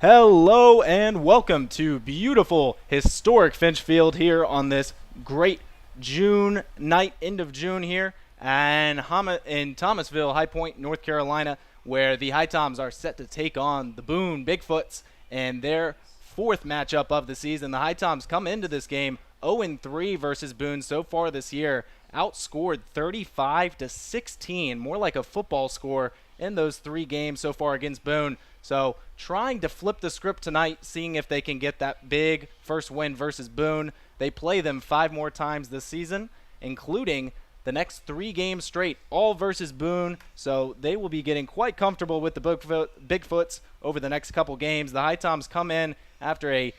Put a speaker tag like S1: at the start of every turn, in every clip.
S1: Hello and welcome to beautiful, historic Finch Field here on this great June night, end of June here, and in Thomasville, High Point, North Carolina, where the HiToms are set to take on the Boone Bigfoots in their fourth matchup of the season. The HiToms come into this game 0-3 versus Boone so far this year, outscored 35-16, more like a football score in those three games so far against Boone. So trying to flip the script tonight, seeing if they can get that big first win versus Boone. They play them 5 more times this season, including the next 3 games straight, all versus Boone. So they will be getting quite comfortable with the Bigfoots over the next couple games. The HiToms come in after a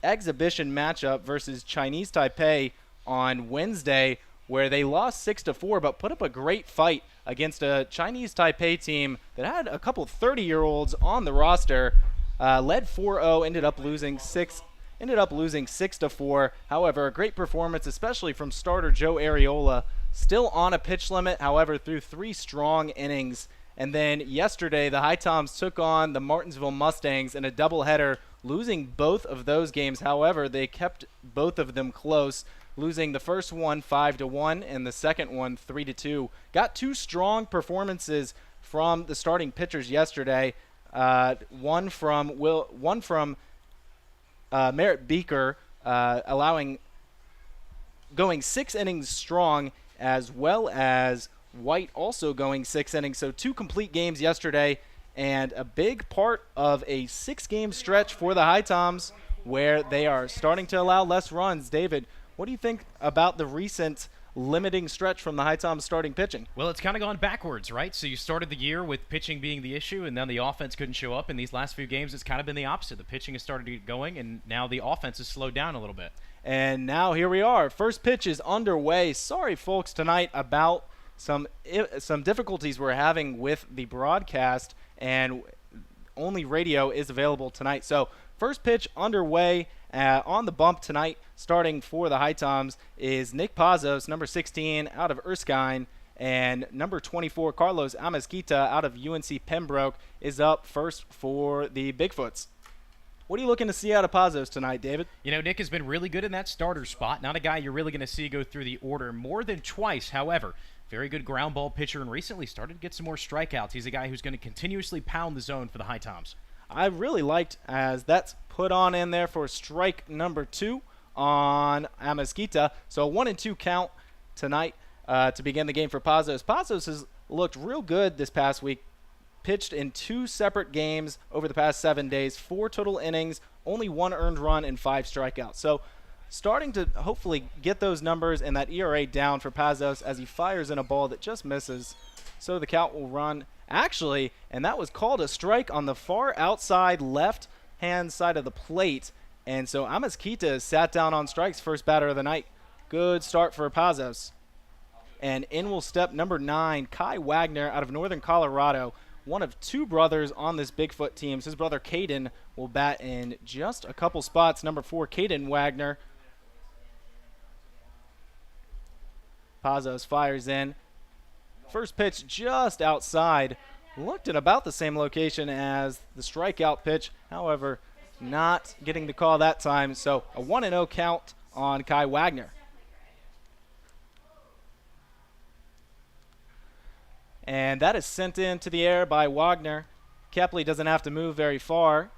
S1: exhibition matchup versus Chinese Taipei on Wednesday, where they lost 6-4 but put up a great fight against a Chinese Taipei team that had a couple 30-year-olds on the roster. Led 4-0, ended up losing 6-4. However, a great performance, especially from starter Joe Areola, still on a pitch limit, however, through 3 strong innings. And then yesterday, the HiToms took on the Martinsville Mustangs in a doubleheader, losing both of those games. However, they kept both of them close, losing the first one 5-1 and the second one 3-2. Got 2 strong performances from the starting pitchers yesterday. One from Merritt Beaker, going 6 innings strong, as well as White also going 6 innings. So 2 complete games yesterday, and a big part of a 6-game stretch for the HiToms, where they are starting to allow less runs. David, what do you think about the recent limiting stretch from the HiToms starting pitching?
S2: Well, it's kind of gone backwards, right? So you started the year with pitching being the issue, and then the offense couldn't show up. In these last few games, it's kind of been the opposite. The pitching has started to get going, and now the offense has slowed down a little bit.
S1: And now here we are. First pitch is underway. Sorry, folks, tonight about some difficulties we're having with the broadcast, and only radio is available tonight. So first pitch underway. On the bump tonight, starting for the HiToms, is Nick Pazos, number 16, out of Erskine, and number 24, Carlos Amezquita, out of UNC Pembroke, is up first for the Bigfoots. What are you looking to see out of Pazos tonight, David?
S2: You know, Nick has been really good in that starter spot. Not a guy you're really going to see go through the order more than twice. However, very good ground ball pitcher, and recently started to get some more strikeouts. He's a guy who's going to continuously pound the zone for the HiToms.
S1: I really liked as that's put on in there for strike number 2 on Amezquita. So a 1-2 count tonight to begin the game for Pazos. Pazos has looked real good this past week. Pitched in 2 separate games over the past 7 days, 4 total innings, only 1 earned run, and 5 strikeouts. So starting to hopefully get those numbers and that ERA down for Pazos as he fires in a ball that just misses. So the count will run. Actually, and that was called a strike on the far outside left-hand side of the plate. And so Amezquita sat down on strikes, first batter of the night. Good start for Pazos. And in will step number 9, Kai Wagner, out of Northern Colorado, one of 2 brothers on this Bigfoot team. His brother Caden will bat in just a couple spots. Number 4, Caden Wagner. Pazos fires in. First pitch just outside. Looked at about the same location as the strikeout pitch. However, not getting the call that time. So a 1-0 count on Kai Wagner. And that is sent into the air by Wagner. Kepley doesn't have to move very far.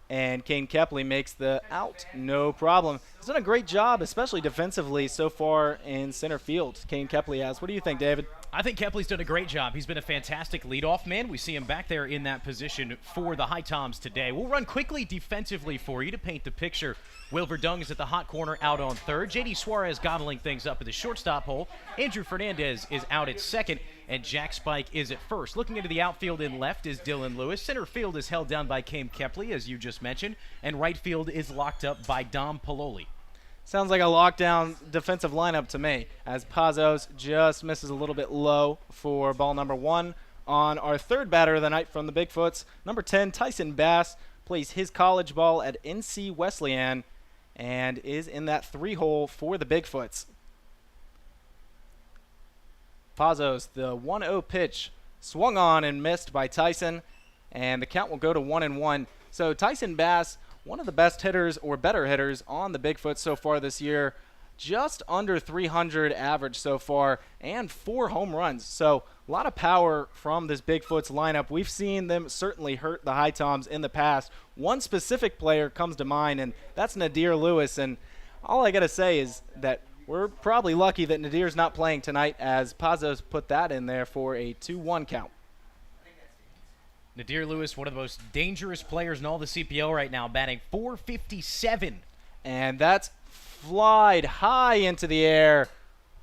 S1: And Kane Kepley makes the out, no problem. He's done a great job, especially defensively, so far in center field. Kane Kepley has. What do you think, David?
S2: I think Kepley's done a great job. He's been a fantastic leadoff man. We see him back there in that position for the HiToms today. We'll run quickly defensively for you to paint the picture. Wilver Dung is at the hot corner out on third. J.D. Suarez gobbling things up at the shortstop hole. Andrew Fernandez is out at second, and Jack Spike is at first. Looking into the outfield in left is Dylan Lewis. Center field is held down by Kane Kepley, as you just mentioned, and right field is locked up by Dom Pololi.
S1: Sounds like a lockdown defensive lineup to me, as Pazos just misses a little bit low for ball number 1 on our third batter of the night from the Bigfoots. Number 10, Tyson Bass, plays his college ball at NC Wesleyan and is in that 3-hole for the Bigfoots. Pazos, the 1-0 pitch, swung on and missed by Tyson, and the count will go to 1-1. So Tyson Bass, one of the best hitters or better hitters on the Bigfoot so far this year, just under 300 average so far and 4 home runs. So a lot of power from this Bigfoots lineup. We've seen them certainly hurt the HiToms in the past. One specific player comes to mind, and that's Nadir Lewis. And all I got to say is that we're probably lucky that Nadir's not playing tonight, as Pazos put that in there for a 2-1 count.
S2: Nadir Lewis, one of the most dangerous players in all the CPL right now, batting .457.
S1: And that's flied high into the air.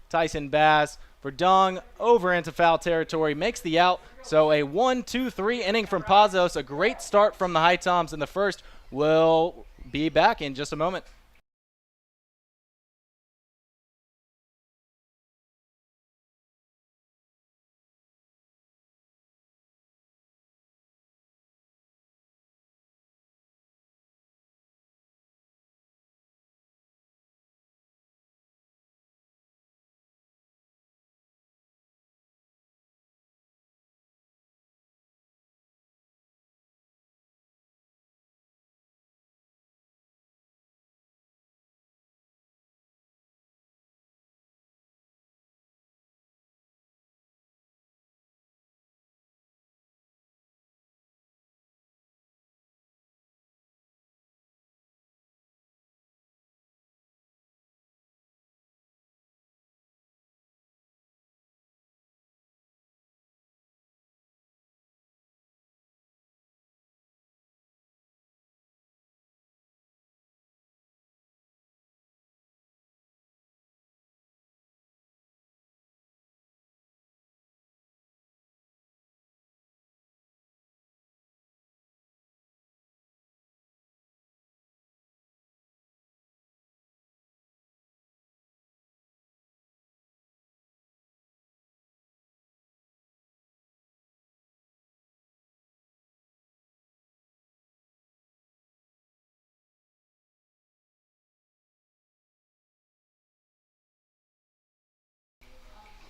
S1: Tyson Bass Verdung over into foul territory, makes the out. So a 1-2-3 inning from Pazos. A great start from the HiToms in the first. We'll be back in just a moment.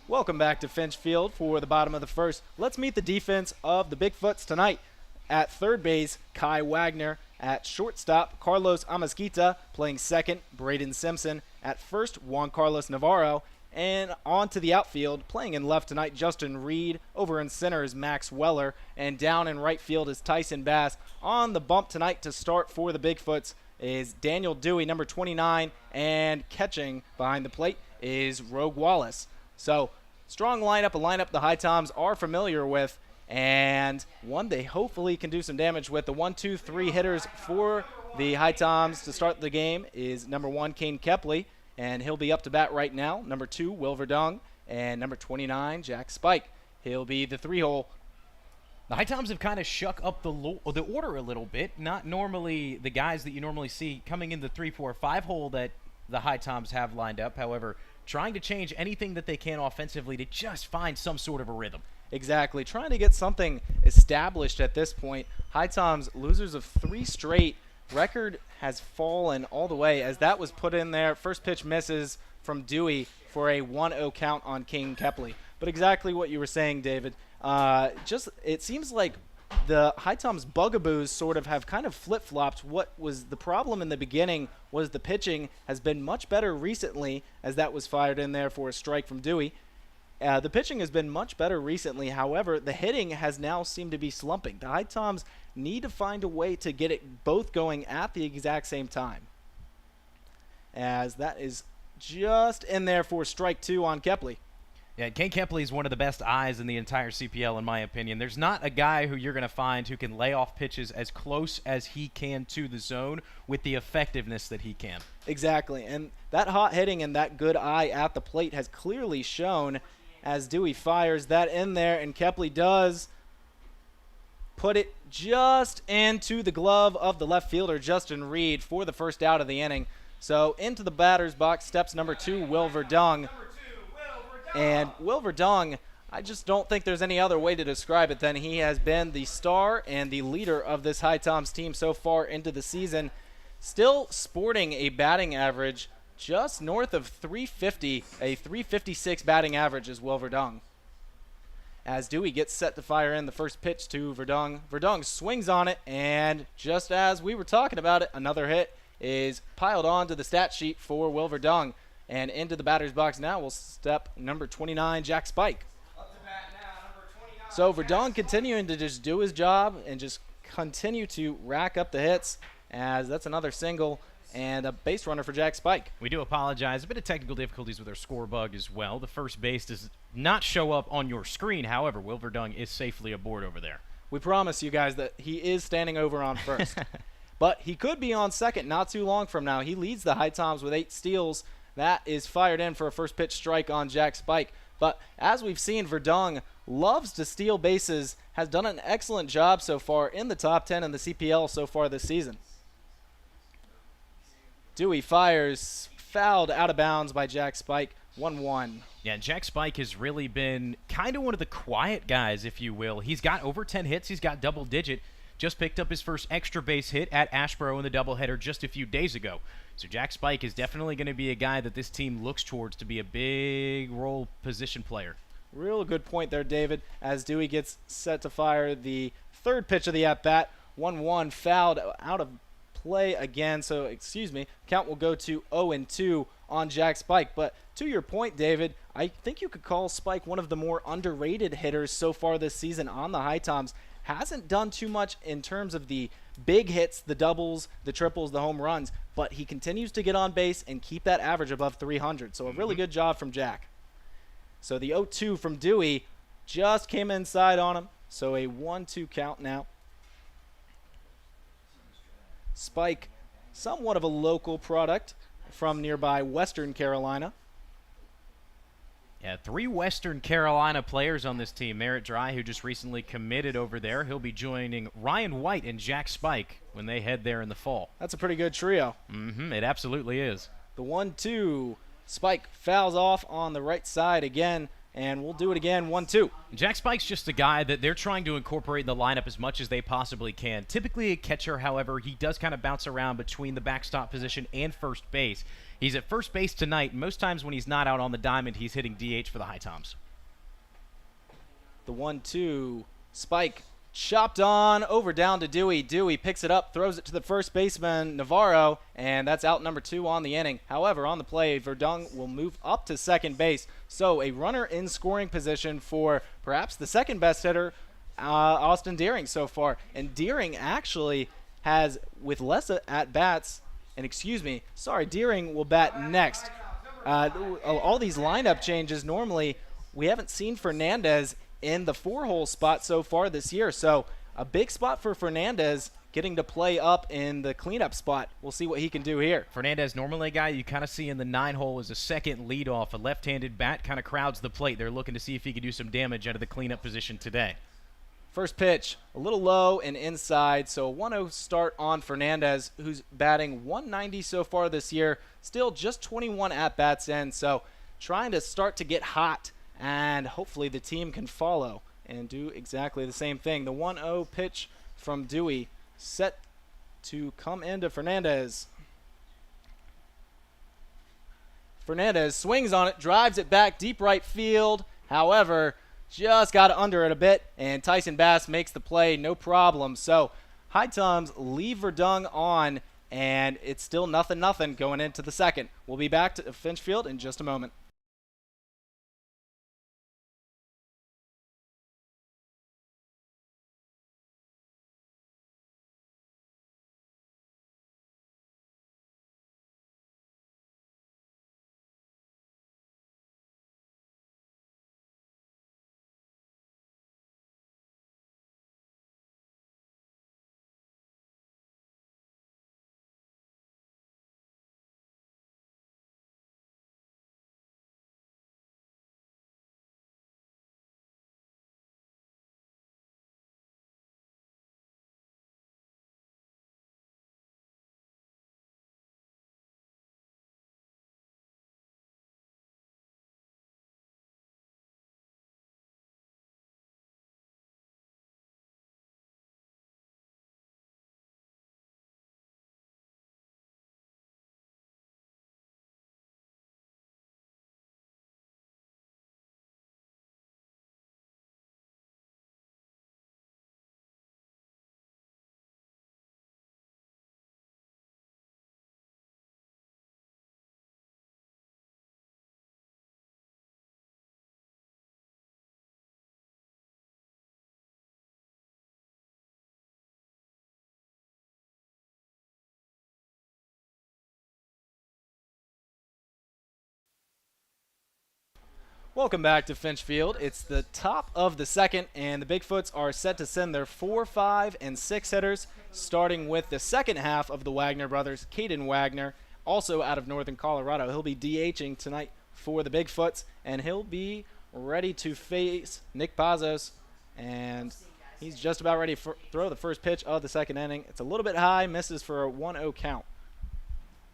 S1: Welcome back to Finch Field for the bottom of the first. Let's meet the defense of the Bigfoots tonight. At third base, Kai Wagner. At shortstop, Carlos Amasquita. Playing second, Braden Simpson. At first, Juan Carlos Navarro. And on to the outfield, playing in left tonight, Justin Reed. Over in center is Max Weller. And down in right field is Tyson Bass. On the bump tonight to start for the Bigfoots is Daniel Dewey, number 29. And catching behind the plate is Rogue Wallace. So, strong lineup, a lineup the HiToms are familiar with, and one they hopefully can do some damage with. The 1-2-3 hitters for the HiToms to start the game is number 1, Kane Kepley, and he'll be up to bat right now. Number 2, Will Verdung, and number 29, Jack Spike. He'll be the 3-hole.
S2: The HiToms have kind of shook up the order a little bit. Not normally the guys that you normally see coming in the 3-4-5 hole that the HiToms have lined up. However, trying to change anything that they can offensively to just find some sort of a rhythm.
S1: Exactly. Trying to get something established at this point. HiToms, losers of 3 straight. Record has fallen all the way as that was put in there. First pitch misses from Dewey for a 1-0 count on King Kepley. But exactly what you were saying, David. It seems like the HiToms bugaboos sort of have kind of flip-flopped. What was the problem in the beginning was the pitching has been much better recently, as that was fired in there for a strike from Dewey. The pitching has been much better recently. However, the hitting has now seemed to be slumping. The HiToms need to find a way to get it both going at the exact same time, as that is just in there for strike 2 on Kepley.
S2: Yeah, Kane Kepley is one of the best eyes in the entire CPL, in my opinion. There's not a guy who you're going to find who can lay off pitches as close as he can to the zone with the effectiveness that he can.
S1: Exactly, and that hot hitting and that good eye at the plate has clearly shown as Dewey fires that in there, and Kepley does put it just into the glove of the left fielder, Justin Reed, for the first out of the inning. So into the batter's box steps number 2, Will Verdung. And Will Verdung, I just don't think there's any other way to describe it than he has been the star and the leader of this HiToms team so far into the season. Still sporting a batting average just north of 350, a 356 batting average is Will Verdung. as Dewey gets set to fire in the first pitch to Verdung. Verdung swings on it, and just as we were talking about it, another hit is piled onto the stat sheet for Will Verdung. And into the batter's box now will step number 29, Jack Spike.
S3: Up to bat now, number 29.
S1: So Verdung continuing to just do his job and just continue to rack up the hits, as that's another single and a base runner for Jack Spike.
S2: We do apologize. A bit of technical difficulties with our score bug as well. The first base does not show up on your screen. However, Will Verdung is safely aboard over there.
S1: We promise you guys that he is standing over on first. But he could be on second not too long from now. He leads the HiToms with 8 steals. That is fired in for a first pitch strike on Jack Spike. But as we've seen, Verdung loves to steal bases, has done an excellent job so far in the top 10 in the CPL so far this season. Dewey fires, fouled out of bounds by Jack Spike, 1-1.
S2: Yeah, Jack Spike has really been kind of one of the quiet guys, if you will. He's got over 10 hits. He's got double digit. Just picked up his first extra base hit at Ashboro in the doubleheader just a few days ago. So Jack Spike is definitely going to be a guy that this team looks towards to be a big role position player.
S1: Real good point there, David, as Dewey gets set to fire the third pitch of the at-bat. 1-1, fouled out of play again, so count will go to 0-2 on Jack Spike. But to your point, David, I think you could call Spike one of the more underrated hitters so far this season on the HiToms. Hasn't done too much in terms of the big hits, the doubles, the triples, the home runs, but he continues to get on base and keep that average above 300. So a really good job from Jack. So the 0-2 from Dewey just came inside on him. So a 1-2 count now. Spike, somewhat of a local product from nearby Western Carolina.
S2: Yeah, 3 Western Carolina players on this team. Merritt Dry, who just recently committed over there. He'll be joining Ryan White and Jack Spike when they head there in the fall.
S1: That's a pretty good trio.
S2: It absolutely is.
S1: The 1-2. Spike fouls off on the right side again, and we'll do it again, 1-2.
S2: Jack Spike's just a guy that they're trying to incorporate in the lineup as much as they possibly can. Typically a catcher, however, he does kind of bounce around between the backstop position and first base. He's at first base tonight. Most times when he's not out on the diamond, he's hitting DH for the HiToms.
S1: The 1-2. Spike chopped on over down to Dewey. Dewey picks it up, throws it to the first baseman, Navarro, and that's out number 2 on the inning. However, on the play, Verdung will move up to second base. So a runner in scoring position for perhaps the second best hitter, Austin Deering so far. And Deering actually has, with less at-bats, and Deering will bat next. All these lineup changes, normally we haven't seen Fernandez in the 4-hole spot so far this year. So a big spot for Fernandez getting to play up in the cleanup spot. We'll see what he can do here.
S2: Fernandez, normally a guy you kind of see in the 9-hole as a second leadoff. A left-handed bat kind of crowds the plate. They're looking to see if he can do some damage out of the cleanup position today.
S1: First pitch, a little low and inside, so a 1-0 start on Fernandez, who's batting 190 so far this year, still just 21 at-bats in, so trying to start to get hot, and hopefully the team can follow and do exactly the same thing. The 1-0 pitch from Dewey set to come into Fernandez. Fernandez swings on it, drives it back deep right field, however, just got under it a bit, and Tyson Bass makes the play, no problem. So HiToms leave Verdung on, and it's still 0-0 going into the second. We'll be back to Finch Field in just a moment. Welcome back to Finch Field. It's the top of the second, and the Bigfoots are set to send their 4, 5, and 6 hitters, starting with the second half of the Wagner brothers. Caden Wagner, also out of Northern Colorado. He'll be DHing tonight for the Bigfoots, and he'll be ready to face Nick Pazos, and he's just about ready to throw the first pitch of the second inning. It's a little bit high, misses for a 1-0 count.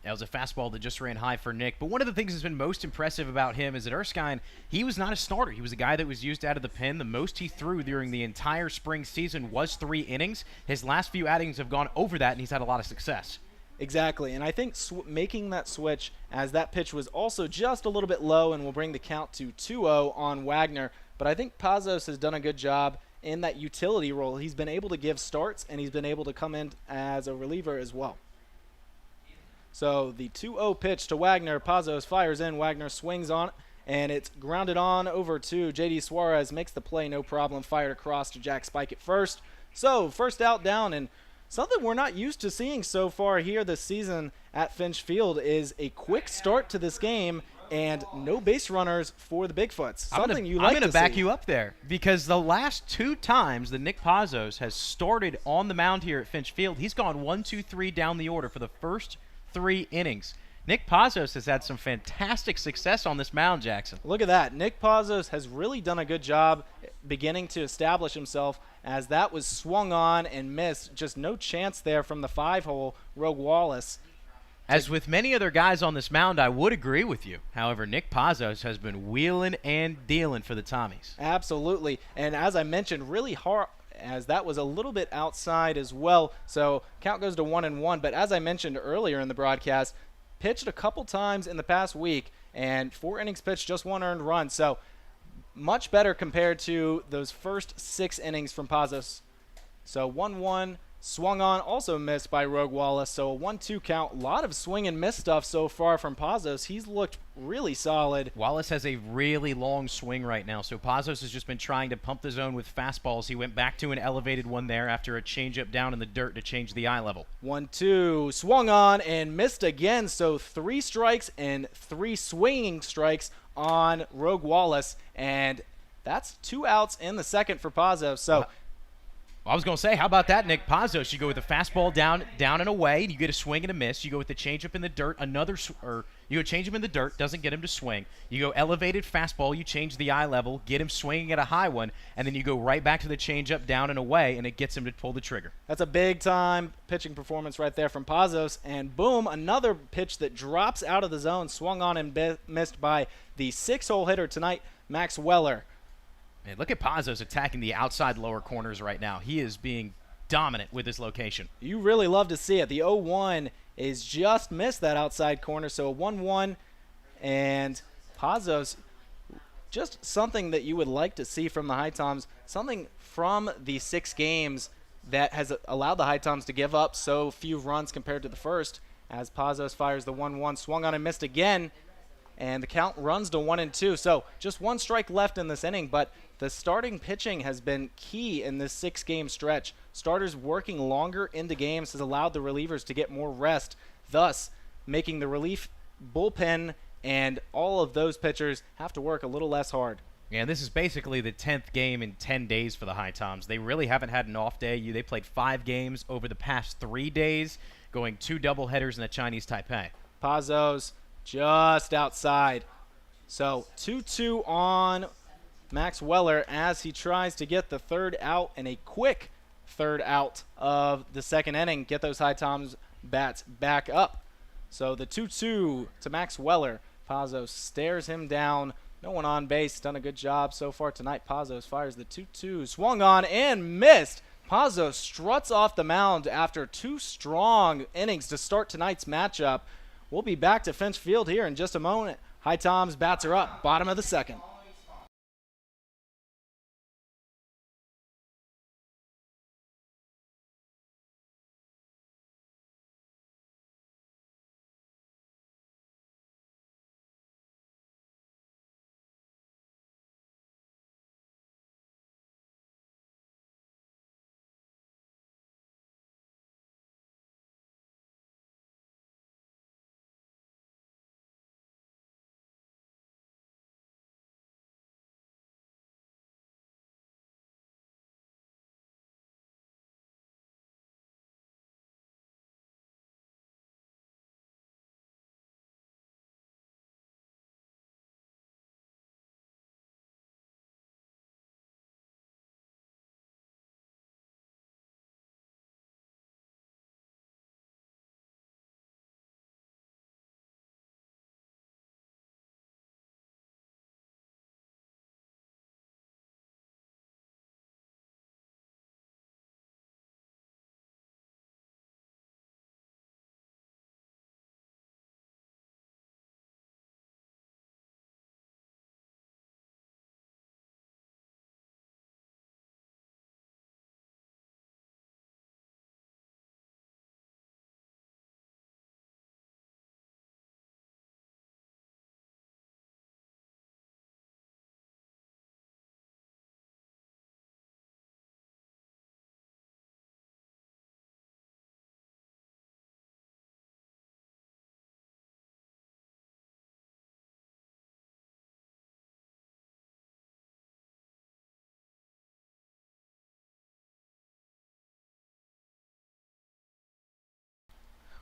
S2: That was a fastball that just ran high for Nick. But one of the things that's been most impressive about him is that Erskine, he was not a starter. He was a guy that was used out of the pen. The most he threw during the entire spring season was 3 innings. His last few outings have gone over that, and he's had a lot of success.
S1: Exactly, and I think making that switch, as that pitch was also just a little bit low and will bring the count to 2-0 on Wagner. But I think Pazos has done a good job in that utility role. He's been able to give starts, and he's been able to come in as a reliever as well. So the 2-0 pitch to Wagner. Pazos fires in. Wagner swings on it, and it's grounded on over to J.D. Suarez. Makes the play, no problem. Fired across to Jack Spike at first. So first out down, and something we're not used to seeing so far here this season at Finch Field is a quick start to this game and no base runners for the Bigfoots. Something you like to see.
S2: I'm going to back you up there because the last 2 times that Nick Pazos has started on the mound here at Finch Field, he's gone 1, 2, 3 down the order for the first 3 innings. Nick Pazos has had some fantastic success on this mound, Jackson.
S1: Look at that. Nick Pazos has really done a good job beginning to establish himself, as that was swung on and missed. Just no chance there from the 5-hole, Rogue Wallace.
S2: As with many other guys on this mound, I would agree with you. However, Nick Pazos has been wheeling and dealing for the Tommies.
S1: Absolutely. And as I mentioned, really hard, as that was a little bit outside as well. So count goes to 1-1. But as I mentioned earlier in the broadcast, pitched a couple times in the past week, and 4 innings pitched, just 1 earned run. So much better compared to those first 6 innings from Pazos. So 1-1, swung on, also missed by Rogue Wallace. So a 1-2 count. A lot of swing and miss stuff so far from Pazos. He's looked really solid.
S2: Wallace has a really long swing right now, so Pazos has just been trying to pump the zone with fastballs. He went back to an elevated one there after a changeup down in the dirt to change the eye level.
S1: 1-2, swung on and missed again. So 3 strikes and 3 swinging strikes on Rogue Wallace, and that's 2 outs in the second for Pazos. So
S2: I was going to say, how about that, Nick Pazos? You go with a fastball down and away, you get a swing and a miss. You go with the changeup in the dirt, you go change him in the dirt, doesn't get him to swing. You go elevated fastball, you change the eye level, get him swinging at a high one, and then you go right back to the changeup down and away, and it gets him to pull the trigger.
S1: That's a big-time pitching performance right there from Pazos. And boom, another pitch that drops out of the zone, swung on and missed by the 6-hole hitter tonight, Max Weller.
S2: Man, look at Pazos attacking the outside lower corners right now. He is being dominant with his location.
S1: You really love to see it. The 0-1 is just missed that outside corner, so a 1-1, and Pazos, just something that you would like to see from the HiToms, something from the 6 games that has allowed the HiToms to give up so few runs compared to the first, as Pazos fires the 1-1, swung on and missed again, and the count runs to 1-2. So just 1 strike left in this inning, but the starting pitching has been key in this 6-game stretch. Starters working longer into games has allowed the relievers to get more rest, thus making the relief bullpen and all of those pitchers have to work a little less hard.
S2: Yeah, this is basically the 10th game in 10 days for the HiToms. They really haven't had an off day. They played 5 games over the past 3 days, going 2 doubleheaders in the Chinese Taipei.
S1: Pazos just outside. So 2-2 on Max Weller as he tries to get the 3rd out and a quick 3rd out of the 2nd inning. Get those HiToms bats back up. So the 2-2 to Max Weller. Pazos stares him down. No one on base. Done a good job so far tonight. Pazos fires the 2-2. Swung on and missed. Pazos struts off the mound after 2 strong innings to start tonight's matchup. We'll be back to Finch Field here in just a moment. HiToms bats are up, bottom of the 2nd.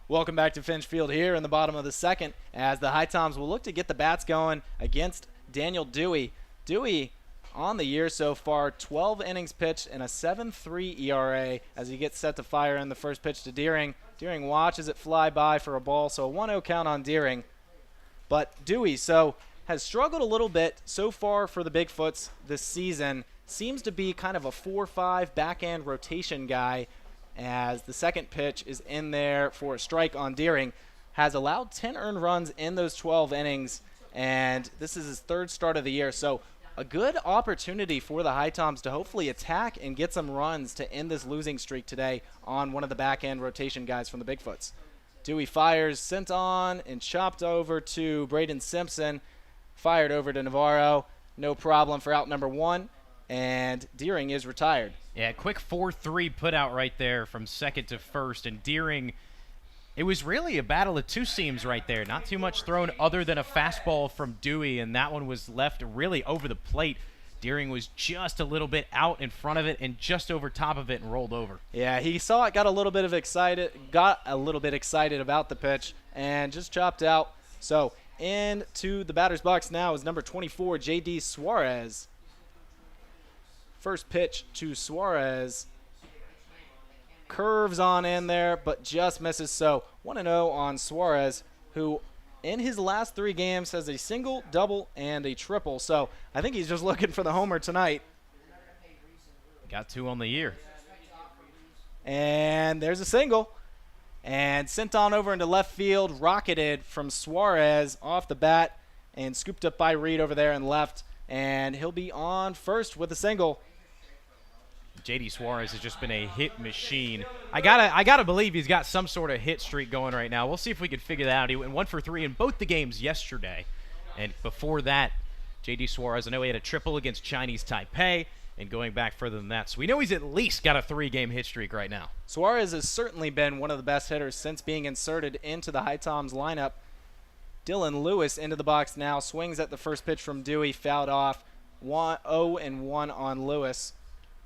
S1: Welcome back to Finch Field here in the bottom of the second as the HiToms will look to get the bats going against Daniel Dewey. Dewey on the year so far, 12 innings pitched and a 7.3 ERA as he gets set to fire in the first pitch to Deering. Deering watches it fly by for a ball, so a 1-0 count on Deering. But Dewey has struggled a little bit so far for the Bigfoots this season. Seems to be kind of a 4-5 backhand rotation guy as the second pitch is in there for a strike on Deering. Has allowed 10 earned runs in those 12 innings, and this is his third start of the year. So a good opportunity for the HiToms to hopefully attack and get some runs to end this losing streak today on one of the backhand rotation guys from the Bigfoots. Dewey fires, sent on and chopped over to Braden Simpson. Fired over to Navarro. No problem for out number one. And Deering is retired.
S2: Yeah, quick 4-3 put out right there from second to first. And Deering, it was really a battle of two seams right there. Not too much thrown other than a fastball from Dewey, and that one was left really over the plate. Deering was just a little bit out in front of it and just over top of it and rolled over.
S1: Yeah, he saw it, got a little bit excited about the pitch and just chopped out. So into the batter's box now is number 24, J.D. Suarez. First pitch to Suarez. Curves on in there, but just misses. So 1-0 on Suarez, who in his last 3 games has a single, double, and a triple. So I think he's just looking for the homer tonight.
S2: Got 2 on the year.
S1: And there's a single. And sent on over into left field, rocketed from Suarez off the bat and scooped up by Reed over there in left. And he'll be on first with a single.
S2: J.D. Suarez has just been a hit machine. I gotta believe he's got some sort of hit streak going right now. We'll see if we can figure that out. He went 1 for 3 in both the games yesterday. And before that, J.D. Suarez, I know he had a triple against Chinese Taipei, and going back further than that. So we know he's at least got a 3-game hit streak right now.
S1: Suarez has certainly been one of the best hitters since being inserted into the HiToms lineup. Dylan Lewis into the box now, swings at the first pitch from Dewey, fouled off. 0-1 on Lewis.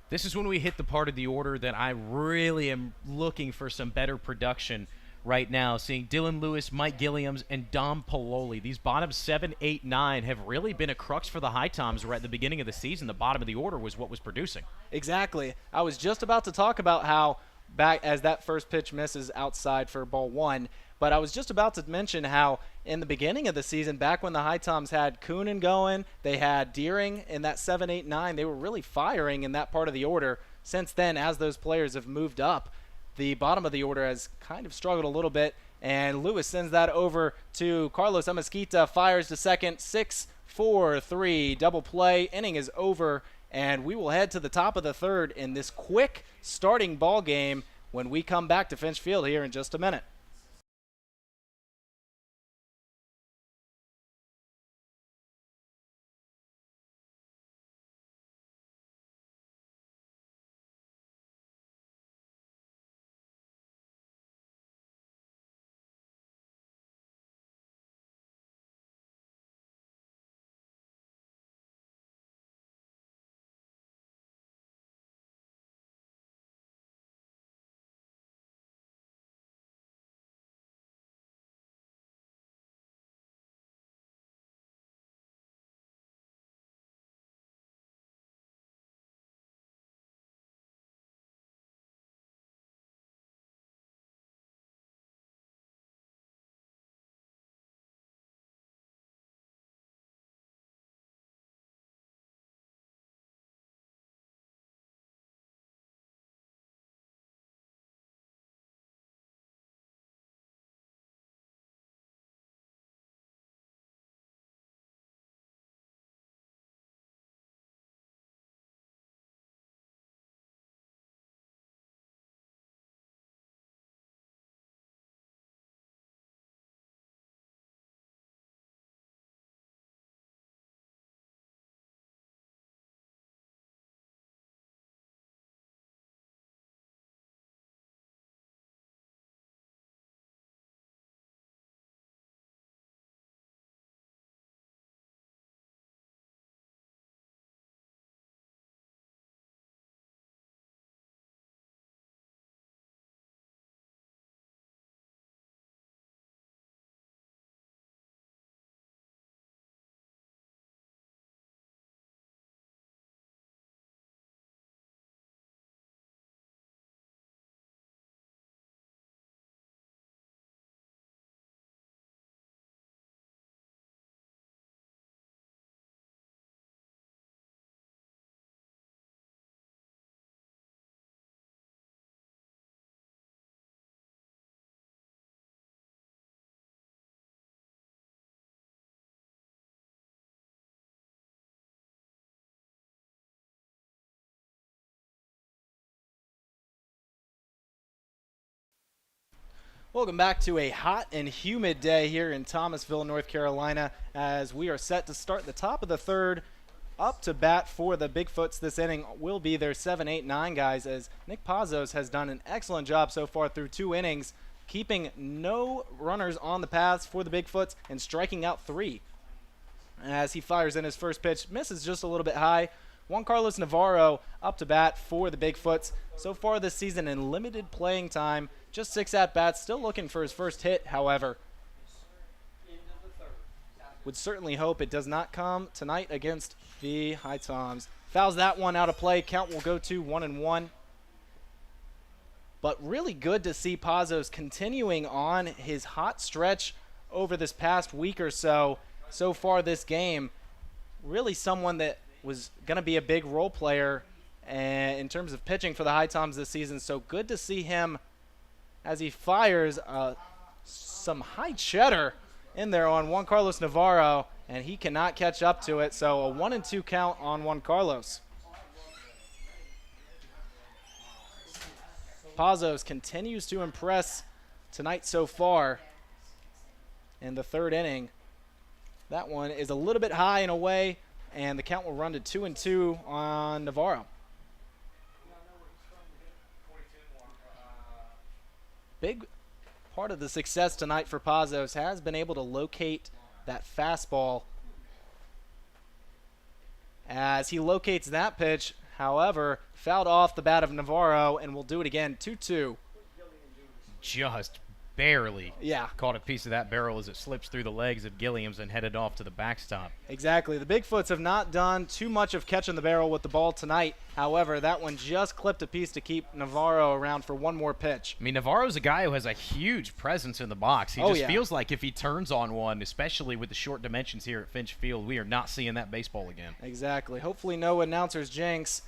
S2: This is when we hit the part of the order that I really am looking for some better production right now. Seeing Dylan Lewis, Mike Gilliams, and Dom Pololi. These bottom 7, 8, 9 have really been a crux for the HiToms right at the beginning of the season. The bottom of the order was what was producing.
S1: Exactly. I was just about to talk about how back as that first pitch misses outside for ball 1, but I was just about to mention how in the beginning of the season, back when the HiToms had Coonan going, they had Deering in that 7, 8, 9, they were really firing in that part of the order. Since then, as those players have moved up, the bottom of the order has kind of struggled a little bit, and Lewis sends that over to Carlos Amezquita, fires to second, 6-4-3, double play, inning is over, and we will head to the top of the third in this quick starting ball game when we come back to Finch Field here in just a minute. Welcome back to a hot and humid day here in Thomasville, North Carolina, as we are set to start the top of the third. Up to bat for the Bigfoots this inning will be their 7, 8, 9 guys, as Nick Pazos has done an excellent job so far through 2 innings, keeping no runners on the paths for the Bigfoots and striking out 3. As he fires in his first pitch, misses just a little bit high. Juan Carlos Navarro up to bat for the Bigfoots. So far this season in limited playing time, just 6 at-bats, still looking for his first hit, however. Would certainly hope it does not come tonight against the HiToms. Fouls that one out of play. Count will go to 1-1. But really good to see Pazos continuing on his hot stretch over this past week or so. So far this game, really someone that was going to be a big role player in terms of pitching for the HiToms this season. So good to see him as he fires some high cheddar in there on Juan Carlos Navarro, and he cannot catch up to it. So a 1-2 count on Juan Carlos. Pazos continues to impress tonight so far in the third inning. That one is a little bit high and away, and the count will run to 2-2 on Navarro. Big part of the success tonight for Pazos has been able to locate that fastball. As he locates that pitch, however, fouled off the bat of Navarro, and will do it again, 2-2.
S2: Just barely
S1: Yeah.
S2: caught a piece of that barrel as it slips through the legs of Gilliams and headed off to the backstop.
S1: Exactly. The Bigfoots have not done too much of catching the barrel with the ball tonight. However, that one just clipped a piece to keep Navarro around for one more pitch.
S2: I mean, Navarro's a guy who has a huge presence in the box. He just feels like if he turns on one, especially with the short dimensions here at Finch Field, we are not seeing that baseball again.
S1: Exactly. Hopefully no announcer's jinx.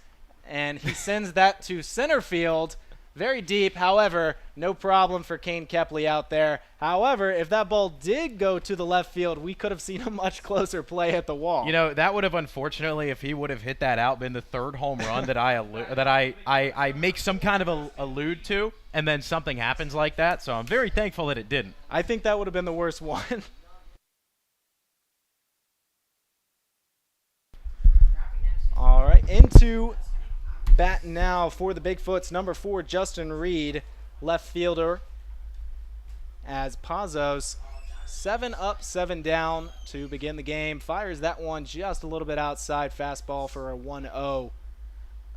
S1: And he sends that to center field. Very deep, however, no problem for Kane Kepley out there. However, if that ball did go to the left field, we could have seen a much closer play at the wall.
S2: You know, that would have, unfortunately, if he would have hit that out, been the third home run that I make some kind of a allude to, and then something happens like that. So I'm very thankful that it didn't.
S1: I think that would have been the worst one. All right, into bat now for the Bigfoots, number 4, Justin Reed, left fielder, as Pazos 7 up, 7 down to begin the game. Fires that one just a little bit outside, fastball for a 1-0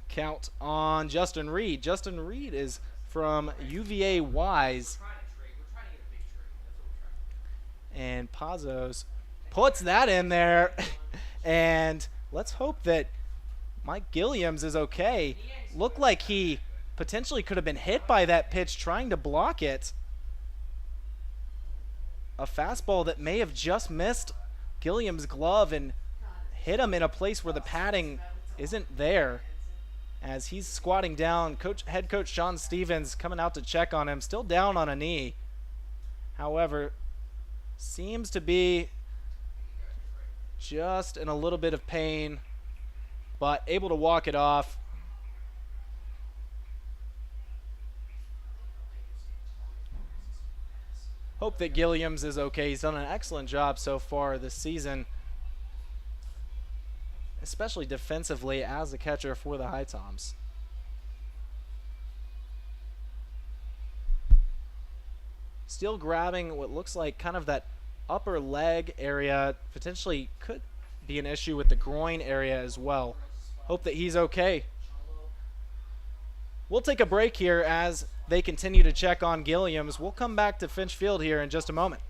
S1: count on Justin Reed. Justin Reed is from UVA Wise, and Pazos puts that in there, and let's hope that Mike Gilliams is okay. Looked like he potentially could have been hit by that pitch trying to block it. A fastball that may have just missed Gilliams' glove and hit him in a place where the padding isn't there. As he's squatting down, head coach Sean Stevens coming out to check on him, still down on a knee. However, seems to be just in a little bit of pain, but able to walk it off. Hope that Gilliams is okay. He's done an excellent job so far this season, especially defensively as a catcher for the HiToms. Still grabbing what looks like kind of that upper leg area. Potentially could be an issue with the groin area as well. Hope that he's okay. We'll take a break here as they continue to check on Gilliams. We'll come back to Finch Field here in just a moment.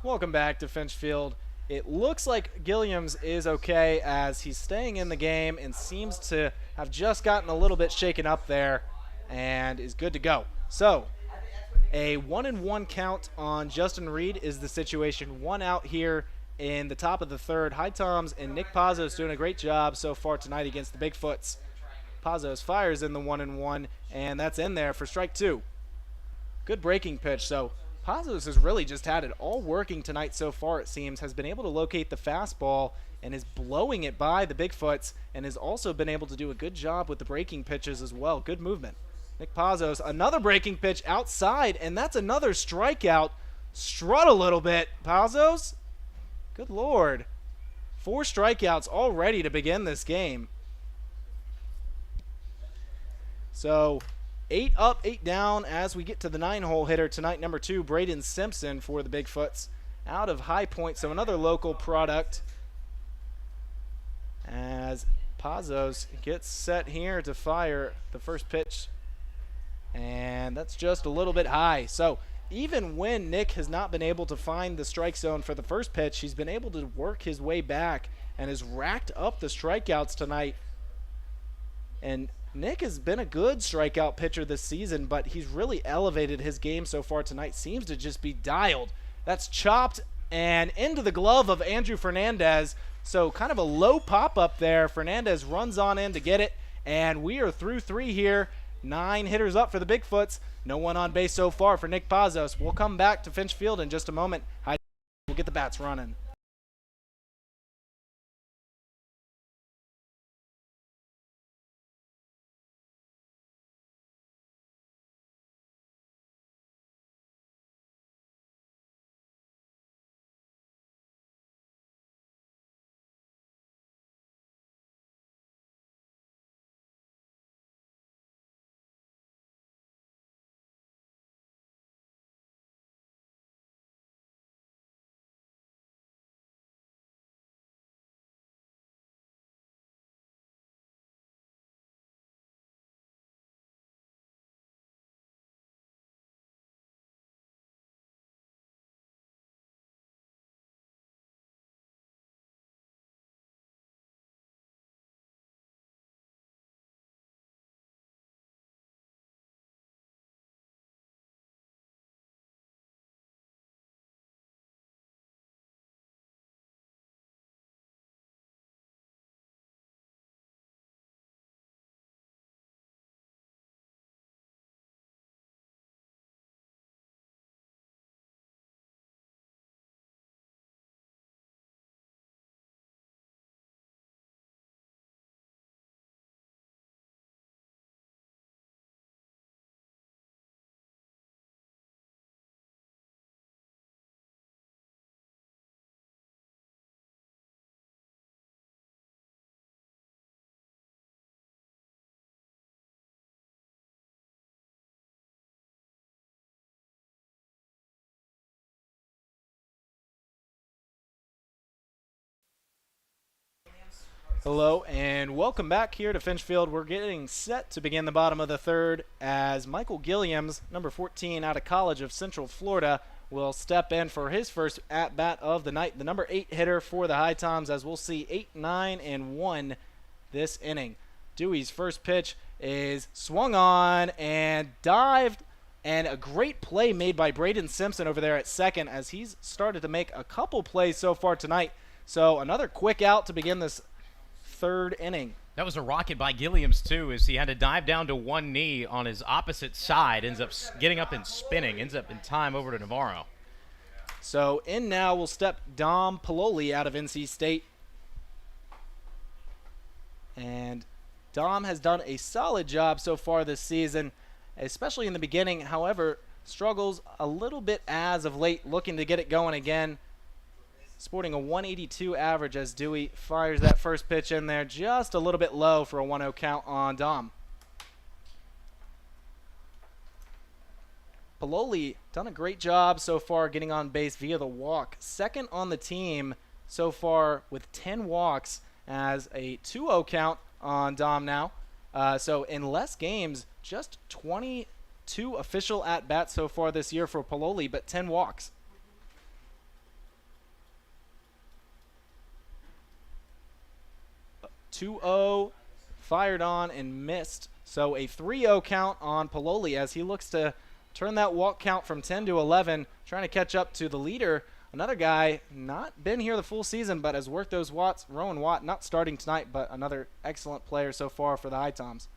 S1: Welcome back to Finch Field. It looks like Gilliams is okay as he's staying in the game and seems to have just gotten a little bit shaken up there and is good to go. So a 1-1 count on Justin Reed is the situation. 1 out here in the top of the third. HiToms and Nick Pazos doing a great job so far tonight against the Bigfoots. Pazos fires in the 1-1, and that's in there for strike 2. Good breaking pitch. So Pazos has really just had it all working tonight so far, it seems. Has been able to locate the fastball and is blowing it by the Bigfoots, and has also been able to do a good job with the breaking pitches as well. Good movement. Nick Pazos, another breaking pitch outside, and that's another strikeout. Strut a little bit, Pazos. Good Lord. 4 strikeouts already to begin this game. So 8 up, 8 down as we get to the 9-hole hitter tonight, number 2, Braden Simpson for the Bigfoots out of High Point. So another local product as Pazos gets set here to fire the first pitch. And that's just a little bit high. So even when Nick has not been able to find the strike zone for the first pitch, he's been able to work his way back and has racked up the strikeouts tonight. And Nick has been a good strikeout pitcher this season, but he's really elevated his game so far tonight. Seems to just be dialed. That's chopped and into the glove of Andrew Fernandez. So kind of a low pop-up there. Fernandez runs on in to get it, and we are through 3 here. 9 hitters up for the Bigfoots. No one on base so far for Nick Pazos. We'll come back to Finch Field in just a moment. We'll get the bats running. Hello and welcome back here to Finch Field. We're getting set to begin the bottom of the third as Michael Gilliams, number 14 out of College of Central Florida, will step in for his first at-bat of the night. The number 8 hitter for the HiToms, as we'll see 8, 9, and 1 this inning. Dewey's first pitch is swung on and dived, and a great play made by Braden Simpson over there at second as he's started to make a couple plays so far tonight. So another quick out to begin this third inning.
S2: That was a rocket by Gilliams, too, as he had to dive down to one knee on his opposite side, ends up getting up and spinning, ends up in time over to Navarro.
S1: So in now will step Dom Pololi out of NC State. And Dom has done a solid job so far this season, especially in the beginning. However, struggles a little bit as of late, looking to get it going again. Sporting a 182 average as Dewey fires that first pitch in there, just a little bit low for a 1-0 count on Dom. Pololi done a great job so far getting on base via the walk. Second on the team so far with 10 walks as a 2-0 count on Dom now. So in less games, just 22 official at-bats so far this year for Pololi, but 10 walks. 2-0 fired on and missed. So a 3-0 count on Paloli as he looks to turn that walk count from 10 to 11, trying to catch up to the leader. Another guy not been here the full season but has worked those watts. Rowan Watt not starting tonight, but another excellent player so far for the HiToms.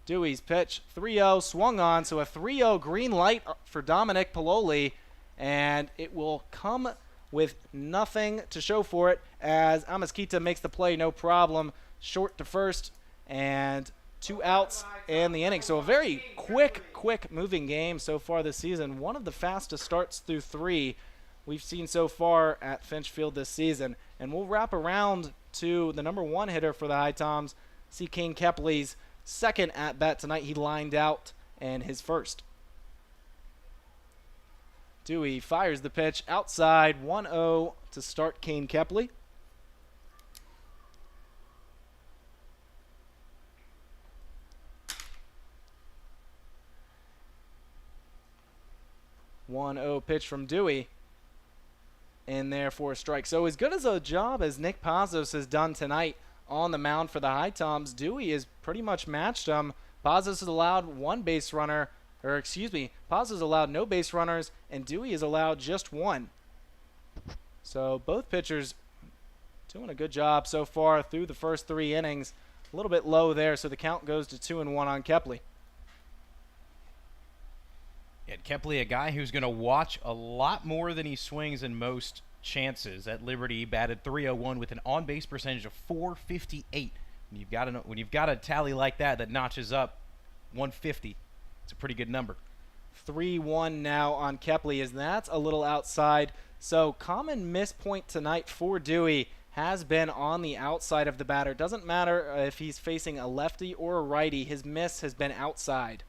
S1: Dewey's pitch, 3-0, swung on, so a 3-0 green light for Dominic Paloli, and it will come with nothing to show for it as Amaskita makes the play no problem, short to first, and 2 outs in the inning. So a very quick moving game so far this season. One of the fastest starts through 3 we've seen so far at Finch Field this season. And we'll wrap around to the number 1 hitter for the HiToms, see Kane Kepley's second at bat tonight. He lined out and his first. Dewey fires the pitch outside, 1-0 to start Kane Kepley. Pitch from Dewey in there for a strike. So as good as a job as Nick Pazos has done tonight on the mound for the HiToms, Dewey has pretty much matched him. Pazos has allowed Pazos allowed no base runners, and Dewey has allowed just 1. So both pitchers doing a good job so far through the first 3 innings. A little bit low there, so the count goes to 2-1 on Kepley.
S2: And Kepley, a guy who's going to watch a lot more than he swings in most chances. At Liberty, he batted .301 with an on-base percentage of .458. When you've got a tally like that notches up 150, it's a pretty good number.
S1: 3-1 now on Kepley, as that's a little outside. So common miss point tonight for Dewey has been on the outside of the batter. Doesn't matter if he's facing a lefty or a righty, his miss has been outside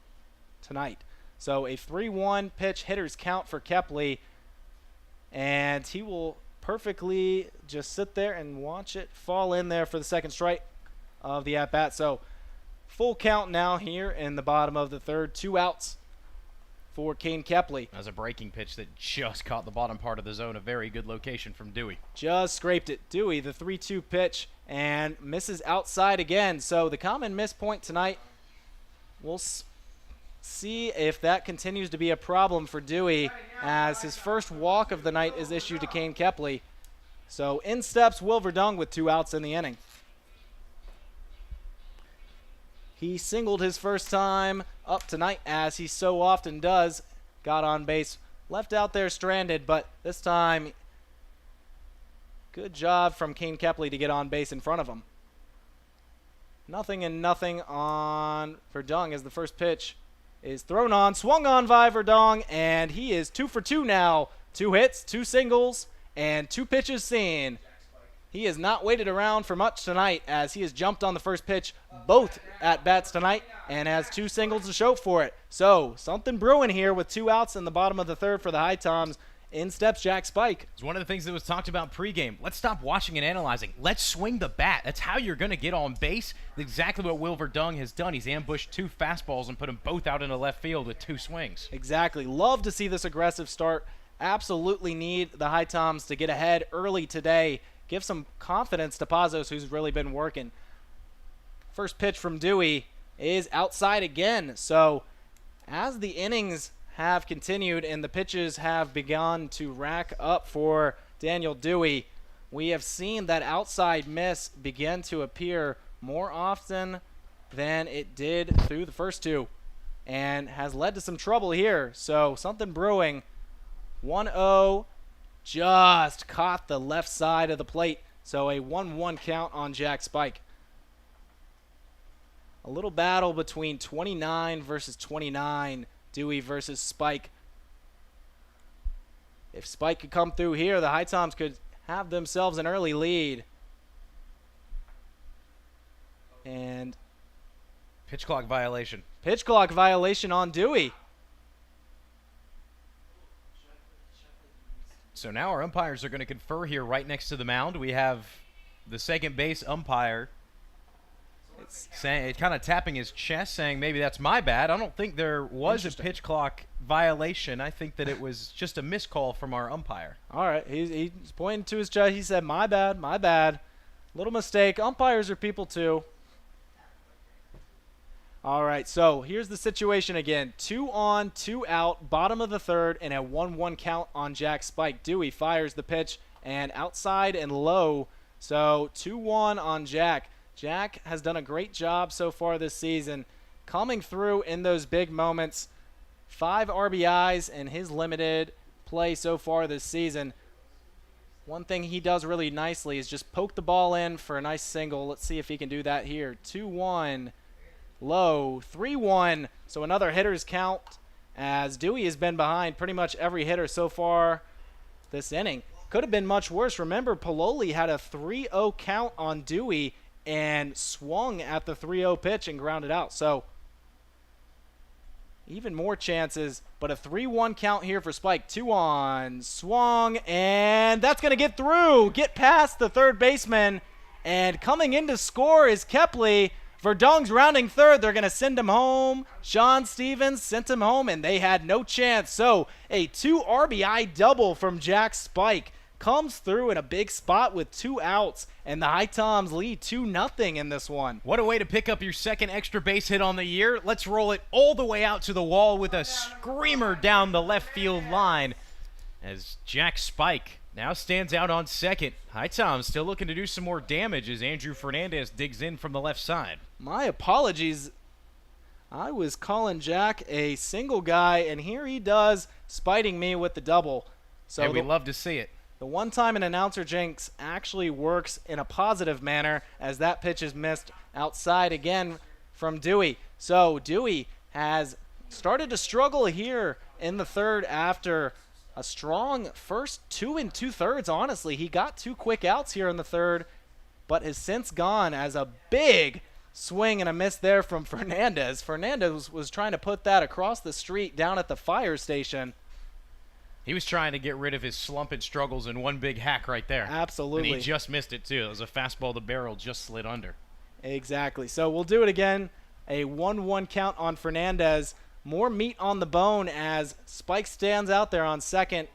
S1: tonight. So a 3-1 pitch hitter's count for Kepley, and he will perfectly just sit there and watch it fall in there for the second strike of the at-bat. So full count now here in the bottom of the third, 2 outs for Kane Kepley.
S2: That was a breaking pitch that just caught the bottom part of the zone. A very good location from Dewey.
S1: Just scraped it. Dewey, the 3-2 pitch, and misses outside again. So the common miss point tonight, we'll see if that continues to be a problem for Dewey as his first walk of the night is issued to Kane Kepley. So in steps Will Verdung with 2 outs in the inning. He singled his first time up tonight, as he so often does. Got on base, left out there stranded, but this time, good job from Kane Kepley to get on base in front of him. 0-0 on Verdung as the first pitch is thrown on, swung on by Verdung, and he is 2 for 2 now. 2 hits, 2 singles, and 2 pitches seen. He has not waited around for much tonight, as he has jumped on the first pitch both at-bats tonight and has 2 singles to show for it. So something brewing here with 2 outs in the bottom of the third for the HiToms. In steps Jack Spike.
S2: It's one of the things that was talked about pregame. Let's stop watching and analyzing. Let's swing the bat. That's how you're going to get on base. Exactly what Will Verdung has done. He's ambushed 2 fastballs and put them both out into left field with 2 swings.
S1: Exactly. Love to see this aggressive start. Absolutely need the HiToms to get ahead early today. Give some confidence to Pazos, who's really been working. First pitch from Dewey is outside again. So as the innings have continued and the pitches have begun to rack up for Daniel Dewey, we have seen that outside miss begin to appear more often than it did through the first 2 and has led to some trouble here. So something brewing. 1-0, just caught the left side of the plate. So a 1-1 count on Jack Spike. A little battle between 29 versus 29. Dewey versus Spike. If Spike could come through here, the HiToms could have themselves an early lead. And
S2: pitch clock violation.
S1: Pitch clock violation on Dewey.
S2: So now our umpires are going to confer here right next to the mound. We have the second base umpire saying, kind of tapping his chest, saying maybe that's my bad. I don't think there was a pitch clock violation. I think that it was just a miscall from our umpire.
S1: All right, he's pointing to his chest. He said, my bad, my bad. Little mistake. Umpires are people too. All right, so here's the situation again. 2 on, 2 out, bottom of the third, and a 1-1 count on Jack Spike. Dewey fires the pitch, and outside and low. So 2-1 on Jack. Jack has done a great job so far this season, coming through in those big moments. 5 RBIs in his limited play so far this season. One thing he does really nicely is just poke the ball in for a nice single. Let's see if he can do that here. 2-1. Low, 3-1, so another hitter's count as Dewey has been behind pretty much every hitter so far this inning. Could have been much worse. Remember, Pololi had a 3-0 count on Dewey and swung at the 3-0 pitch and grounded out. So even more chances, but a 3-1 count here for Spike. 2 on, swung, and that's going to get through, get past the third baseman, and coming in to score is Kepley. Verdung's rounding third. They're going to send him home. Sean Stevens sent him home, and they had no chance. So a 2 RBI double from Jack Spike comes through in a big spot with 2 outs, and the HiToms lead 2-0 in this one.
S2: What a way to pick up your second extra base hit on the year. Let's roll it all the way out to the wall with a screamer down the left field line as Jack Spike now stands out on second. HiToms still looking to do some more damage as Andrew Fernandez digs in from the left side.
S1: My apologies. I was calling Jack a single guy, and here he does, spiting me with the double. So
S2: and we love to see it.
S1: The one time an announcer jinx actually works in a positive manner as that pitch is missed outside again from Dewey. So Dewey has started to struggle here in the third after a strong first 2 2/3, honestly. He got 2 quick outs here in the third, but has since gone as a big swing and a miss there from Fernandez. Fernandez was trying to put that across the street down at the fire station.
S2: He was trying to get rid of his slump and struggles in one big hack right there.
S1: Absolutely.
S2: And he just missed it, too. It was a fastball the barrel just slid under.
S1: Exactly. So we'll do it again. A 1-1 count on Fernandez. More meat on the bone as Spike stands out there on second.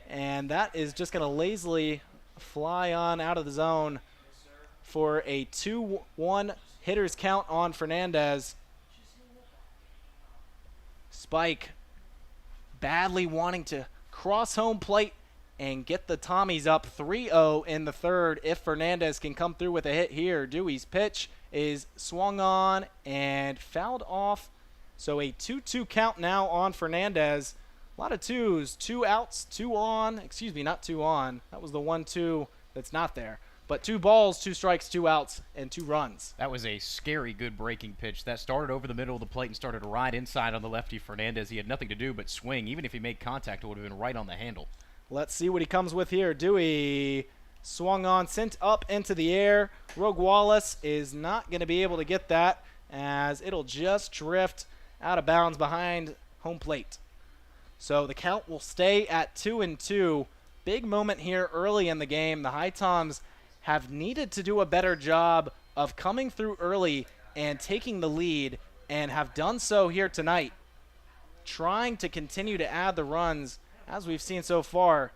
S1: And that is just going to lazily fly on out of the zone for a 2-1 hitter's count on Fernandez. Spike badly wanting to cross home plate and get the Tommies up 3-0 in the third if Fernandez can come through with a hit here. Dewey's pitch is swung on and fouled off. So a 2-2 count now on Fernandez. A lot of 2s, 2 outs, 2 on. Excuse me, not 2 on. That was the 1-2 that's not there. But 2 balls, 2 strikes, 2 outs, and 2 runs.
S2: That was a scary good breaking pitch. That started over the middle of the plate and started right inside on the lefty Fernandez. He had nothing to do but swing. Even if he made contact, it would have been right on the handle.
S1: Let's see what he comes with here. Dewey swung on, sent up into the air. Rogue Wallace is not going to be able to get that as it'll just drift out of bounds behind home plate. So the count will stay at 2-2. Big moment here early in the game. The HiToms have needed to do a better job of coming through early and taking the lead, and have done so here tonight, trying to continue to add the runs as we've seen so far.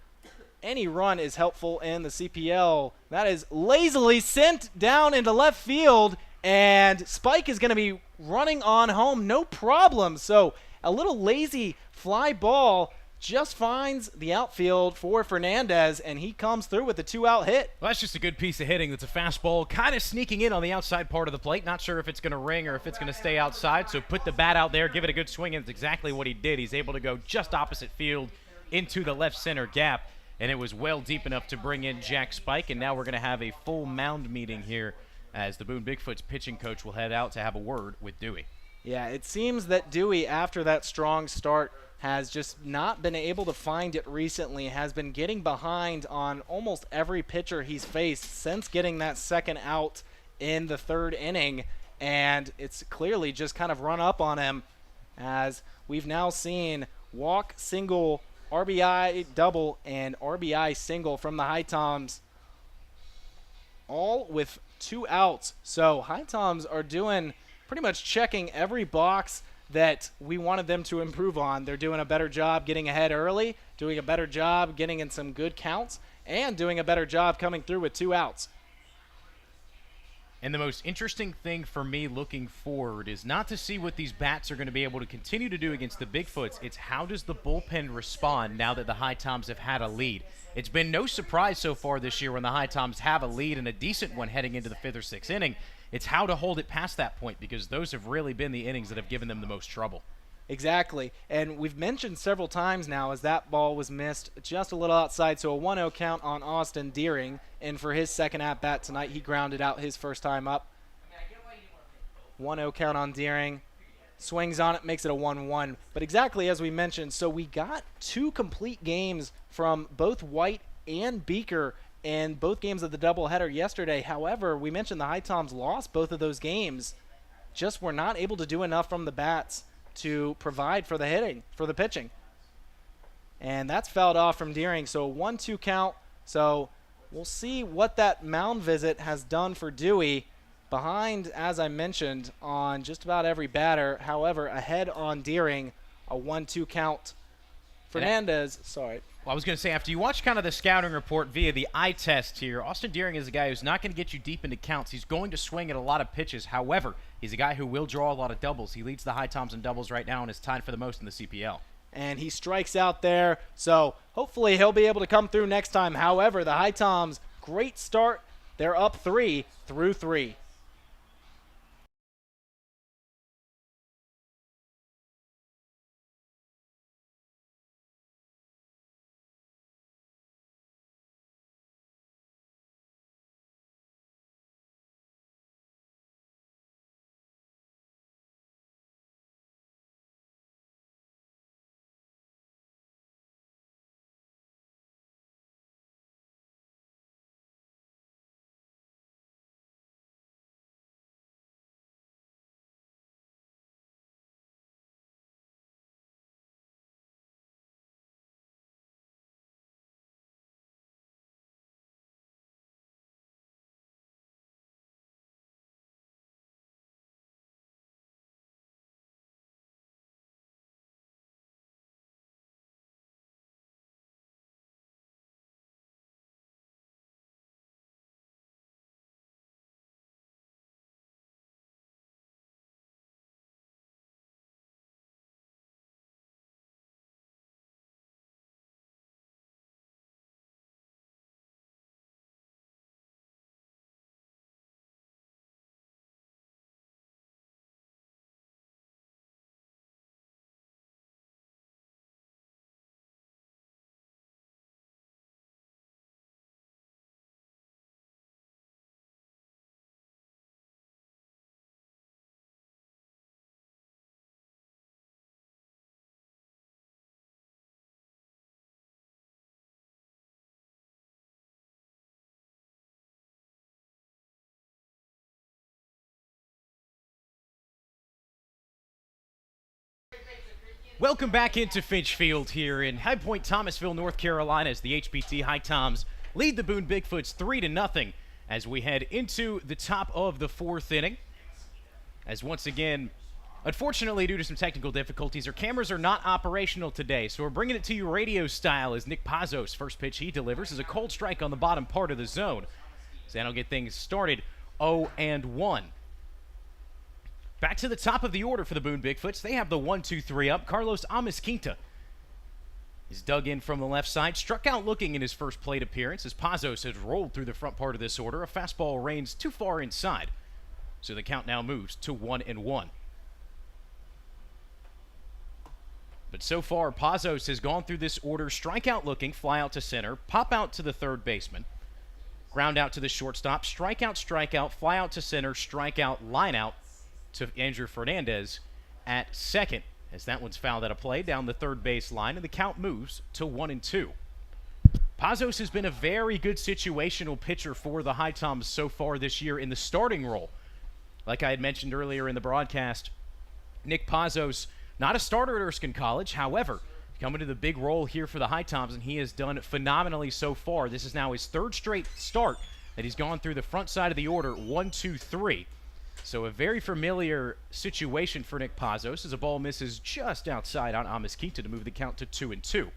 S1: Any run is helpful in the CPL. That is lazily sent down into left field, and Spike is going to be running on home, no problem. So a little lazy fly ball just finds the outfield for Fernandez, and he comes through with a 2-out hit.
S2: Well, that's just a good piece of hitting. That's a fastball kind of sneaking in on the outside part of the plate. Not sure if it's going to ring or if it's going to stay outside. So put the bat out there, give it a good swing, and it's exactly what he did. He's able to go just opposite field into the left center gap, and it was well deep enough to bring in Jack Spike. And now we're going to have a full mound meeting here as the Boone Bigfoots pitching coach will head out to have a word with Dewey.
S1: Yeah, it seems that Dewey, after that strong start, has just not been able to find it recently, has been getting behind on almost every pitcher he's faced since getting that second out in the third inning, and it's clearly just kind of run up on him as we've now seen walk, single, RBI double, and RBI single from the HiToms, all with 2 outs. So HiToms are doing pretty much checking every box that we wanted them to improve on. They're doing a better job getting ahead early, doing a better job getting in some good counts, and doing a better job coming through with 2 outs.
S2: And the most interesting thing for me looking forward is not to see what these bats are going to be able to continue to do against the Bigfoots. It's how does the bullpen respond now that the HiToms have had a lead. It's been no surprise so far this year when the HiToms have a lead and a decent one heading into the 5th or 6th inning. It's how to hold it past that point, because those have really been the innings that have given them the most trouble.
S1: Exactly. And we've mentioned several times now as that ball was missed just a little outside, so a 1-0 count on Austin Deering. And for his second at-bat tonight, he grounded out his first time up. 1-0 count on Deering. Swings on it, makes it a 1-1. But exactly as we mentioned, so we got 2 complete games from both White and Beaker in both games of the doubleheader yesterday. However, we mentioned the HiToms lost both of those games. Just were not able to do enough from the bats to provide for the hitting, for the pitching. And that's fouled off from Deering, so a 1-2 count. So we'll see what that mound visit has done for Dewey. Behind, as I mentioned, on just about every batter. However, ahead on Deering, a 1-2 count. Fernandez, sorry.
S2: Well, I was going to say, after you watch kind of the scouting report via the eye test here, Austin Deering is a guy who's not going to get you deep into counts. He's going to swing at a lot of pitches. However, he's a guy who will draw a lot of doubles. He leads the HiToms in doubles right now and is tied for the most in the CPL.
S1: And he strikes out there, so hopefully he'll be able to come through next time. However, the HiToms, great start. They're up 3 through 3.
S2: Welcome back into Finch Field here in High Point, Thomasville, North Carolina, as the HPT HiToms lead the Boone Bigfoots 3-0 as we head into the top of the 4th inning. As once again, unfortunately, due to some technical difficulties, our cameras are not operational today, so we're bringing it to you radio style as Nick Pazos' first pitch he delivers is a cold strike on the bottom part of the zone. So that'll get things started 0-1. Back to the top of the order for the Boone Bigfoots. They have the 1-2-3 up. Carlos Amisquinta is dug in from the left side. Struck out looking in his first plate appearance as Pazos has rolled through the front part of this order. A fastball reigns too far inside. So the count now moves to 1-1. But so far, Pazos has gone through this order. Strikeout looking, fly out to center, pop out to the third baseman, ground out to the shortstop, strikeout, fly out to center, strikeout, line out to Andrew Fernandez at second, as that one's fouled out of play down the third base line, and the count moves to 1-2. Pazos has been a very good situational pitcher for the HiToms so far this year in the starting role. Like I had mentioned earlier in the broadcast, Nick Pazos, not a starter at Erskine College, however, coming to the big role here for the HiToms, and he has done phenomenally so far. This is now his 3rd straight start that he's gone through the front side of the order, 1-2-3. So a very familiar situation for Nick Pazos as a ball misses just outside on Amisquinta to move the count to 2-2.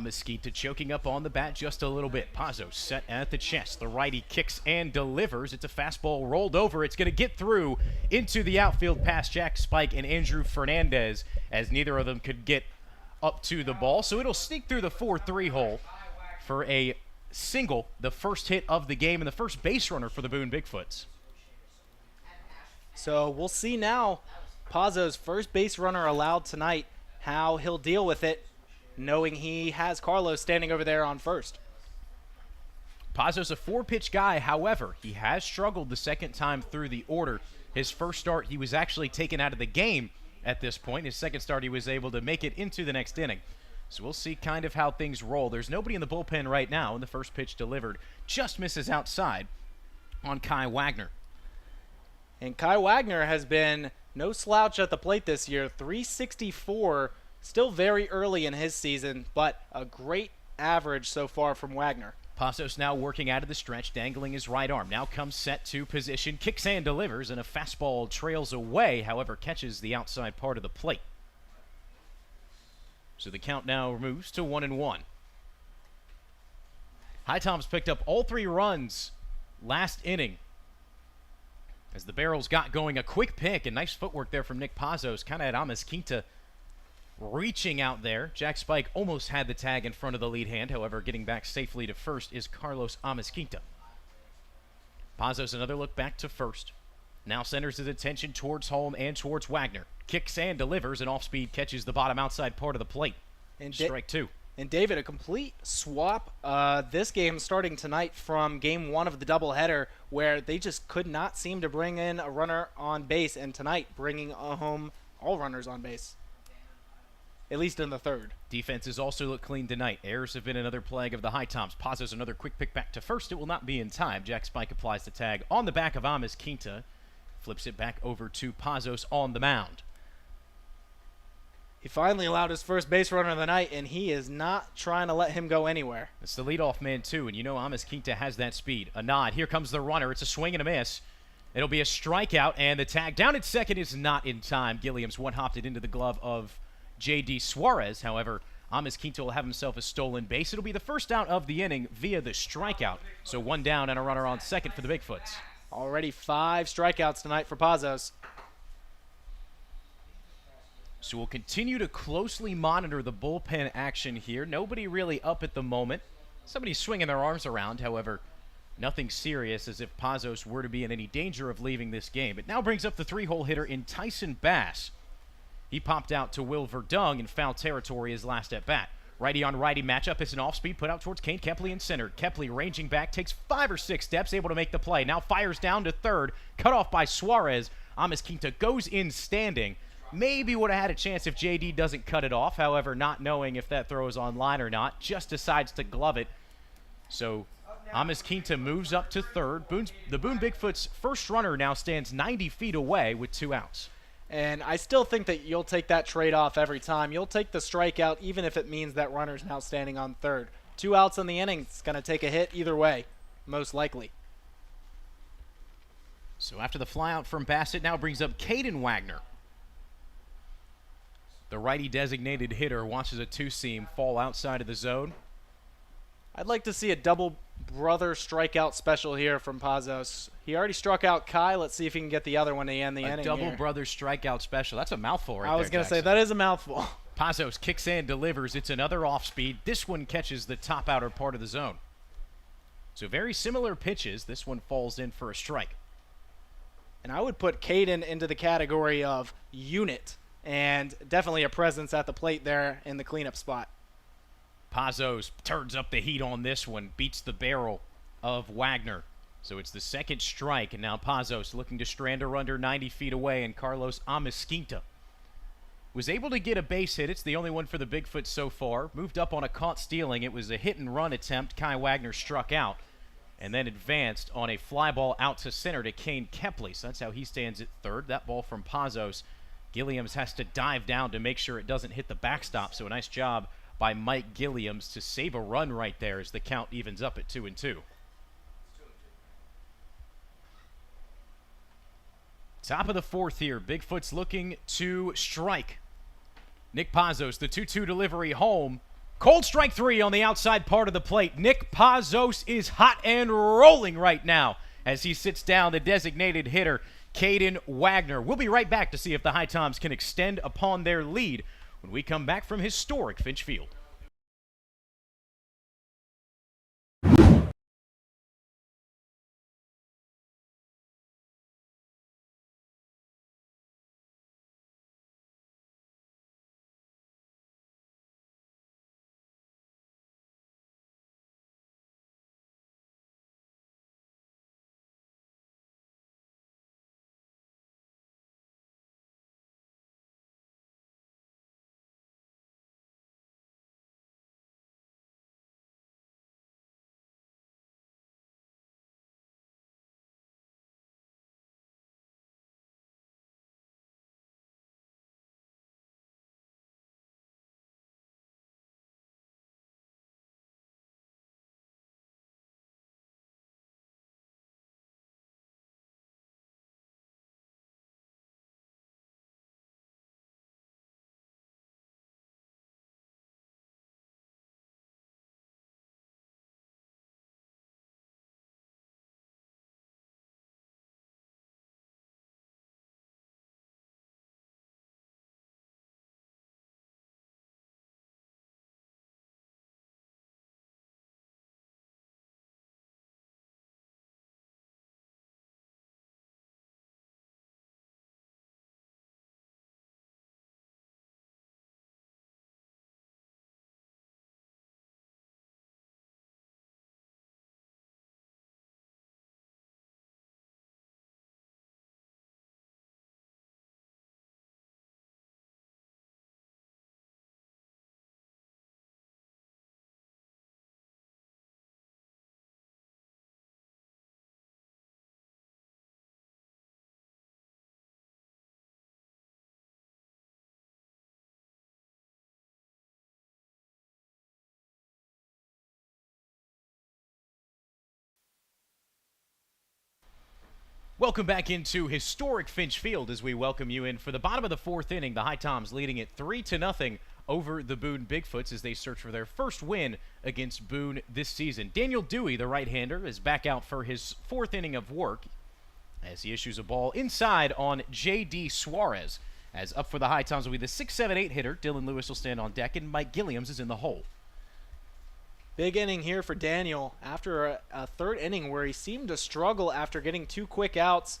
S2: Mesquita choking up on the bat just a little bit. Pazos set at the chest. The righty kicks and delivers. It's a fastball rolled over. It's going to get through into the outfield past Jack Spike and Andrew Fernandez, as neither of them could get up to the ball. So it'll sneak through the 4-3 hole for a single, the first hit of the game, and the first base runner for the Boone Bigfoots.
S1: So we'll see now, Pazos' first base runner allowed tonight, how he'll deal with it, knowing he has Carlos standing over there on first.
S2: Pazos a 4-pitch guy. However, he has struggled the second time through the order. His first start, he was actually taken out of the game at this point. His second start, he was able to make it into the next inning. So we'll see kind of how things roll. There's nobody in the bullpen right now, and the first pitch delivered just misses outside on Kai Wagner.
S1: And Kai Wagner has been no slouch at the plate this year. 364, still very early in his season, but a great average so far from Wagner.
S2: Pazos now working out of the stretch, dangling his right arm. Now comes set to position, kicks and delivers, and a fastball trails away, however, catches the outside part of the plate. So the count now moves to 1-1. HiToms picked up all 3 runs last inning as the Barrels got going. A quick pick and nice footwork there from Nick Pazos. Kind of had Mesquita reaching out there. Jack Spike almost had the tag in front of the lead hand. However, getting back safely to first is Carlos Mesquita. Pazos another look back to first. Now centers his attention towards home and towards Wagner. Kicks and delivers, and off-speed catches the bottom outside part of the plate.
S1: And
S2: Strike 2.
S1: And David, a complete swap this game starting tonight from game 1 of the doubleheader, where they just could not seem to bring in a runner on base, and tonight bringing home all runners on base, at least in the third.
S2: Defenses also look clean tonight. Errors have been another plague of the HiToms. Pazos another quick pick back to first. It will not be in time. Jack Spike applies the tag on the back of Mesquita. Flips it back over to Pazos on the mound.
S1: He finally allowed his first base runner of the night, and he is not trying to let him go anywhere.
S2: It's the leadoff man, too, and you know Mesquita has that speed. A nod. Here comes the runner. It's a swing and a miss. It'll be a strikeout, and the tag down at second is not in time. Gilliams one-hopped it into the glove of J.D. Suarez. However, Mesquita will have himself a stolen base. It'll be the first out of the inning via the strikeout. So 1 down and a runner on second for the Bigfoots.
S1: Already 5 strikeouts tonight for Pazos.
S2: So we'll continue to closely monitor the bullpen action here. Nobody really up at the moment. Somebody's swinging their arms around, however, nothing serious, as if Pazos were to be in any danger of leaving this game. It now brings up the 3-hole hitter in Tyson Bass. He popped out to Will Verdung in foul territory his last at bat. Righty on righty matchup. It's an off-speed put out towards Kane Kepley in center. Kepley ranging back, takes 5 or 6 steps, able to make the play. Now fires down to third, cut off by Suarez. Mesquita goes in standing. Maybe would have had a chance if JD doesn't cut it off. However, not knowing if that throw is on line or not, just decides to glove it. So Mesquita moves up to third. The Boone Bigfoots' first runner now stands 90 feet away with 2 outs.
S1: And I still think that you'll take that trade-off every time. You'll take the strikeout even if it means that runner's now standing on third. 2 outs in the inning, it's going to take a hit either way, most likely.
S2: So after the flyout from Bassett, now brings up Caden Wagner. The righty designated hitter watches a 2-seam fall outside of the zone.
S1: I'd like to see a double brother strikeout special here from Pazos. He already struck out Kai. Let's see if he can get the other one to end the inning.
S2: A double
S1: here.
S2: brother strikeout special. That's a mouthful right there,
S1: I was going to say,
S2: Jackson.
S1: that is a mouthful.
S2: Pazos kicks and delivers. It's another off-speed. This one catches the top outer part of the zone. So very similar pitches. This one falls in for a strike.
S1: And I would put Caden into the category of unit, and definitely a presence at the plate there in the cleanup spot.
S2: Pazos turns up the heat on this one, beats the barrel of Wagner. So it's the second strike, and now Pazos looking to strand her under 90 feet away, and Carlos Mesquita was able to get a base hit. It's the only one for the Bigfoot so far. Moved up on a caught stealing. It was a hit-and-run attempt. Kai Wagner struck out, and then advanced on a fly ball out to center to Kane Kepley. So that's how he stands at third. That ball from Pazos. Gilliams has to dive down to make sure it doesn't hit the backstop, so a nice job by Mike Gilliams to save a run right there as the count evens up at 2-2. Top of the fourth here. Bigfoot's looking to strike. Nick Pazos, the 2-2 delivery home. Cold strike 3 on the outside part of the plate. Nick Pazos is hot and rolling right now as he sits down the designated hitter, Caden Wagner. We'll be right back to see if the HiToms can extend upon their lead when we come back from historic Finch Field. Welcome back into historic Finch Field as we welcome you in for the bottom of the 4th inning. The HiToms leading it 3-0 over the Boone Bigfoots as they search for their first win against Boone this season. Daniel Dewey, the right-hander, is back out for his 4th inning of work as he issues a ball inside on J.D. Suarez. As up for the HiToms will be the 6-7-8 hitter. Dylan Lewis will stand on deck, and Mike Gilliams is in the hole.
S1: Big inning here for Daniel after a 3rd inning where he seemed to struggle after getting 2 quick outs.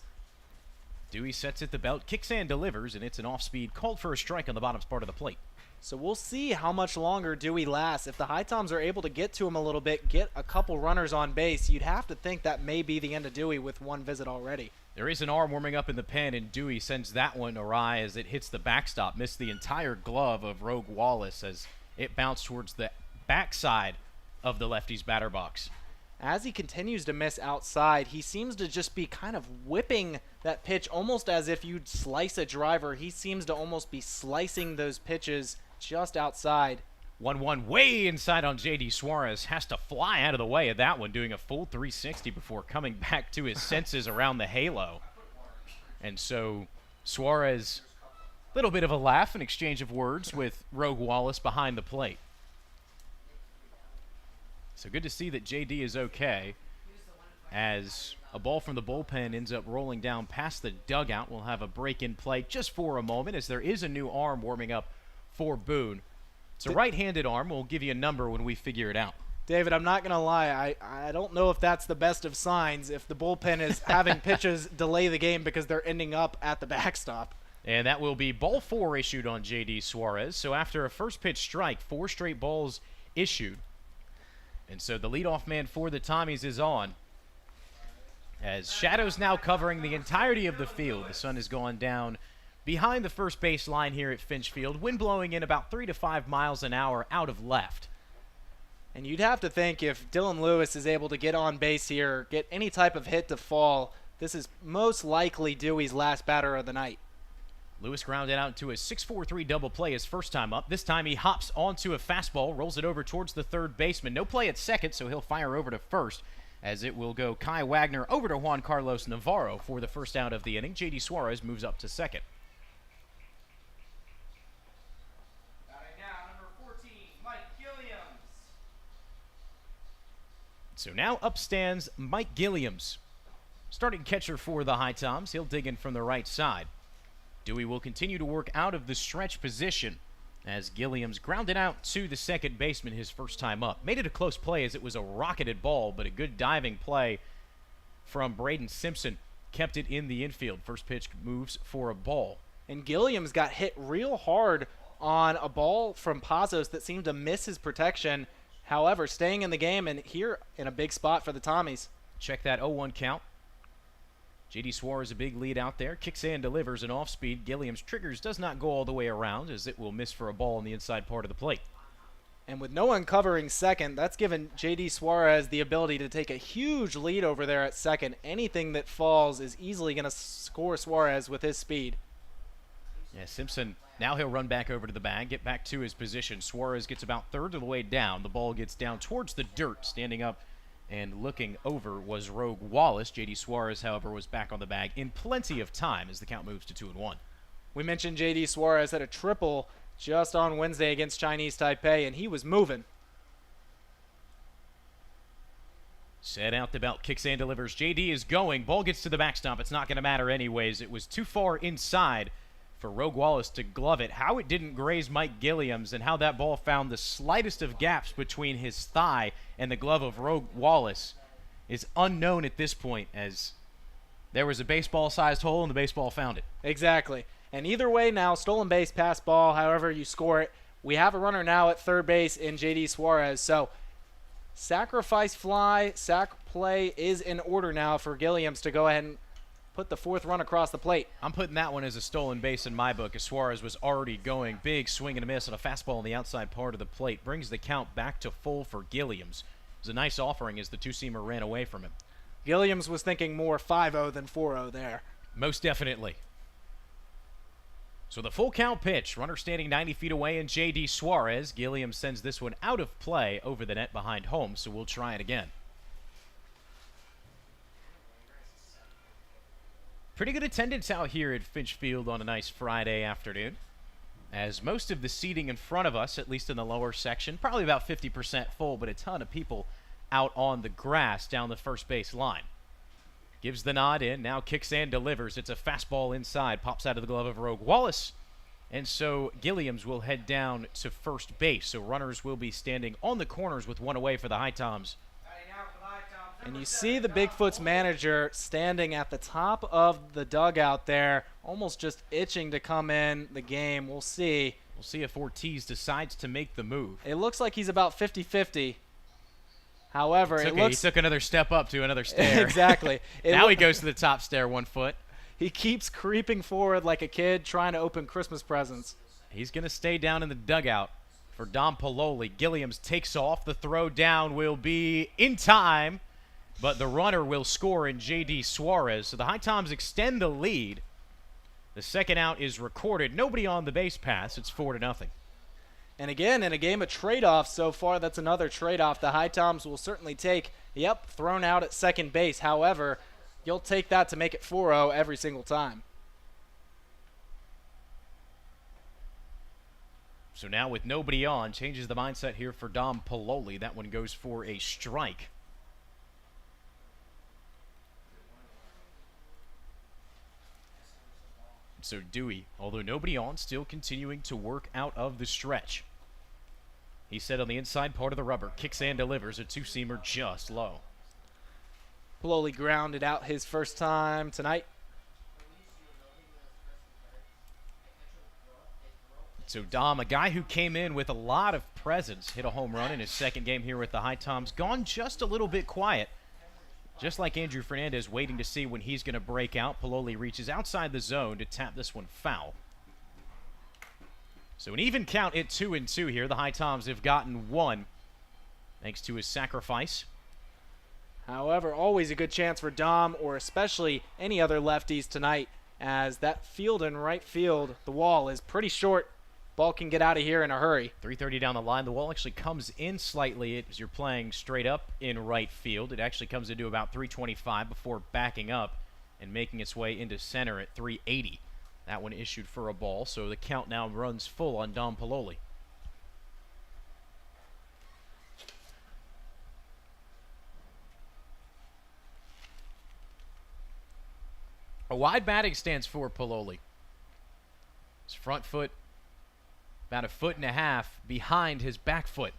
S2: Dewey sets at the belt, kicks and delivers, and it's an off-speed called for a strike on the bottom part of the plate.
S1: So we'll see how much longer Dewey lasts. If the HiToms are able to get to him a little bit, get a couple runners on base, you'd have to think that may be the end of Dewey with 1 visit already.
S2: There is an arm warming up in the pen, and Dewey sends that one awry as it hits the backstop. Missed the entire glove of Rogue Wallace as it bounced towards the backside of the lefty's batter box.
S1: As he continues to miss outside, he seems to just be kind of whipping that pitch almost as if you'd slice a driver. He seems to almost be slicing those pitches just outside.
S2: 1-1 way inside on J.D. Suarez. Has to fly out of the way of that one, doing a full 360 before coming back to his senses around the halo. And so Suarez, a little bit of a laugh, an exchange of words with Rogue Wallace behind the plate. So good to see that J.D. is okay as a ball from the bullpen ends up rolling down past the dugout. We'll have a break in play just for a moment as there is a new arm warming up for Boone. It's a right-handed arm. We'll give you a number when we figure it out.
S1: David, I'm not going to lie. I don't know if that's the best of signs if the bullpen is having pitches delay the game because they're ending up at the backstop.
S2: And that will be ball 4 issued on J.D. Suarez. So after a first pitch strike, 4 straight balls issued. And so the leadoff man for the Tommies is on. As shadows now covering the entirety of the field. The sun has gone down behind the first base line here at Finch Field. Wind blowing in about 3 to 5 miles an hour out of left.
S1: And you'd have to think if Dylan Lewis is able to get on base here, get any type of hit to fall, this is most likely Dewey's last batter of the night.
S2: Lewis grounded out to a 6-4-3 double play his first time up. This time he hops onto a fastball, rolls it over towards the third baseman. No play at second, so he'll fire over to first as it will go Kai Wagner over to Juan Carlos Navarro for the first out of the inning. J.D. Suarez moves up to second.
S3: Batting now, number 14, Mike Gilliams.
S2: So now up stands Mike Gilliams, starting catcher for the HiToms. He'll dig in from the right side. Dewey will continue to work out of the stretch position as Gilliams grounded out to the second baseman his first time up. Made it a close play as it was a rocketed ball, but a good diving play from Braden Simpson kept it in the infield. First pitch moves for a ball.
S1: And Gilliams got hit real hard on a ball from Pazos that seemed to miss his protection. However, staying in the game and here in a big spot for the Tommies.
S2: Check that 0-1 count. J.D. Suarez a big lead out there. Kicks in, delivers an off-speed. Gilliams triggers, does not go all the way around as it will miss for a ball on the inside part of the plate.
S1: And with no one covering second, that's given J.D. Suarez the ability to take a huge lead over there at second. Anything that falls is easily going to score Suarez with his speed.
S2: Yeah, Simpson, now he'll run back over to the bag, get back to his position. Suarez gets about third of the way down. The ball gets down towards the dirt. Standing up and looking over was Rogue Wallace. J.D. Suarez, however, was back on the bag in plenty of time as the count moves to 2-1.
S1: We mentioned J.D. Suarez had a triple just on Wednesday against Chinese Taipei, and he was moving.
S2: Set out the belt, kicks and delivers. J.D. is going. Ball gets to the backstop. It's not going to matter anyways. It was too far inside for Rogue Wallace to glove it. How it didn't graze Mike Gilliams and how that ball found the slightest of gaps between his thigh and the glove of Rogue Wallace is unknown at this point, as there was a baseball-sized hole and the baseball found it.
S1: Exactly. And either way now, stolen base, pass ball, however you score it. We have a runner now at third base in J.D. Suarez. So sacrifice fly, sac play is in order now for Gilliams to go ahead and put the fourth run across the plate.
S2: I'm putting that one as a stolen base in my book, as Suarez was already going. Big swing and a miss on a fastball on the outside part of the plate. Brings the count back to full for Gilliams. It was a nice offering as the two-seamer ran away from him.
S1: Gilliams was thinking more 5-0 than 4-0 there.
S2: Most definitely. So the full count pitch. Runner standing 90 feet away in J.D. Suarez. Gilliams sends this one out of play over the net behind home, so we'll try it again. Pretty good attendance out here at Finch Field on a nice Friday afternoon, as most of the seating in front of us, at least in the lower section, probably about 50% full, but a ton of people out on the grass down the first base line. Gives the nod in, now kicks and delivers. It's a fastball inside, pops out of the glove of Rogue Wallace, and so Gilliams will head down to first base. So runners will be standing on the corners with one away for the HiToms.
S1: And you see the Bigfoots manager standing at the top of the dugout there, almost just itching to come in the game. We'll see.
S2: We'll see if Ortiz decides to make the move.
S1: It looks like he's about 50-50. However,
S2: he took another step up to another stair.
S1: Exactly.
S2: Now he goes to the top stair 1 foot.
S1: He keeps creeping forward like a kid trying to open Christmas presents.
S2: He's going to stay down in the dugout for Dom Pololi. Gilliams takes off. The throw down will be in time, but the runner will score in J.D. Suarez. So the HiToms extend the lead. The second out is recorded. Nobody on the base pass. It's 4-0.
S1: And again, in a game of trade-offs so far, that's another trade-off the HiToms will certainly take. Yep, thrown out at second base. However, you'll take that to make it 4-0 every single time.
S2: So now with nobody on, changes the mindset here for Dom Pololi. That one goes for a strike. So Dewey, although nobody on, still continuing to work out of the stretch. He's set on the inside part of the rubber. Kicks and delivers a two-seamer just low.
S1: Pololi grounded out his first time tonight.
S2: So Dom, a guy who came in with a lot of presence, hit a home run in his second game here with the HiToms. Gone just a little bit quiet. Just like Andrew Fernandez, waiting to see when he's going to break out. Pololi reaches outside the zone to tap this one foul. So an even count at 2-2 here. The HiToms have gotten one thanks to his sacrifice.
S1: However, always a good chance for Dom or especially any other lefties tonight, as that field and right field, the wall is pretty short. Ball can get out of here in a hurry.
S2: 330 down the line. The wall actually comes in slightly as you're playing straight up in right field. It actually comes into about 325 before backing up and making its way into center at 380. That one issued for a ball, so the count now runs full on Dom Pololi. A wide batting stance for Pololi. His front foot about 1.5 feet behind his back foot.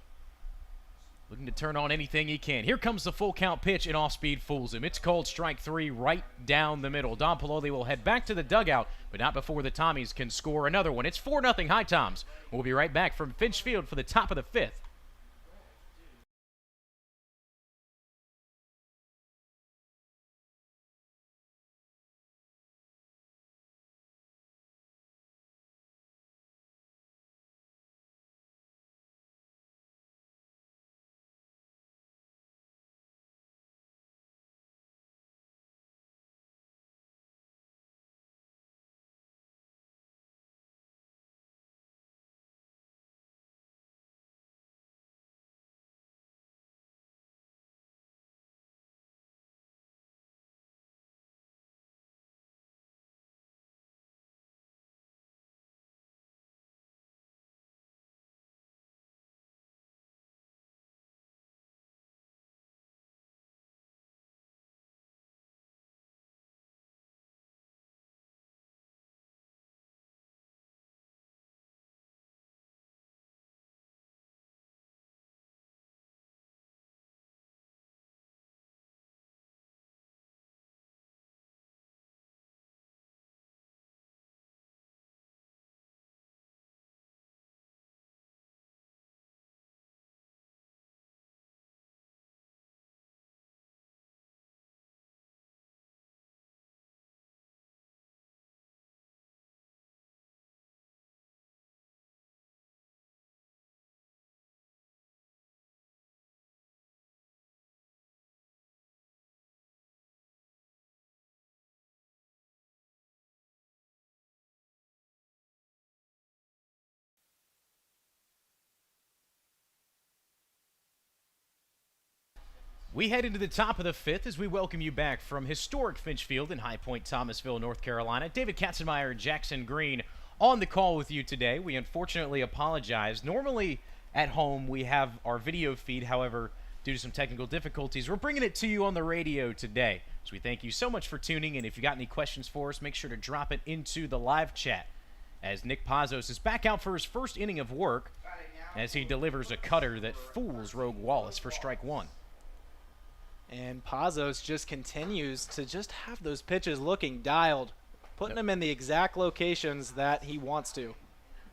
S2: Looking to turn on anything he can. Here comes the full count pitch, and off-speed fools him. It's called strike 3 right down the middle. Don Pololi will head back to the dugout, but not before the Tommies can score another one. It's 4-0 HiToms. We'll be right back from Finch Field for the top of the 5th. We head into the top of the 5th as we welcome you back from historic Finch Field in High Point, Thomasville, North Carolina. David Katzenmeyer and Jackson Green on the call with you today. We unfortunately apologize. Normally at home we have our video feed. However, due to some technical difficulties, we're bringing it to you on the radio today. So we thank you so much for tuning in. If you got any questions for us, make sure to drop it into the live chat. As Nick Pazos is back out for his first inning of work as he delivers a cutter that fools Rogue Wallace for strike 1.
S1: And Pazos just continues to just have those pitches looking dialed, putting them in the exact locations that he wants to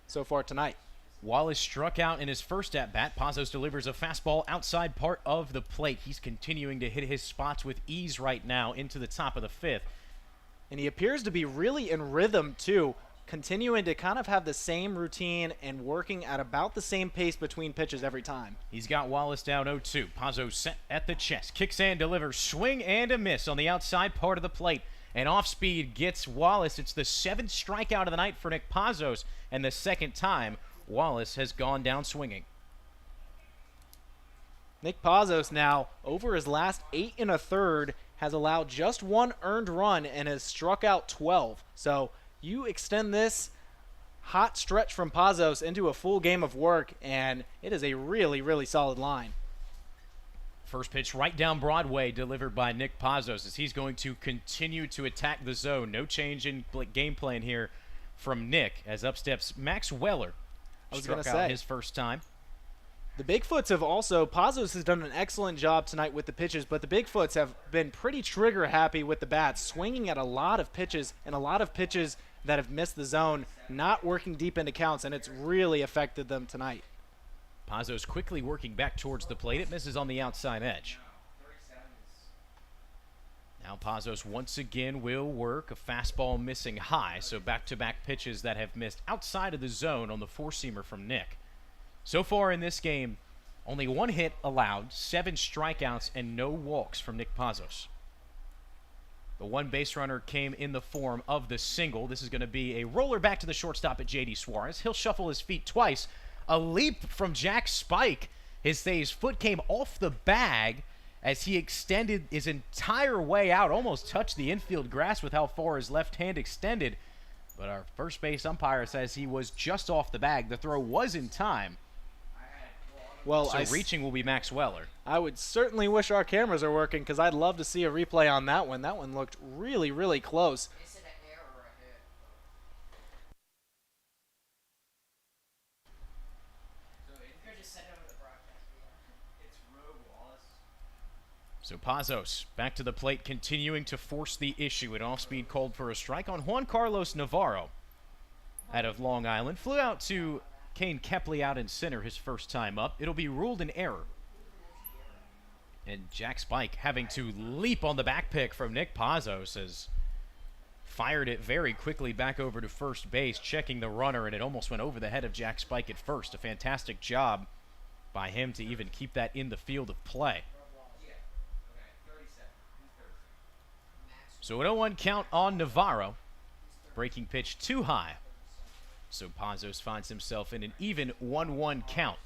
S1: so far tonight.
S2: Wallace struck out in his first at-bat. Pazos delivers a fastball outside part of the plate. He's continuing to hit his spots with ease right now into the top of the 5th.
S1: And he appears to be really in rhythm, too, continuing to kind of have the same routine and working at about the same pace between pitches every time.
S2: He's got Wallace down 0-2. Pazos set at the chest. Kicks and delivers. Swing and a miss on the outside part of the plate. And off-speed gets Wallace. It's the 7th strikeout of the night for Nick Pazos, and the 2nd time Wallace has gone down swinging.
S1: Nick Pazos now, over his last 8 1/3, has allowed just 1 earned run and has struck out 12. So you extend this hot stretch from Pazos into a full game of work, and it is a really, really solid line.
S2: First pitch right down Broadway delivered by Nick Pazos as he's going to continue to attack the zone. No change in game plan here from Nick as up steps Max Weller.
S1: I was going to
S2: struck out
S1: say,
S2: his first time.
S1: the Bigfoots have also, Pazos has done an excellent job tonight with the pitches, but the Bigfoots have been pretty trigger happy with the bats, swinging at a lot of pitches and a lot of pitches that have missed the zone, not working deep into counts, and it's really affected them tonight.
S2: Pazos quickly working back towards the plate. It misses on the outside edge. Now Pazos once again will work a fastball missing high, so back-to-back pitches that have missed outside of the zone on the four-seamer from Nick. So far in this game, only 1 hit allowed, 7 strikeouts, and no walks from Nick Pazos. The 1 base runner came in the form of the single. This is going to be a roller back to the shortstop at J.D. Suarez. He'll shuffle his feet twice. A leap from Jack Spike. His foot came off the bag as he extended his entire way out, almost touched the infield grass with how far his left hand extended. But our first base umpire says he was just off the bag. The throw was in time.
S1: Well,
S2: So reaching will be Max Weller.
S1: I would certainly wish our cameras are working because I'd love to see a replay on that one. That one looked really, really close.
S2: So Pazos back to the plate, continuing to force the issue. An off-speed called for a strike on Juan Carlos Navarro out of Long Island. Flew out to Kane Kepley out in center his first time up. It'll be ruled an error. And Jack Spike having to leap on the back pick from Nick Pazos has fired it very quickly back over to first base, checking the runner, and it almost went over the head of Jack Spike at first. A fantastic job by him to even keep that in the field of play. So an 0-1 count on Navarro. Breaking pitch too high. So Pazos finds himself in an even 1-1 count.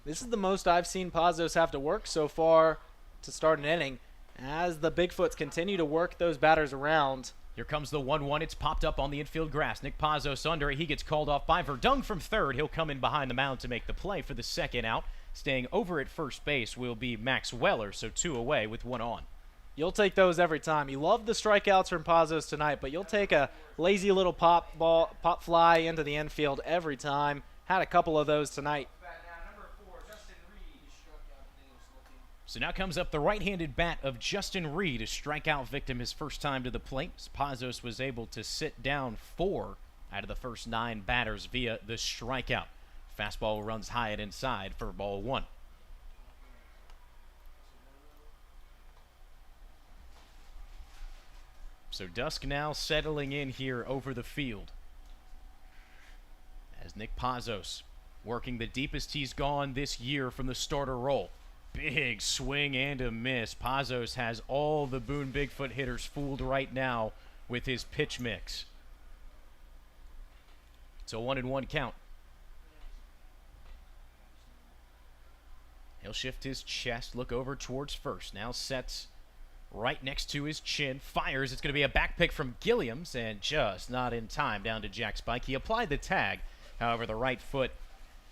S1: This is the most I've seen Pazos have to work so far to start an inning. As the Bigfoots continue to work those batters around.
S2: Here comes the 1-1. It's popped up on the infield grass. Nick Pazos under it. He gets called off by Verdung from third. He'll come in behind the mound to make the play for the second out. Staying over at first base will be Max Weller, so 2 away with 1 on.
S1: You'll take those every time. You love the strikeouts from Pazos tonight, but you'll take a lazy little pop fly into the infield every time. Had a couple of those tonight.
S2: So now comes up the right-handed bat of Justin Reed, a strikeout victim his first time to the plate. Pazos was able to sit down 4 out of the first 9 batters via the strikeout. Fastball runs high and inside for ball 1. So dusk now settling in here over the field as Nick Pazos working the deepest he's gone this year from the starter role. Big swing and a miss. Pazos has all the Boone Bigfoot hitters fooled right now with his pitch mix. It's a 1-1 count. He'll shift his chest, look over towards first. Now sets right next to his chin. Fires. It's going to be a back pick from Gilliams, and just not in time down to Jack Spike. He applied the tag. However, the right foot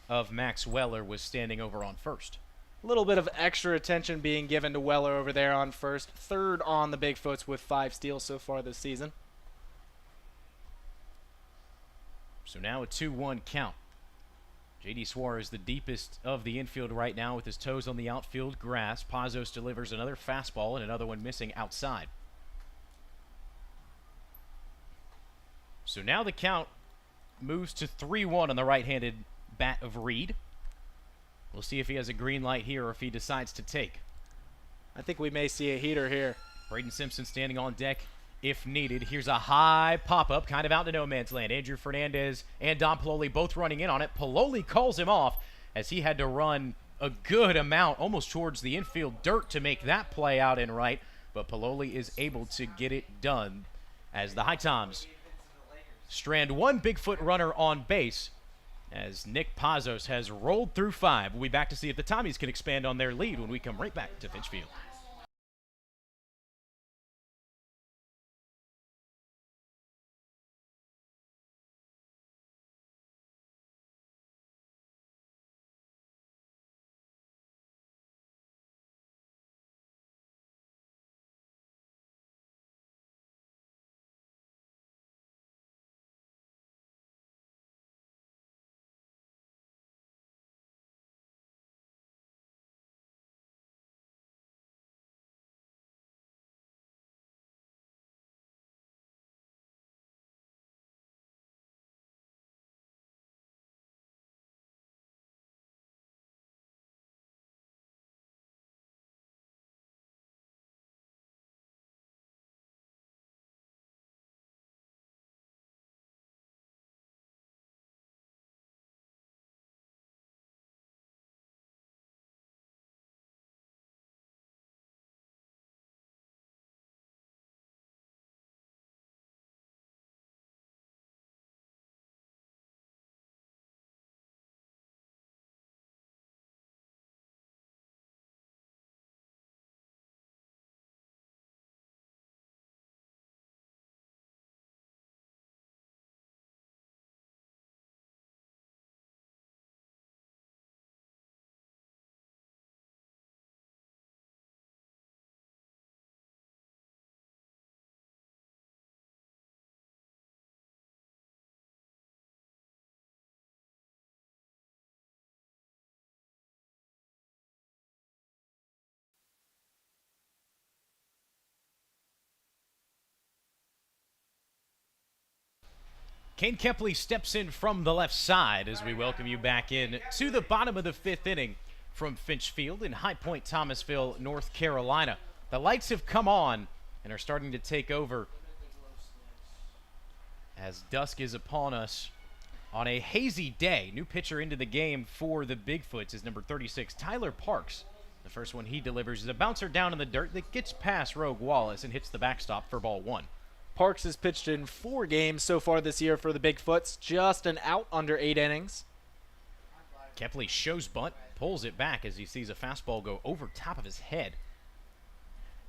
S2: of Max Weller was standing over on first.
S1: A little bit of extra attention being given to Weller over there on first. Third on the Bigfoots with 5 steals so far this season.
S2: So now a 2-1 count. J.D. Suarez the deepest of the infield right now with his toes on the outfield grass. Pazos delivers another fastball and another one missing outside. So now the count moves to 3-1 on the right-handed bat of Reed. We'll see if he has a green light here or if he decides to take.
S1: I think we may see a heater here.
S2: Braden Simpson standing on deck if needed. Here's a high pop-up, kind of out to no man's land. Andrew Fernandez and Don Pololi both running in on it. Pololi calls him off as he had to run a good amount, almost towards the infield dirt to make that play out and right. But Pololi is able to get it done as the HiToms strand 1 Bigfoot runner on base as Nick Pazos has rolled through 5. We'll be back to see if the Tommies can expand on their lead when we come right back to Finch Field. Kane Kepley steps in from the left side as we welcome you back in to the bottom of the 5th inning from Finch Field in High Point, Thomasville, North Carolina. The lights have come on and are starting to take over as dusk is upon us on a hazy day. New pitcher into the game for the Bigfoots is number 36, Tyler Parks. The first one he delivers is a bouncer down in the dirt that gets past Rogue Wallace and hits the backstop for ball 1.
S1: Parks has pitched in 4 games so far this year for the Bigfoots, just an out under 8 innings.
S2: Kepley shows bunt, pulls it back as he sees a fastball go over top of his head.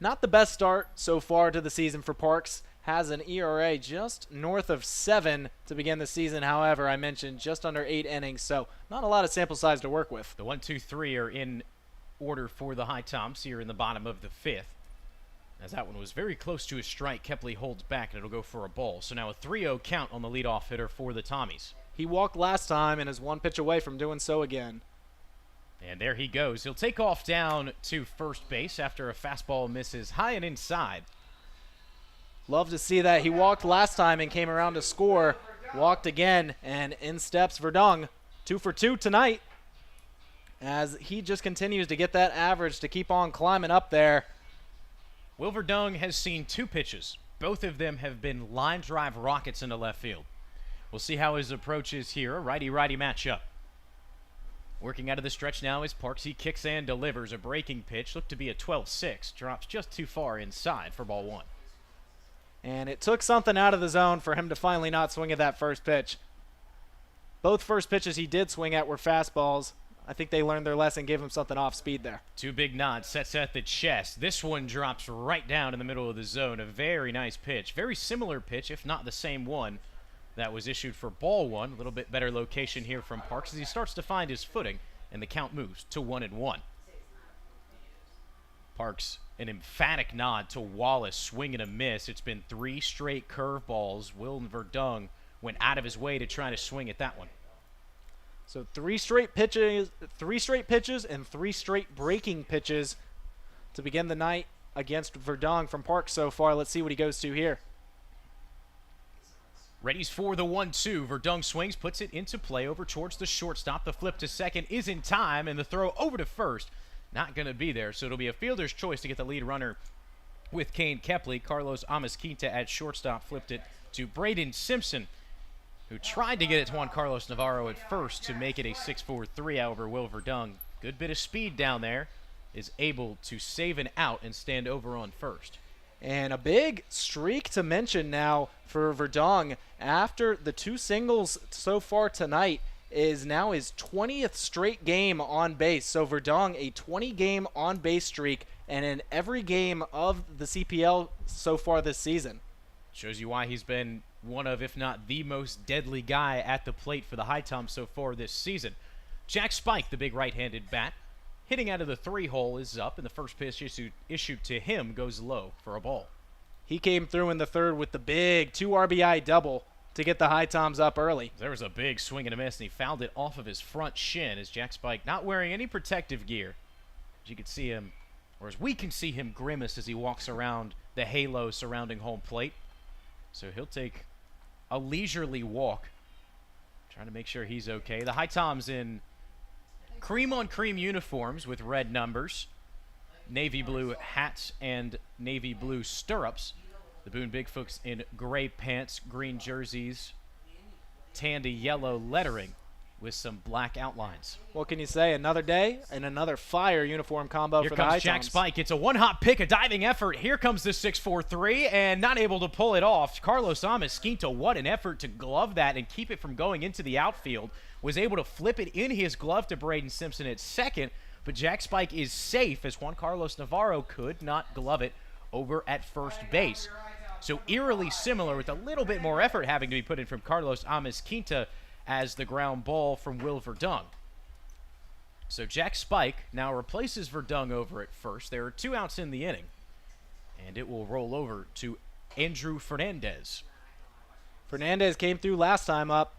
S1: Not the best start so far to the season for Parks. Has an ERA just north of 7 to begin the season. However, I mentioned just under 8 innings, so not a lot of sample size to work with.
S2: The 1, 2, 3 are in order for the HiToms here in the bottom of the 5th. As that one was very close to a strike, Kepley holds back and it'll go for a ball. So now a 3-0 count on the leadoff hitter for the Tommies.
S1: He walked last time and is 1 pitch away from doing so again.
S2: And there he goes. He'll take off down to first base after a fastball misses high and inside.
S1: Love to see that. He walked last time and came around to score. Walked again, and in steps Verdung. 2 for 2 tonight as he just continues to get that average to keep on climbing up there.
S2: Will Verdung has seen 2 pitches. Both of them have been line drive rockets into left field. We'll see how his approach is here. A righty-righty matchup. Working out of the stretch now is Parks. He kicks and delivers a breaking pitch. Looked to be a 12-6. Drops just too far inside for ball 1.
S1: And it took something out of the zone for him to finally not swing at that first pitch. Both first pitches he did swing at were fastballs. I think they learned their lesson, gave him something off speed there.
S2: 2 big nods, sets at the chest. This one drops right down in the middle of the zone. A very nice pitch. Very similar pitch, if not the same one, that was issued for ball 1. A little bit better location here from Parks as he starts to find his footing, and the count moves to 1-1. Parks, an emphatic nod to Wallace, swing and a miss. It's been 3 straight curveballs. Will Verdung went out of his way to try to swing at that one.
S1: So 3 straight pitches, and 3 straight breaking pitches to begin the night against Verdung from Parks so far. Let's see what he goes to here.
S2: Ready's for the 1-2. Verdung swings, puts it into play over towards the shortstop. The flip to second is in time, and the throw over to first not going to be there. So it'll be a fielder's choice to get the lead runner with Kane Kepley. Carlos Amasquinta at shortstop flipped it to Braden Simpson, who tried to get it to Juan Carlos Navarro at first to make it a 6-4-3. However, Will Verdung, good bit of speed down there, is able to save an out and stand over on first.
S1: And a big streak to mention now for Verdung after the 2 singles so far tonight is now his 20th straight game on base. So Verdung, a 20-game on-base streak, and in every game of the CPL so far this season.
S2: Shows you why he's been one of, if not the most deadly guy at the plate for the HiToms so far this season. Jack Spike, the big right-handed bat, hitting out of the 3-hole is up, and the first pitch issued to him goes low for a ball.
S1: He came through in the 3rd with the big 2 RBI double to get the HiToms up early.
S2: There was a big swing and a miss, and he fouled it off of his front shin as Jack Spike not wearing any protective gear. As you can see him, or as we can see him grimace as he walks around the halo surrounding home plate. So he'll take a leisurely walk, trying to make sure he's okay. The HiToms in cream-on-cream uniforms with red numbers, navy blue hats, and navy blue stirrups. The Boone Bigfoots in gray pants, green jerseys, tan to yellow lettering with some black outlines.
S1: What can you say? Another day and another fire uniform combo
S2: Here
S1: for the HiToms.
S2: comes Jack Spike. It's a one-hop pick, a diving effort. Here comes the 6-4-3, and not able to pull it off. Carlos Amasquinta, what an effort to glove that and keep it from going into the outfield. Was able to flip it in his glove to Braden Simpson at second, but Jack Spike is safe as Juan Carlos Navarro could not glove it over at first base. So eerily similar, with a little bit more effort having to be put in from Carlos Amasquinta as the ground ball from Will Verdung. So Jack Spike now replaces Verdung over at first. There are 2 outs in the inning, and it will roll over to Andrew Fernandez.
S1: Fernandez came through last time up.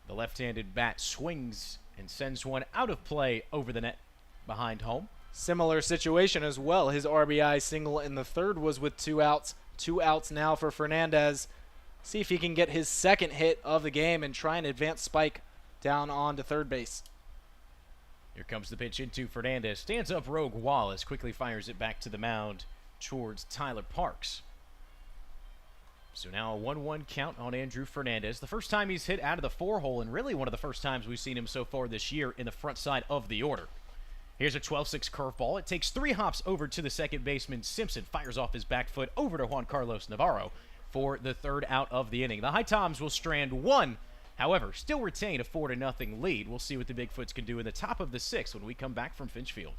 S2: The left-handed bat swings and sends one out of play over the net behind home.
S1: Similar situation as well. His RBI single in the 3rd was with 2 outs. 2 outs now for Fernandez. See if he can get his second hit of the game and try and advance Spike down on to third base.
S2: Here comes the pitch into Fernandez. Stands up Rogue Wallace. Quickly fires it back to the mound towards Tyler Parks. So now a 1-1 count on Andrew Fernandez. The first time he's hit out of the 4-hole, and really one of the first times we've seen him so far this year in the front side of the order. Here's a 12-6 curveball. It takes 3 hops over to the second baseman. Simpson fires off his back foot over to Juan Carlos Navarro for the third out of the inning. The HiToms will strand 1. However, still retain a 4-0 lead. We'll see what the Bigfoots can do in the top of the 6th when we come back from Finch Field.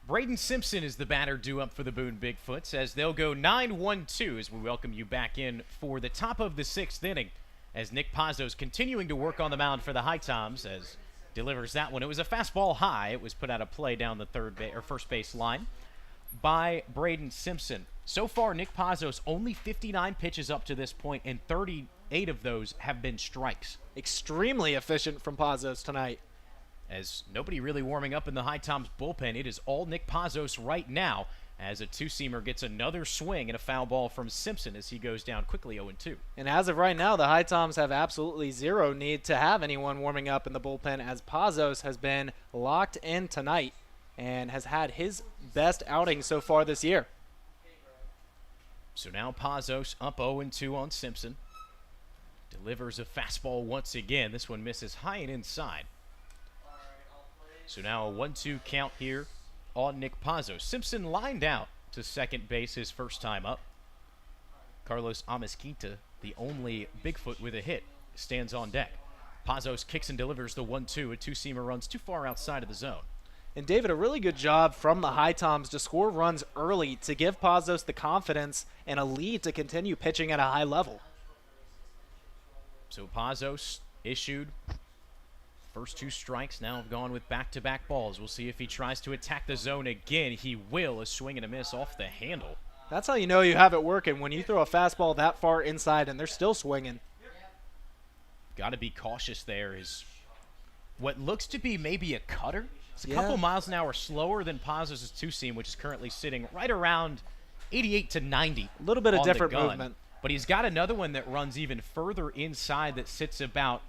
S2: Braden Simpson is the batter due up for the Boone Bigfoots as they'll go 9-1-2 as we welcome you back in for the top of the 6th inning as Nick Pazos continuing to work on the mound for the HiToms as delivers that one. It was a fastball high. It was put out of play down the first base line by Braden Simpson. So far, Nick Pazos only 59 pitches up to this point, and 38 of those have been strikes.
S1: Extremely efficient from Pazos tonight.
S2: As nobody really warming up in the HiToms bullpen, it is all Nick Pazos right now as a two-seamer gets another swing and a foul ball from Simpson as he goes down quickly 0-2.
S1: And as of right now, the HiToms have absolutely zero need to have anyone warming up in the bullpen as Pazos has been locked in tonight and has had his best outing so far this year.
S2: So now Pazos up 0-2 on Simpson. Delivers a fastball once again. This one misses high and inside. So now a 1-2 count here on Nick Pazos. Simpson lined out to second base his first time up. Carlos Amezquita, the only Bigfoot with a hit, stands on deck. Pazos kicks and delivers the 1-2. A two-seamer runs too far outside of the zone.
S1: And David, a really good job from the HiToms to score runs early to give Pazos the confidence and a lead to continue pitching at a high level.
S2: So Pazos issued first 2 strikes, now have gone with back-to-back balls. We'll see if he tries to attack the zone again. He will. A swing and a miss off the handle.
S1: That's how you know you have it working, when you throw a fastball that far inside and they're still swinging.
S2: Got to be cautious there. Is what looks to be maybe a cutter. It's a couple miles an hour slower than Pazos' two-seam, which is currently sitting right around 88 to 90.
S1: A little bit of different movement.
S2: But he's got another one that runs even further inside that sits about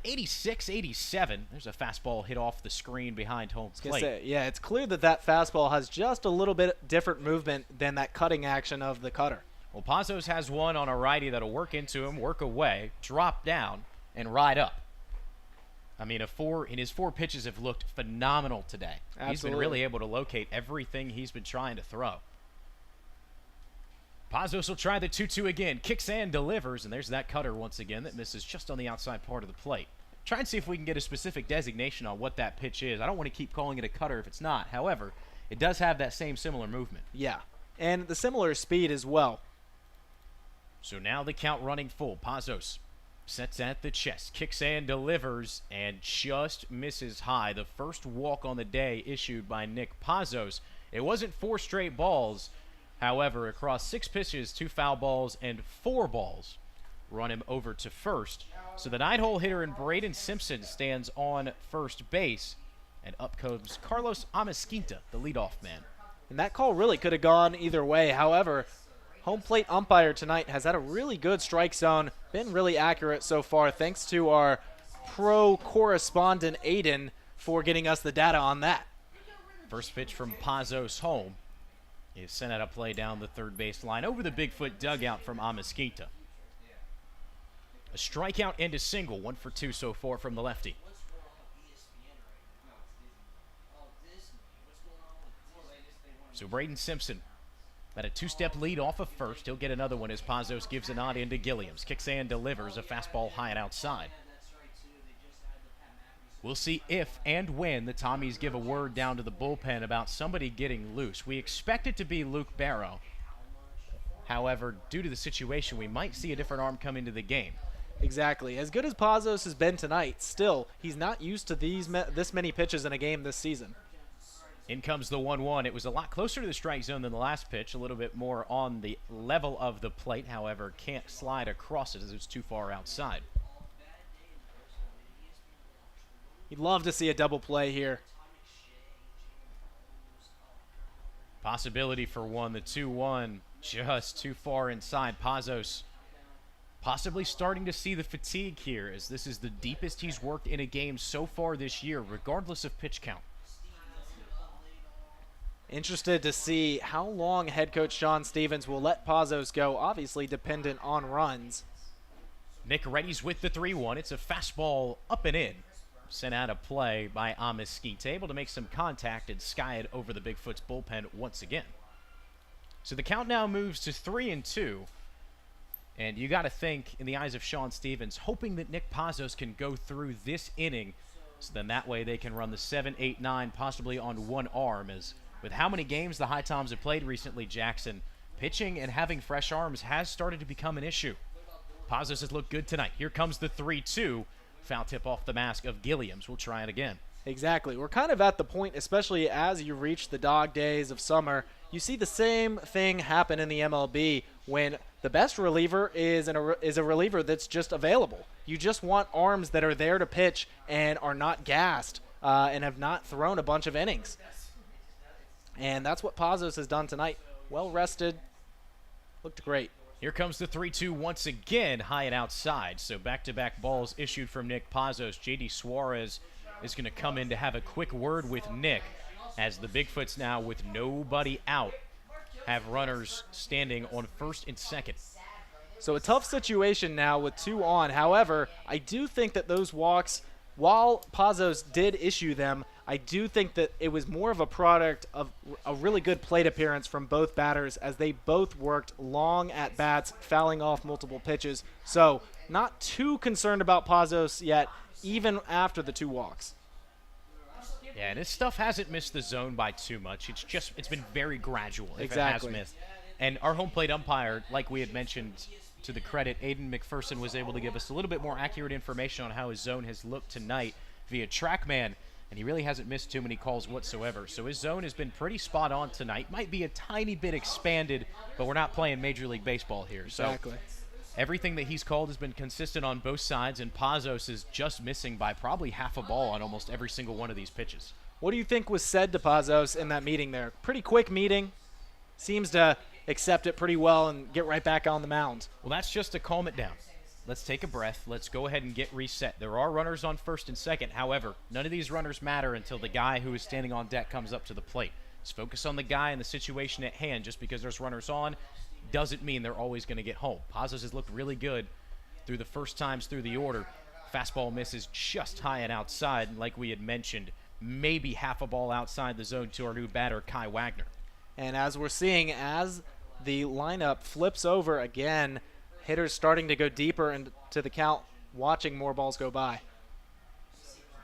S2: 86, 87. There's a fastball hit off the screen behind home plate.
S1: Yeah, it's clear that that fastball has just a little bit different movement than that cutting action of the cutter.
S2: Well, Pazos has one on a righty that'll work into him, work away, drop down, and ride up. I mean, his 4 pitches have looked phenomenal today.
S1: Absolutely.
S2: He's been really able to locate everything he's been trying to throw. Pazos will try the 2-2 again. Kicks and delivers, and there's that cutter once again that misses just on the outside part of the plate. Try and see if we can get a specific designation on what that pitch is. I don't want to keep calling it a cutter if it's not. However, it does have that same similar movement.
S1: Yeah, and the similar speed as well.
S2: So now the count running full. Pazos sets at the chest, kicks and delivers, and just misses high. The first walk on the day issued by Nick Pazos. It wasn't 4 straight balls. However, across 6 pitches, 2 foul balls, and 4 balls run him over to first. So the 9-hole hitter in Braden Simpson stands on first base. And up comes Carlos Amezquita, the leadoff man.
S1: And that call really could have gone either way. However, home plate umpire tonight has had a really good strike zone, been really accurate so far, thanks to our pro correspondent Aiden for getting us the data on that.
S2: First pitch from Pazos home is sent out a play down the third base line over the Bigfoot dugout from Amezquita. A strikeout and a single, 1 for 2 so far from the lefty. So Braden Simpson at a 2-step lead off of first. He'll get another one as Pazos gives a nod into Gilliams. Kicks and delivers a fastball high and outside. We'll see if and when the Tommies give a word down to the bullpen about somebody getting loose. We expect it to be Luke Barrow. However, due to the situation, we might see a different arm come into the game.
S1: Exactly. As good as Pazos has been tonight, still, he's not used to this many pitches in a game this season.
S2: In comes the 1-1. It was a lot closer to the strike zone than the last pitch, a little bit more on the level of the plate. However, can't slide across it as it's too far outside.
S1: You'd love to see a double play here.
S2: Possibility for one. The 2-1 just too far inside. Pazos possibly starting to see the fatigue here, as this is the deepest he's worked in a game so far this year, regardless of pitch count.
S1: Interested to see how long head coach Sean Stevens will let Pazos go, obviously dependent on runs.
S2: Nick readies with the 3-1. It's a fastball up and in. Sent out of play by Amezquita, able to make some contact and sky it over the Bigfoot's bullpen once again. So the count now moves to 3-2. And you got to think, in the eyes of Sean Stevens, hoping that Nick Pazos can go through this inning, so then that way they can run the 7, 8, 9 possibly on one arm. As with how many games the HiToms have played recently, Jackson, pitching and having fresh arms has started to become an issue. Pazos has looked good tonight. Here comes the 3-2. Foul tip off the mask of Gilliams. We'll try it again.
S1: Exactly. We're kind of at the point, especially as you reach the dog days of summer, you see the same thing happen in the MLB when the best reliever is a reliever that's just available. You just want arms that are there to pitch and are not gassed and have not thrown a bunch of innings. And that's what Pazos has done tonight. Well rested. Looked great.
S2: Here comes the 3-2 once again, high and outside. So back-to-back balls issued from Nick Pazos. J.D. Suarez is going to come in to have a quick word with Nick, as the Bigfoots now, with nobody out, have runners standing on first and second.
S1: So a tough situation now with 2 on. However, I do think that those walks, while Pazos did issue them, I do think that it was more of a product of a really good plate appearance from both batters, as they both worked long at bats, fouling off multiple pitches. So not too concerned about Pazos yet, even after the 2 walks.
S2: Yeah, and his stuff hasn't missed the zone by too much. It's been very gradual if
S1: Exactly.
S2: it has missed. And our home plate umpire, like we had mentioned, to the credit, Aiden McPherson was able to give us a little bit more accurate information on how his zone has looked tonight via TrackMan, and he really hasn't missed too many calls whatsoever. So his zone has been pretty spot on tonight. Might be a tiny bit expanded, but we're not playing Major League Baseball here.
S1: Exactly.
S2: So everything that he's called has been consistent on both sides, and Pazos is just missing by probably half a ball on almost every single one of these pitches.
S1: What do you think was said to Pazos in that meeting there? Pretty quick meeting. Seems to accept it pretty well and get right back on the mound.
S2: Well, that's just to calm it down. Let's take a breath. Let's go ahead and get reset. There are runners on first and second. However, none of these runners matter until the guy who is standing on deck comes up to the plate. Let's focus on the guy and the situation at hand. Just because there's runners on doesn't mean they're always going to get home. Pazos has looked really good through the first times through the order. Fastball misses just high and outside, and like we had mentioned, maybe half a ball outside the zone to our new batter, Kai Wagner.
S1: And as we're seeing, as the lineup flips over again, hitters starting to go deeper into the count, watching more balls go by.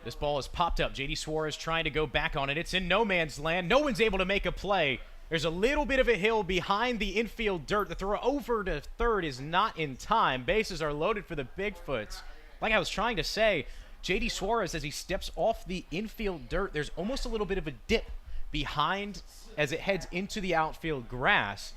S2: This ball is popped up. J.D. Suarez trying to go back on it. It's in no man's land. No one's able to make a play. There's a little bit of a hill behind the infield dirt. The throw over to third is not in time. Bases are loaded for the Bigfoots. Like I was trying to say, J.D. Suarez, as he steps off the infield dirt, there's almost a little bit of a dip behind as it heads into the outfield grass.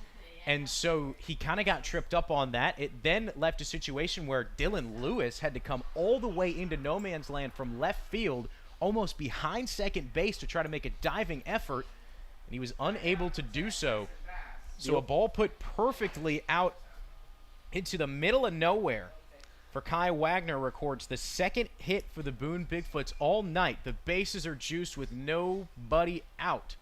S2: And so he kind of got tripped up on that. It then left a situation where Dylan Lewis had to come all the way into no man's land from left field, almost behind second base to try to make a diving effort, and he was unable to do so. So a ball put perfectly out into the middle of nowhere for Kai Wagner records the second hit for the Boone Bigfoots all night. The bases are juiced with nobody out.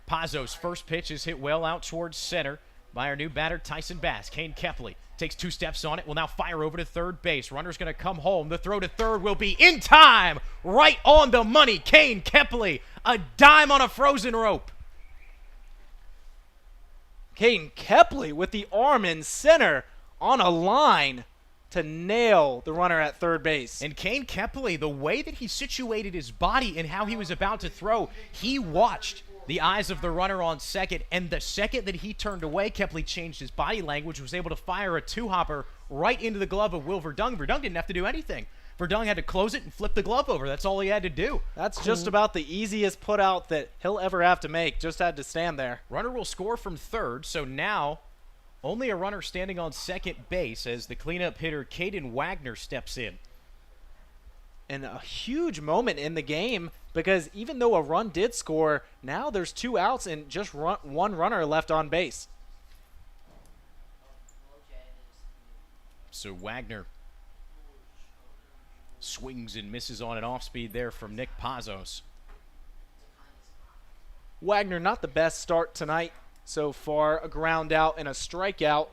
S2: Pazos' first pitch is hit well out towards center by our new batter, Tyson Bass. Kane Kepley takes 2 steps on it, will now fire over to third base. Runner's going to come home. The throw to third will be in time. Right on the money. Kane Kepley, a dime on a frozen rope.
S1: Kane Kepley with the arm in center on a line to nail the runner at third base.
S2: And Kane Kepley, the way that he situated his body and how he was about to throw, he watched the eyes of the runner on second, and the second that he turned away, Kepley changed his body language, was able to fire a 2-hopper right into the glove of Will Verdung. Verdung didn't have to do anything. Verdung had to close it and flip the glove over. That's all he had to do.
S1: That's just about the easiest put out that he'll ever have to make. Just had to stand there.
S2: Runner will score from third, so now only a runner standing on second base as the cleanup hitter Caden Wagner steps in.
S1: And a huge moment in the game, because even though a run did score, now there's 2 outs and just one runner left on base.
S2: So Wagner swings and misses on an off-speed there from Nick Pazos.
S1: Wagner not the best start tonight so far. A ground out and a strikeout.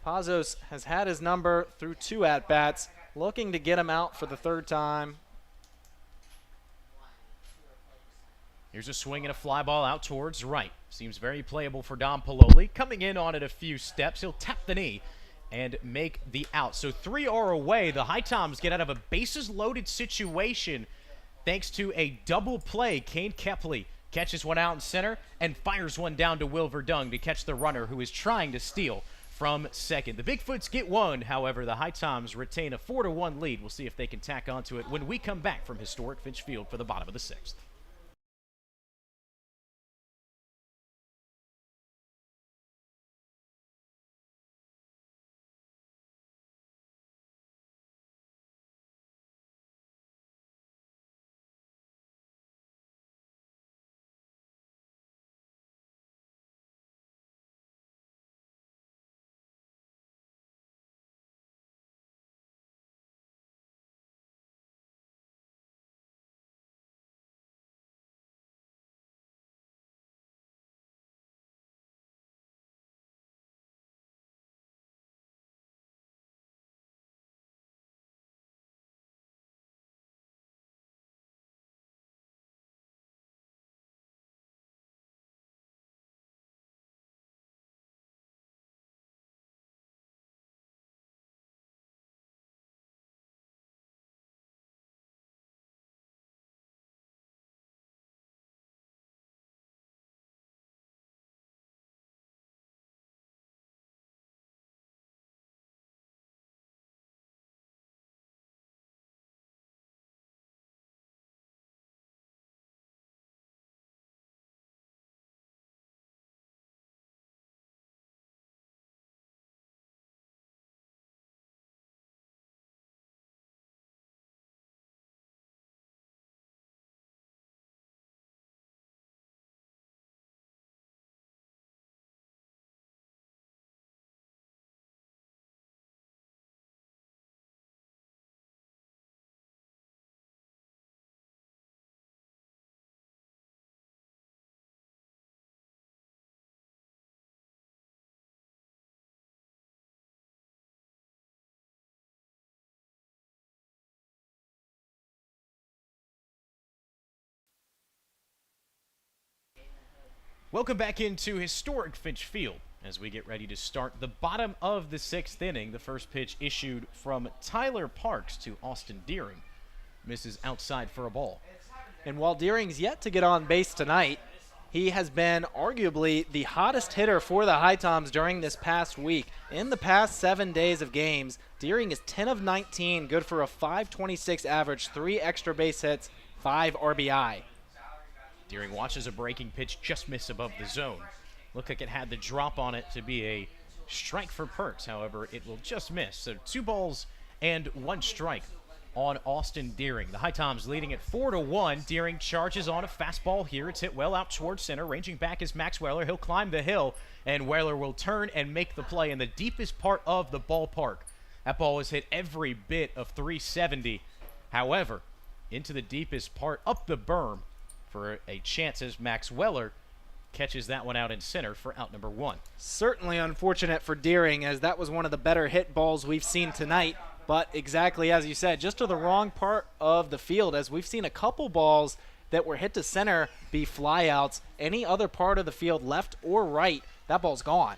S1: Pazos has had his number through 2 at-bats, looking to get him out for the 3rd time.
S2: Here's a swing and a fly ball out towards right. Seems very playable for Dom Pololi. Coming in on it a few steps. He'll tap the knee and make the out. So 3 are away. The HiToms get out of a bases-loaded situation thanks to a double play. Kane Kepley catches one out in center and fires one down to Will Verdung to catch the runner who is trying to steal from second. The Bigfoots get one. However, the HiToms retain a 4-1 lead. We'll see if they can tack onto it when we come back from historic Finch Field for the bottom of the 6th. Welcome back into historic Finch Field as we get ready to start the bottom of the 6th inning. The first pitch issued from Tyler Parks to Austin Deering. Misses outside for a ball.
S1: And while Deering's yet to get on base tonight, He has been arguably the hottest hitter for the HiToms during this past week. In the past 7 days of games, Deering is 10 of 19, good for a .526 average, 3 extra base hits, 5 RBI.
S2: Deering watches a breaking pitch just miss above the zone. Looked like it had the drop on it to be a strike for Perks. However, it will just miss. So 2 balls and 1 strike on Austin Deering. The HiToms leading it 4-1. Deering charges on a fastball here. It's hit well out towards center. Ranging back is Max Weller. He'll climb the hill, and Weller will turn and make the play in the deepest part of the ballpark. That ball was hit every bit of 370. However, into the deepest part, up the berm for a chance as Max Weller catches that one out in center for out number 1.
S1: Certainly unfortunate for Deering, as that was one of the better hit balls we've seen tonight. But exactly as you said, just to the wrong part of the field, as we've seen a couple balls that were hit to center be flyouts. Any other part of the field, left or right, that ball's gone.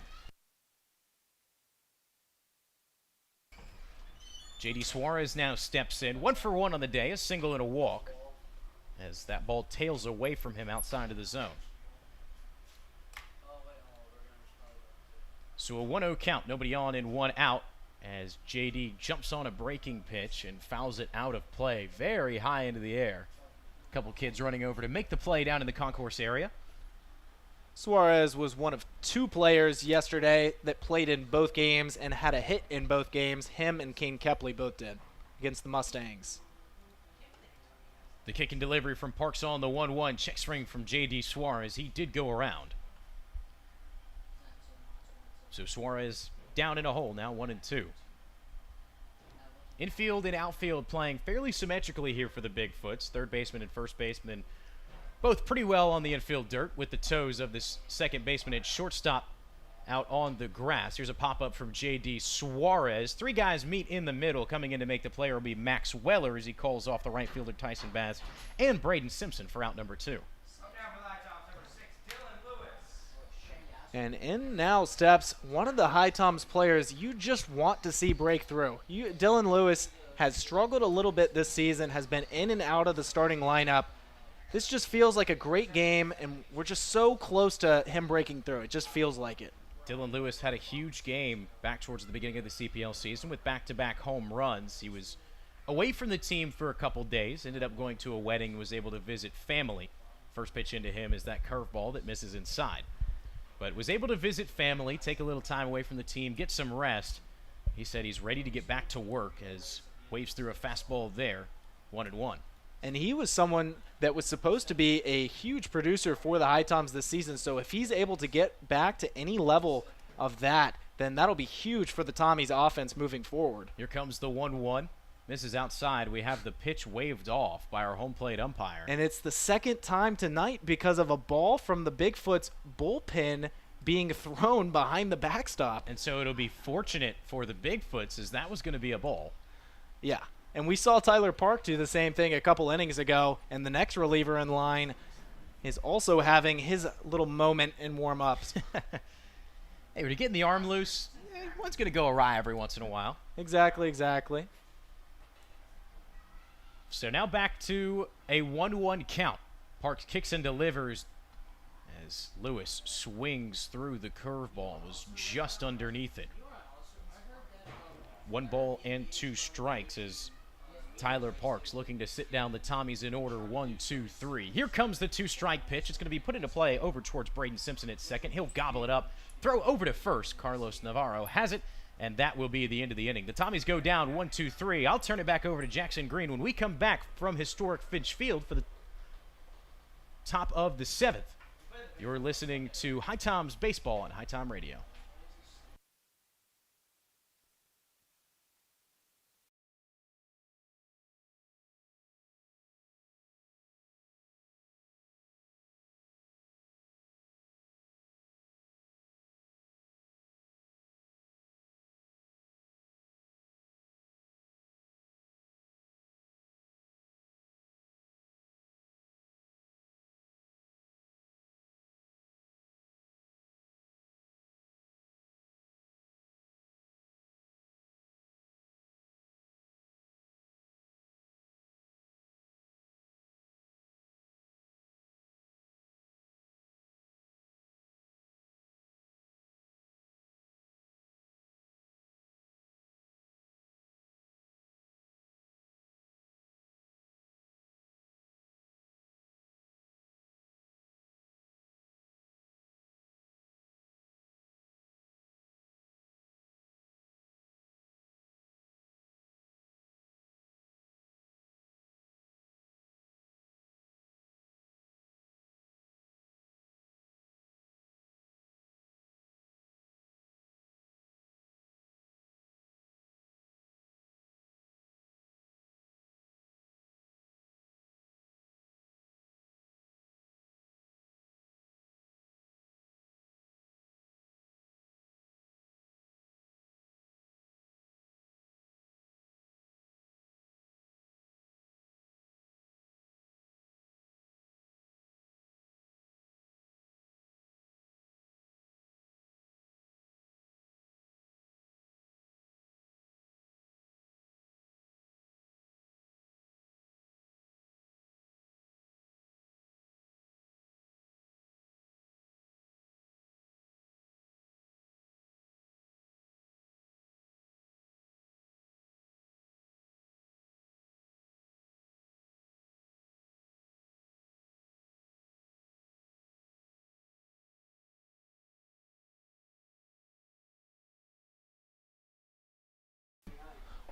S2: J.D. Suarez now steps in. 1 for 1 on the day, a single and a walk, as that ball tails away from him outside of the zone. So a 1-0 count, nobody on and 1 out, as J.D. jumps on a breaking pitch and fouls it out of play very high into the air. A couple kids running over to make the play down in the concourse area.
S1: Suarez was one of 2 players yesterday that played in both games and had a hit in both games. Him and Kane Kepley both did against the Mustangs.
S2: The kick and delivery from Parks on the 1-1. Check swing from J.D. Suarez. He did go around. So Suarez down in a hole now, 1-2. Infield and outfield playing fairly symmetrically here for the Bigfoots. Third baseman and first baseman both pretty well on the infield dirt, with the toes of this second baseman and shortstop out on the grass. Here's a pop-up from J.D. Suarez. 3 guys meet in the middle. Coming in to make the play will be Max Weller, as he calls off the right fielder Tyson Bass and Braden Simpson for out number 2.
S1: And in now steps one of the HiToms players you just want to see break through. Dylan Lewis has struggled a little bit this season, has been in and out of the starting lineup. This just feels like a great game, and we're just so close to him breaking through. It just feels like it.
S2: Dylan Lewis had a huge game back towards the beginning of the CPL season with back-to-back home runs. He was away from the team for a couple days, ended up going to a wedding, was able to visit family. First pitch into him is that curveball that misses inside. But was able to visit family, take a little time away from the team, get some rest. He said he's ready to get back to work as waves through a fastball there, 1-1.
S1: And he was someone that was supposed to be a huge producer for the HiToms this season. So if he's able to get back to any level of that, then that'll be huge for the Tommies offense moving forward.
S2: Here comes the 1-1. Misses outside. We have the pitch waved off by our home plate umpire.
S1: And it's the second time tonight because of a ball from the Bigfoots bullpen being thrown behind the backstop.
S2: And so it'll be fortunate for the Bigfoots, as that was going to be a ball.
S1: Yeah. And we saw Tyler Park do the same thing a couple innings ago, and the next reliever in line is also having his little moment in warm-ups.
S2: Hey, when you're getting the arm loose, one's going to go awry every once in a while.
S1: Exactly.
S2: So now back to a 1-1 count. Parks kicks and delivers as Lewis swings through the curveball. Was just underneath it. 1 ball and 2 strikes as Tyler Parks looking to sit down the Tommies in order. 1, 2, 3. Here comes the 2-strike pitch. It's going to be put into play over towards Braden Simpson at second. He'll gobble it up. Throw over to first. Carlos Navarro has it. And that will be the end of the inning. The Tommies go down 1, 2, 3. I'll turn it back over to Jackson Green when we come back from historic Finch Field for the top of the 7th. You're listening to HiToms Baseball on HiTom Radio.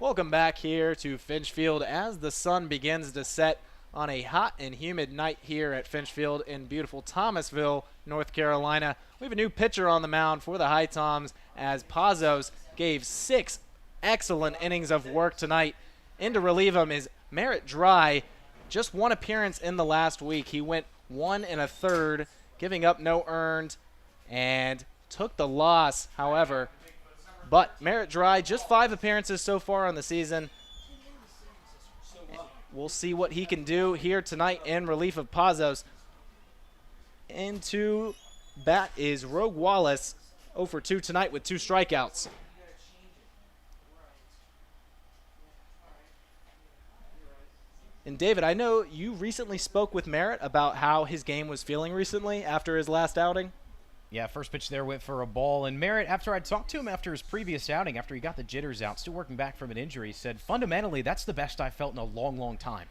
S1: Welcome back here to Finch Field as the sun begins to set on a hot and humid night here at Finch Field in beautiful Thomasville, North Carolina. We have a new pitcher on the mound for the HiToms as Pazos gave 6 excellent innings of work tonight. In to relieve him is Merritt Dry. Just 1 appearance in the last week. He went 1 1/3, giving up no earned, and took the loss, however. But Merritt Dry, just 5 appearances so far on the season. We'll see what he can do here tonight in relief of Pazos. Into bat is Rogue Wallace, 0 for 2 tonight with 2 strikeouts. And David, I know you recently spoke with Merritt about how his game was feeling recently after his last outing.
S2: Yeah, first pitch there went for a ball. And Merritt, after I talked to him after his previous outing, after he got the jitters out, still working back from an injury, said, fundamentally, that's the best I've felt in a long, long time.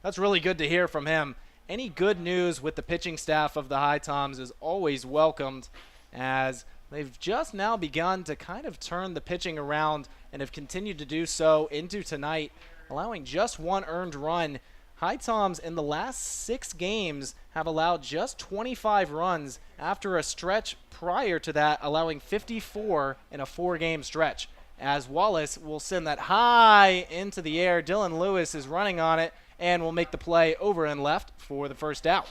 S1: That's really good to hear from him. Any good news with the pitching staff of the HiToms is always welcomed, as they've just now begun to kind of turn the pitching around and have continued to do so into tonight, allowing just 1 earned run. HiToms in the last 6 games have allowed just 25 runs after a stretch prior to that, allowing 54 in a 4-game stretch. As Wallace will send that high into the air, Dylan Lewis is running on it and will make the play over and left for the first out.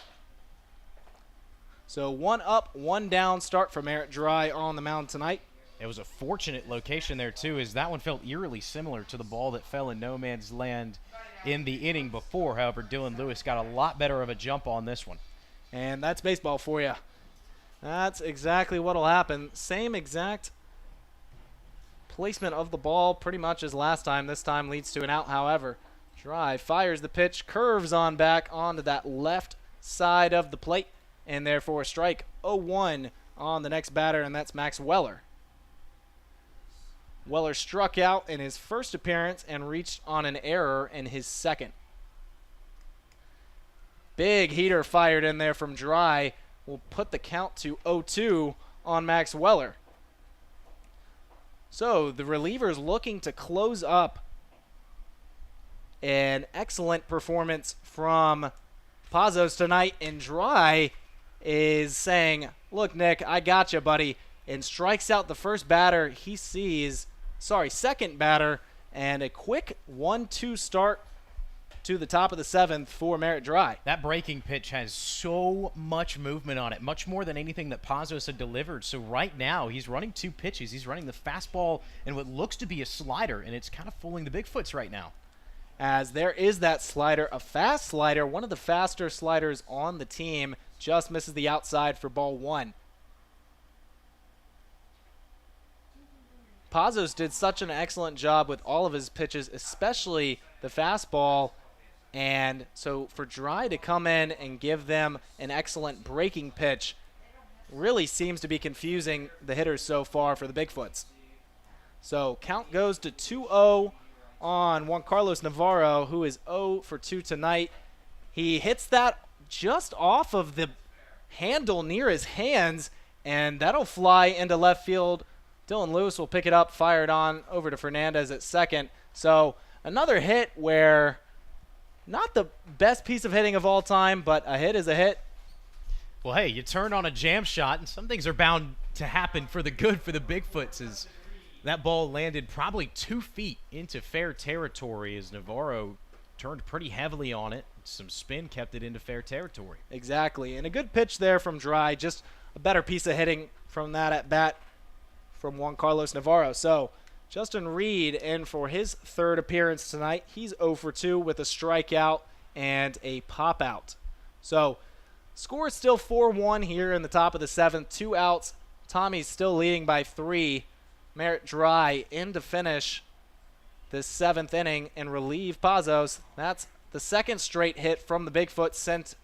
S1: So 1 up, 1 down start for Merritt Dry on the mound tonight.
S2: It was a fortunate location there, too, as that one felt eerily similar to the ball that fell in no man's land in the inning before. However, Dylan Lewis got a lot better of a jump on this one.
S1: And that's baseball for you. That's exactly what will happen. Same exact placement of the ball pretty much as last time. This time leads to an out, however. Dry fires the pitch, curves on back onto that left side of the plate, and therefore strike 0-1 on the next batter, and that's Max Weller. Weller struck out in his first appearance and reached on an error in his second. Big heater fired in there from Dry will put the count to 0-2 on Max Weller. So the relievers looking to close up. An excellent performance from Pazos tonight, and Dry is saying, look, Nick, I got you, buddy, and strikes out the first batter he sees. Second batter, and a quick 1-2 start to the top of the 7th for Merritt Dry.
S2: That breaking pitch has so much movement on it, much more than anything that Pazos had delivered. So right now, he's running 2 pitches. He's running the fastball and what looks to be a slider, and it's kind of fooling the Bigfoots right now.
S1: As there is that slider, a fast slider, one of the faster sliders on the team, just misses the outside for ball 1. Pazos did such an excellent job with all of his pitches, especially the fastball. And so for Dry to come in and give them an excellent breaking pitch really seems to be confusing the hitters so far for the Bigfoots. So count goes to 2-0 on Juan Carlos Navarro, who is 0 for 2 tonight. He hits that just off of the handle near his hands, and that'll fly into left field. Dylan Lewis will pick it up, fire it on over to Fernandez at second. So another hit where not the best piece of hitting of all time, but a hit is a hit.
S2: Well, hey, you turn on a jam shot, and some things are bound to happen for the good for the Bigfoots, as that ball landed probably 2 feet into fair territory as Navarro turned pretty heavily on it. Some spin kept it into fair territory.
S1: Exactly, and a good pitch there from Dry, just a better piece of hitting from that at bat from Juan Carlos Navarro. So Justin Reed in for his 3rd appearance tonight. He's 0 for 2 with a strikeout and a pop out. So score is still 4-1 here in the top of the 7th. 2 outs. Tommy's still leading by 3. Merritt Dry in to finish this 7th inning and relieve Pazos. That's the 2nd straight hit from the Bigfoot, sent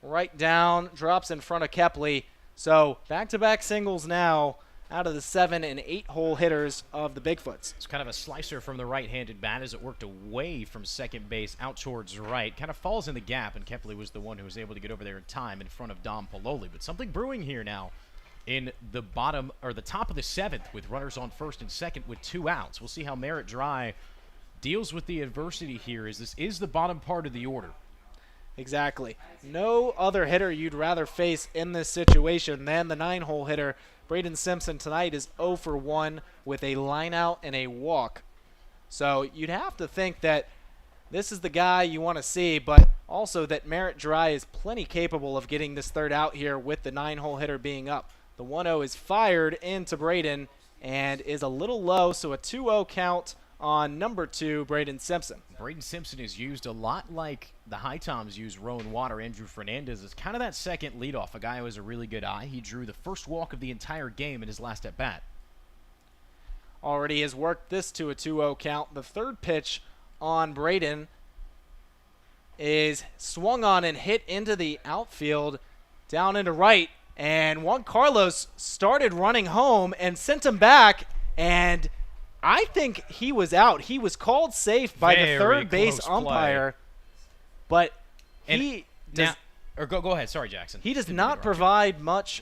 S1: right down, drops in front of Kepley. So back-to-back singles now out of the 7 and 8 hole hitters of the Bigfoots.
S2: It's kind of a slicer from the right-handed bat as it worked away from second base out towards right. Kind of falls in the gap, and Kepley was the one who was able to get over there in time in front of Dom Pololi. But something brewing here now in the bottom or the top of the 7th with runners on first and second with 2 outs. We'll see how Merritt Dry deals with the adversity here is this is the bottom part of the order.
S1: Exactly. No other hitter you'd rather face in this situation than the 9-hole hitter. Braden Simpson tonight is 0 for 1 with a line out and a walk. So you'd have to think that this is the guy you want to see, but also that Merritt Dry is plenty capable of getting this third out here with the 9-hole hitter being up. The 1-0 is fired into Braden and is a little low, so a 2-0 count on number 2, Braden Simpson.
S2: Braden Simpson is used a lot like the HiToms use Rowan Water. Andrew Fernandez is kind of that second leadoff, a guy who has a really good eye. He drew the first walk of the entire game in his last at-bat.
S1: Already has worked this to a 2-0 count. The third pitch on Braden is swung on and hit into the outfield down into right. And Juan Carlos started running home and sent him back, and I think he was out. He was called safe by the third base umpire, but he does,
S2: go ahead. Sorry, Jackson.
S1: He does not provide much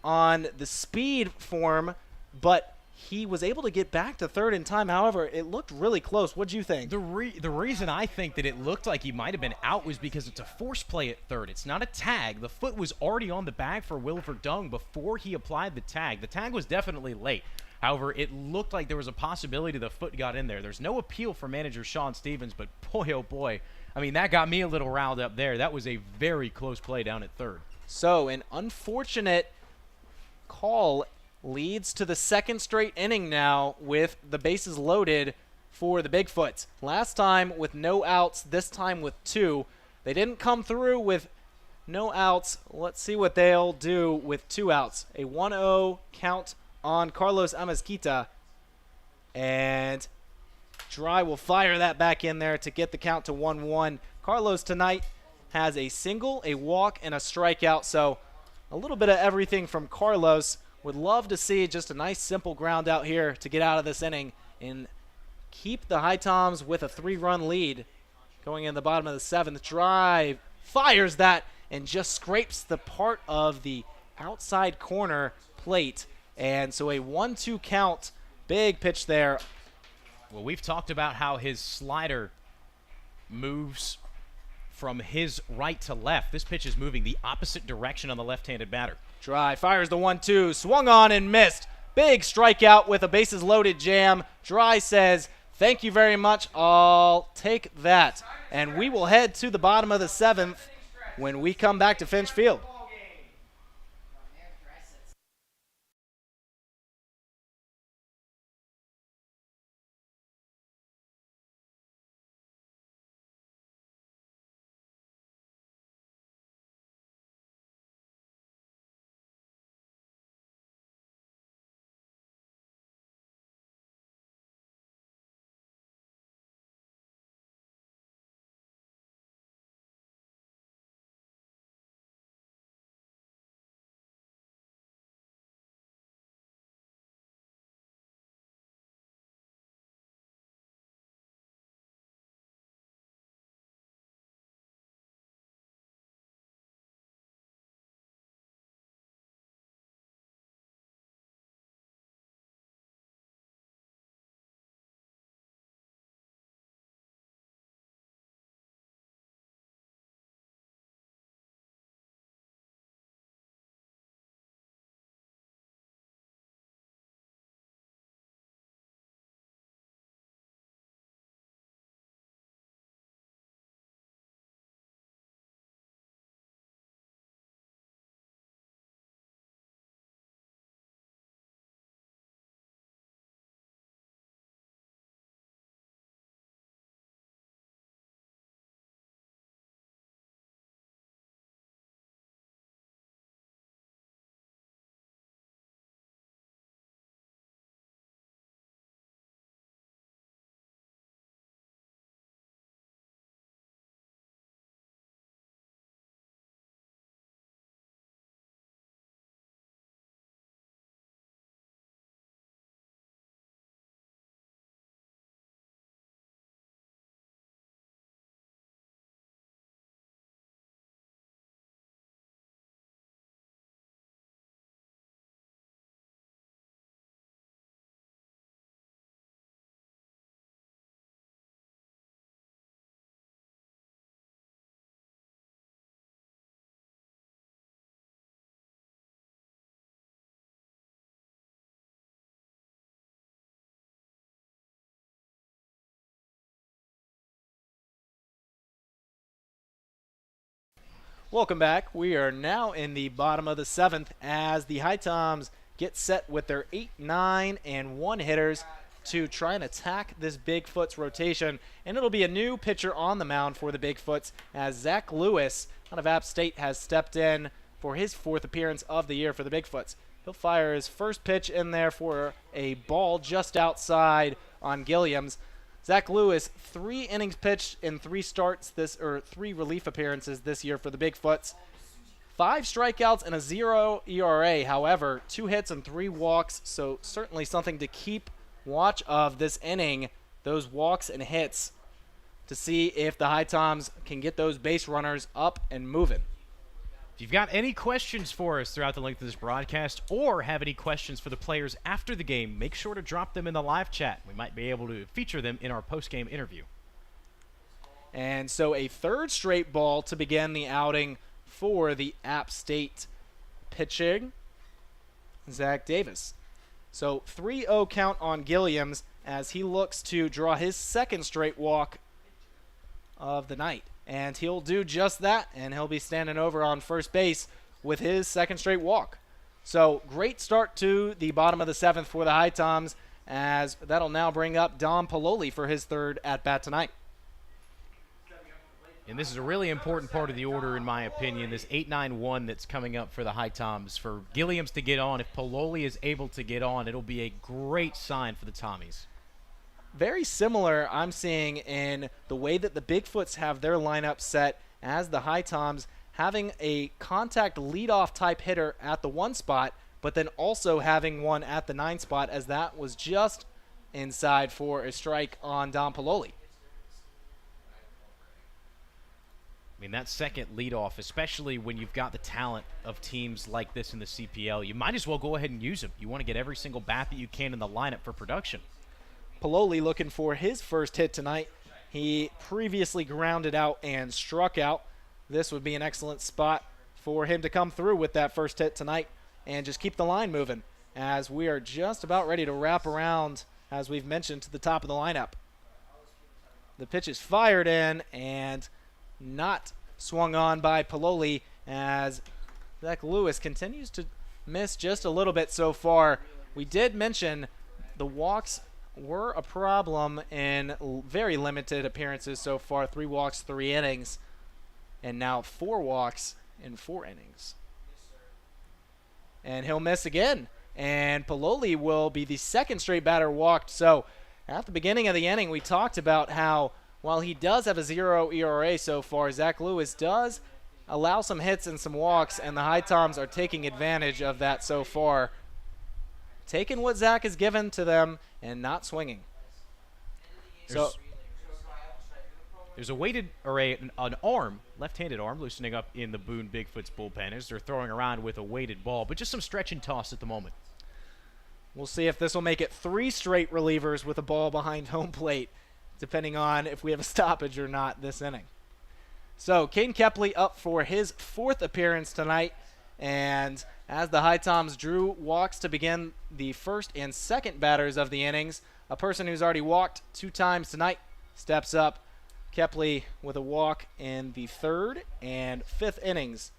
S1: on the speed form, but he was able to get back to third in time. However, it looked really close. What'd you think?
S2: The reason I think that it looked like he might have been out was because it's a force play at third. It's not a tag. The foot was already on the bag for Wilver Dung before he applied the tag. The tag was definitely late. However, it looked like there was a possibility the foot got in there. There's no appeal for manager Sean Stevens, but boy, oh boy. I mean, that got me a little riled up there. That was a very close play down at third.
S1: So, an unfortunate call leads to the second straight inning now with the bases loaded for the Bigfoots. Last time with no outs, this time with 2. They didn't come through with no outs. Let's see what they'll do with 2 outs. A 1-0 count on Carlos Amezquita, and Dry will fire that back in there to get the count to 1-1. Carlos tonight has a single, a walk, and a strikeout, so a little bit of everything from Carlos. Would love to see just a nice simple ground out here to get out of this inning and keep the HiToms with a 3-run lead going in the bottom of the 7th. Dry fires that and just scrapes the part of the outside corner plate. And so a 1-2 count, big pitch there.
S2: Well, we've talked about how his slider moves from his right to left. This pitch is moving the opposite direction on the left-handed batter.
S1: Dry fires the 1-2, swung on and missed. Big strikeout with a bases loaded jam. Dry says, thank you very much, I'll take that. And we will head to the bottom of the 7th when we come back to Finch Field. Welcome back. We are now in the bottom of the 7th as the HiToms get set with their 8, 9, and 1 hitters to try and attack this Bigfoots rotation. And it'll be a new pitcher on the mound for the Bigfoots as Zach Lewis out of App State has stepped in for his 4th appearance of the year for the Bigfoots. He'll fire his first pitch in there for a ball just outside on Gilliams. Zach Lewis, 3 innings pitched in 3 starts or 3 relief appearances this year for the Bigfoots. 5 strikeouts and a 0 ERA. However, 2 hits and 3 walks, so certainly something to keep watch of this inning, those walks and hits, to see if the HiToms can get those base runners up and moving.
S2: If you've got any questions for us throughout the length of this broadcast or have any questions for the players after the game, make sure to drop them in the live chat. We might be able to feature them in our post-game interview.
S1: And so a 3rd straight ball to begin the outing for the App State pitching, Zach Davis. So 3-0 count on Gilliams as he looks to draw his 2nd straight walk of the night. And he'll do just that, and he'll be standing over on first base with his 2nd straight walk. So great start to the bottom of the 7th for the HiToms, as that'll now bring up Dom Pololi for his 3rd at-bat tonight.
S2: And this is a really important part of the order, in my opinion, this 8-9-1 that's coming up for the HiToms. For Gilliams to get on, if Pololi is able to get on, it'll be a great sign for the Tommies.
S1: Very similar, I'm seeing, in the way that the Bigfoots have their lineup set as the HiToms, having a contact leadoff type hitter at the 1 spot, but then also having one at the 9 spot, as that was just inside for a strike on Dom Pololi.
S2: I mean, that second leadoff, especially when you've got the talent of teams like this in the CPL, you might as well go ahead and use them. You want to get every single bat that you can in the lineup for production.
S1: Pololi looking for his first hit tonight. He previously grounded out and struck out. This would be an excellent spot for him to come through with that first hit tonight and just keep the line moving, as we are just about ready to wrap around, as we've mentioned, to the top of the lineup. The pitch is fired in and not swung on by Pololi, as Zach Lewis continues to miss just a little bit so far. We did mention the walks were a problem in very limited appearances so far. 3 walks, 3 innings, and now 4 walks in 4 innings. And he'll miss again, and Pololi will be the 2nd straight batter walked. So at the beginning of the inning, we talked about how while he does have a 0 ERA so far, Zach Lewis does allow some hits and some walks, and the HiToms are taking advantage of that so far, taking what Zach has given to them and not swinging.
S2: There's a weighted array, an arm, left-handed arm, loosening up in the Boone Bigfoots bullpen as they're throwing around with a weighted ball, but just some stretch and toss at the moment.
S1: We'll see if this will make it 3 straight relievers with a ball behind home plate, depending on if we have a stoppage or not this inning. So Caden Kepley up for his 4th appearance tonight, and as the HiToms drew walks to begin the 1st and 2nd batters of the innings, a person who's already walked 2 times tonight steps up. Kepley with a walk in the 3rd and 5th innings.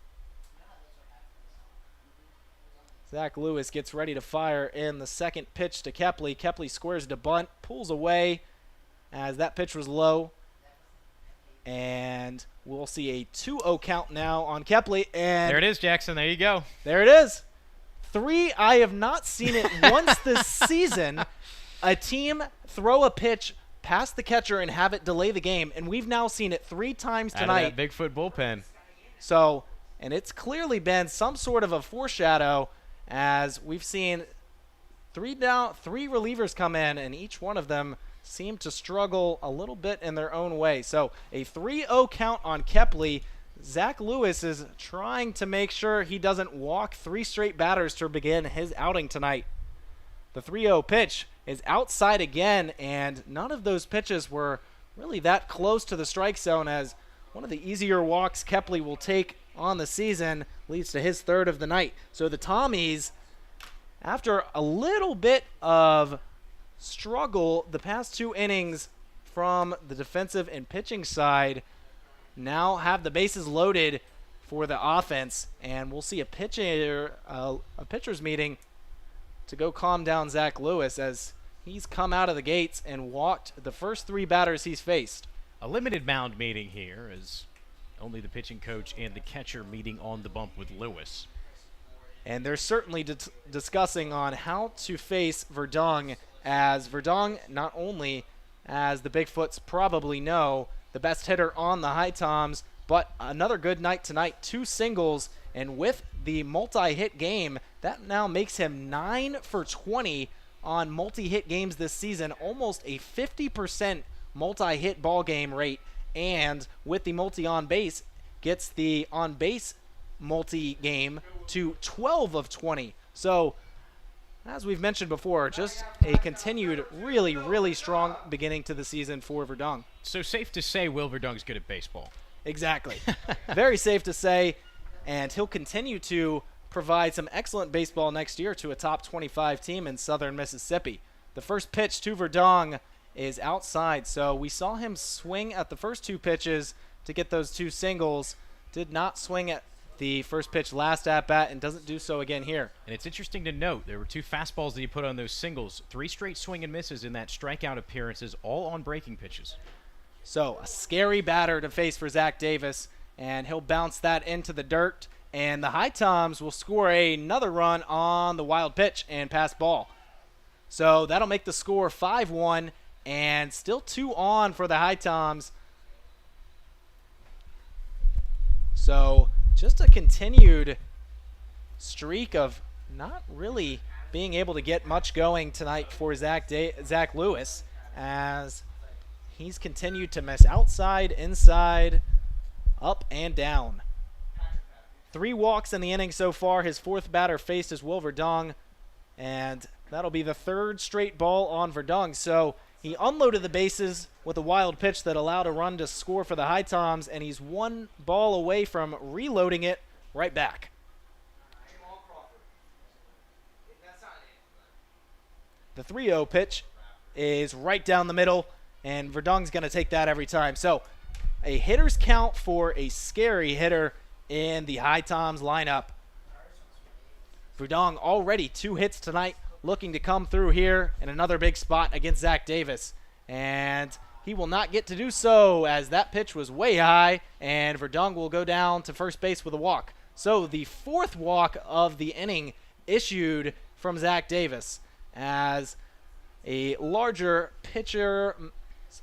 S1: Zach Lewis gets ready to fire in the 2nd pitch to Kepley. Kepley squares to bunt, pulls away as that pitch was low. And we'll see a 2-0 count now on Kepley. And
S2: there it is, Jackson. There you go.
S1: There it is. 3. I have not seen it once this season. A team throw a pitch past the catcher and have it delay the game, and we've now seen it 3 times tonight.
S2: Out of that Bigfoot bullpen.
S1: So, and it's clearly been some sort of a foreshadow, as we've seen 3 relievers come in, and each one of them seem to struggle a little bit in their own way. So a 3-0 count on Kepley. Zach Lewis is trying to make sure he doesn't walk 3 straight batters to begin his outing tonight. The 3-0 pitch is outside again, and none of those pitches were really that close to the strike zone, as one of the easier walks Kepley will take on the season leads to his 3rd of the night. So the Tommies, after a little bit of struggle the past 2 innings from the defensive and pitching side, now have the bases loaded for the offense, and we'll see a pitcher's meeting to go calm down Zach Lewis as he's come out of the gates and walked the first 3 batters he's faced.
S2: A limited mound meeting here as only the pitching coach and the catcher meeting on the bump with Lewis.
S1: And they're certainly discussing on how to face Verdung, as Verdung, not only, as the Bigfoots probably know, the best hitter on the HiToms, but another good night tonight, 2 singles, and with the multi-hit game, that now makes him 9 for 20 on multi-hit games this season, almost a 50% multi-hit ball game rate, and with the multi-on base, gets the on-base multi-game to 12 of 20. So, as we've mentioned before, just a continued really, really strong beginning to the season for Verdung.
S2: So safe to say Will Verdung's good at baseball.
S1: Exactly. Very safe to say, and he'll continue to provide some excellent baseball next year to a top 25 team in southern Mississippi. The first pitch to Verdung is outside, so we saw him swing at the first 2 pitches to get those 2 singles. Did not swing at the first pitch last at-bat and doesn't do so again here.
S2: And it's interesting to note there were 2 fastballs that he put on those singles, 3 straight swing and misses in that strikeout appearances, all on breaking pitches.
S1: So a scary batter to face for Zach Davis, and he'll bounce that into the dirt, and the HiToms will score another run on the wild pitch and pass ball. So that'll make the score 5-1, and still 2 on for the HiToms. So just a continued streak of not really being able to get much going tonight for Zach Lewis, as he's continued to miss outside, inside, up, and down. 3 walks in the inning so far. His 4th batter faced is Will Verdung, and that'll be the 3rd straight ball on Verdung. So he unloaded the bases with a wild pitch that allowed a run to score for the HiToms, and he's 1 ball away from reloading it right back. The 3-0 pitch is right down the middle, and Verdung's going to take that every time. So a hitter's count for a scary hitter in the HiToms lineup. Verdung already 2 hits tonight, looking to come through here in another big spot against Zach Davis. And he will not get to do so, as that pitch was way high, and Verdung will go down to first base with a walk. So the 4th walk of the inning issued from Zach Davis, as a larger pitcher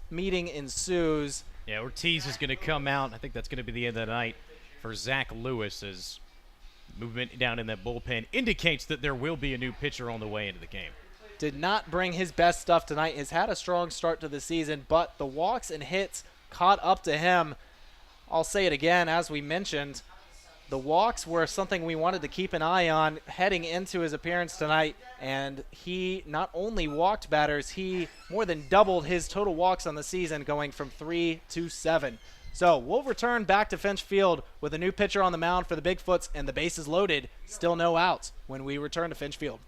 S1: meeting ensues.
S2: Yeah, Ortiz is going to come out. I think that's going to be the end of the night for Zach Lewis, as movement down in that bullpen indicates that there will be a new pitcher on the way into the game.
S1: Did not bring his best stuff tonight. Has had a strong start to the season, but the walks and hits caught up to him. I'll say it again, as we mentioned, the walks were something we wanted to keep an eye on heading into his appearance tonight, and he not only walked batters, he more than doubled his total walks on the season, going from 3 to 7. So we'll return back to Finch Field with a new pitcher on the mound for the Bigfoots, and the bases loaded, still no outs when we return to Finch Field.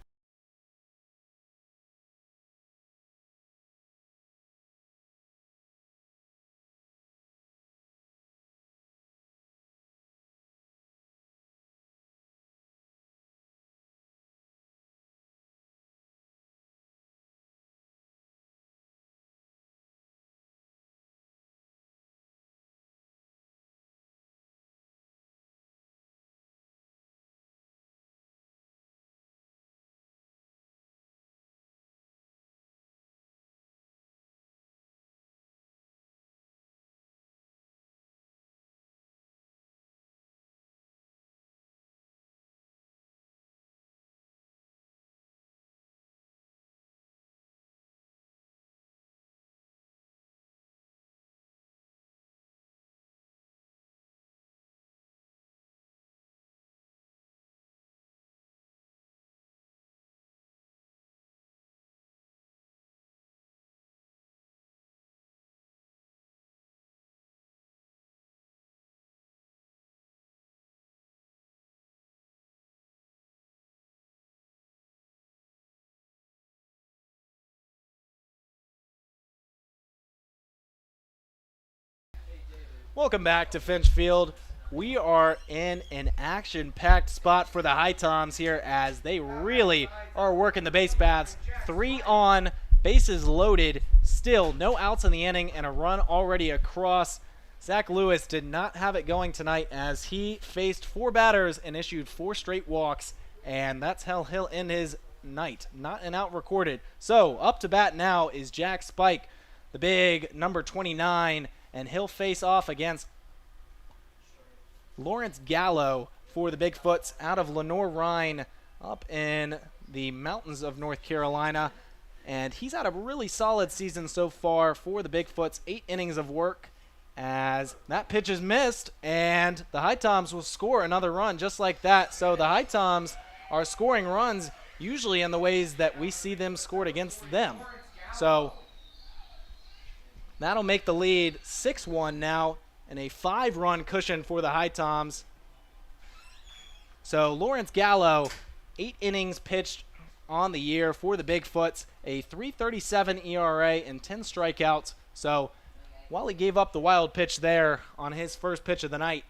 S1: Welcome back to Finch Field. we are in an action-packed spot for the HiToms here as they really are working the base paths. 3 on, bases loaded, still no outs in the inning and a run already across. Zach Lewis did not have it going tonight as he faced 4 batters and issued 4 straight walks, and that's how he'll end his night. Not an out recorded. So up to bat now is Jack Spike, the big number 29, and he'll face off against Lawrence Gallo for the Bigfoots out of Lenore-Rhine up in the mountains of North Carolina. And he's had a really solid season so far for the Bigfoots. 8 innings of work as that pitch is missed, and the HiToms will score another run just like that. So the HiToms are scoring runs usually in the ways that we see them scored against them. So that'll make the lead 6-1 now, and a 5-run cushion for the HiToms. So Lawrence Gallo, 8 innings pitched on the year for the Bigfoots, a 3.37 ERA and 10 strikeouts. So while he gave up the wild pitch there on his first pitch of the night,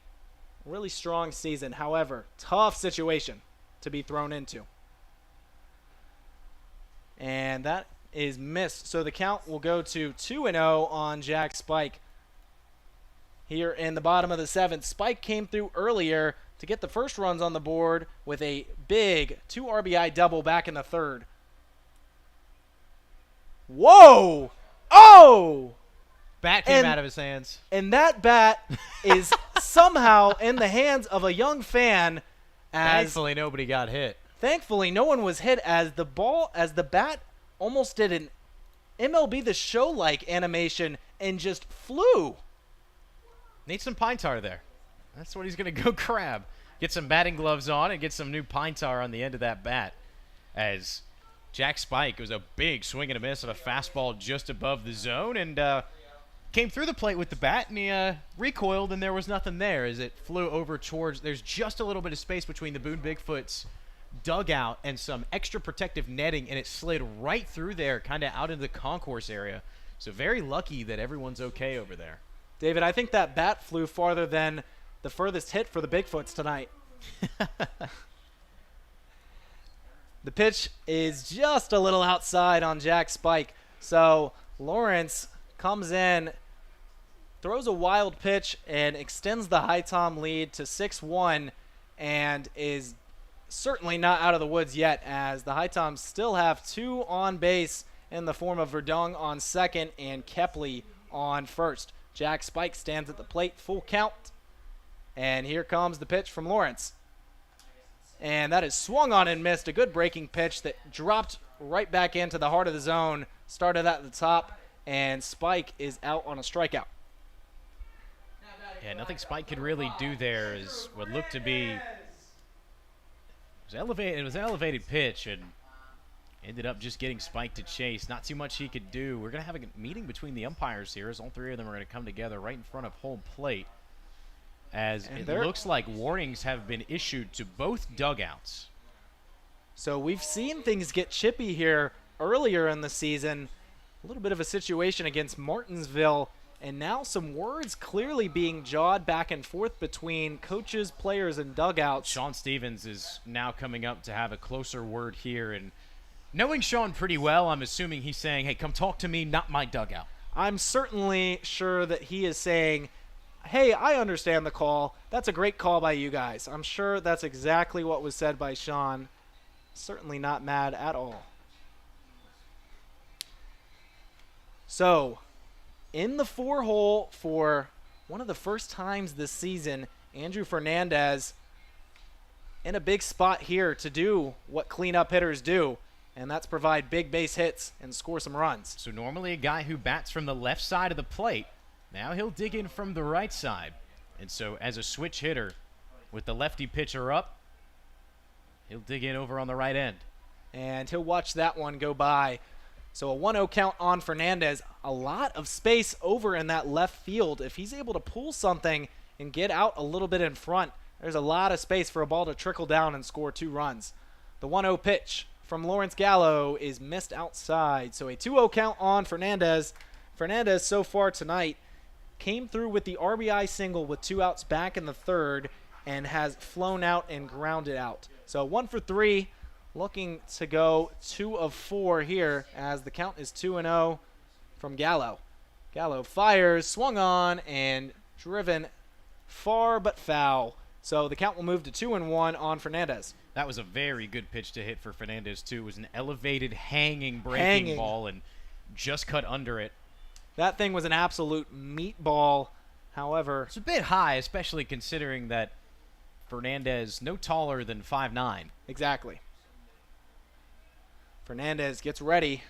S1: really strong season. However, tough situation to be thrown into. And that is missed. So the count will go to 2-0 on Jack Spike. Here in the bottom of the 7th, Spike came through earlier to get the first runs on the board with a big 2 RBI double back in the 3rd. Whoa! Oh!
S2: Bat came out of his hands.
S1: And that bat is somehow in the hands of a young fan.
S2: Thankfully, nobody got hit.
S1: Thankfully, no one was hit as the bat almost did an MLB The Show-like animation and just flew.
S2: Needs some pine tar there. That's what he's going to go grab. Get some batting gloves on and get some new pine tar on the end of that bat. As Jack Spike was a big swing and a miss of a fastball just above the zone, and came through the plate with the bat, and he recoiled, and there was nothing there as it flew over towards. There's just a little bit of space between the Boone Bigfoots dugout and some extra protective netting, and it slid right through there, kind of out into the concourse area. So very lucky that everyone's okay over there.
S1: David, I think that bat flew farther than the furthest hit for the Bigfoots tonight. The pitch is just a little outside on Jack Spike. So Lawrence comes in, throws a wild pitch, and extends the HiTom lead to 6-1, and is certainly not out of the woods yet, as the HiToms still have 2 on base in the form of Verdung on second and Kepley on first. Jack Spike stands at the plate, full count. And here comes the pitch from Lawrence. And that is swung on and missed. A good breaking pitch that dropped right back into the heart of the zone. Started at the top, and Spike is out on a strikeout.
S2: Yeah, nothing Spike could really do there is what looked to be it was an elevated pitch, and ended up just getting Spike to chase. Not too much he could do. We're going to have a meeting between the umpires here as all 3 of them are going to come together right in front of home plate, as it looks like warnings have been issued to both dugouts.
S1: So we've seen things get chippy here earlier in the season. A little bit of a situation against Martinsville, and now some words clearly being jawed back and forth between coaches, players, and dugouts.
S2: Sean Stevens is now coming up to have a closer word here, and knowing Sean pretty well, I'm assuming he's saying, hey, come talk to me, not my dugout.
S1: I'm certainly sure that he is saying, hey, I understand the call. That's a great call by you guys. I'm sure that's exactly what was said by Sean. Certainly not mad at all. So, in the 4-hole for one of the first times this season, Andrew Fernandez in a big spot here to do what cleanup hitters do, and that's provide big base hits and score some runs.
S2: So normally a guy who bats from the left side of the plate, now he'll dig in from the right side. And so as a switch hitter with the lefty pitcher up, he'll dig in over on the right end.
S1: And he'll watch that one go by. So a 1-0 count on Fernandez. A lot of space over in that left field. If he's able to pull something and get out a little bit in front, there's a lot of space for a ball to trickle down and score 2 runs. The 1-0 pitch from Lawrence Gallo is missed outside. So a 2-0 count on Fernandez. Fernandez so far tonight, came through with the RBI single with 2 outs back in the third and has flown out and grounded out. So 1 for 3, looking to go 2 of 4 here as the count is 2-0 from Gallo. Gallo fires, swung on, and driven far but foul. So the count will move to 2-1 on Fernandez.
S2: That was a very good pitch to hit for Fernandez, too. It was an elevated, hanging, breaking ball and just cut under it.
S1: That thing was an absolute meatball. However,
S2: It's a bit high, especially considering that Fernandez no taller than 5'9".
S1: exactly. Fernandez gets ready.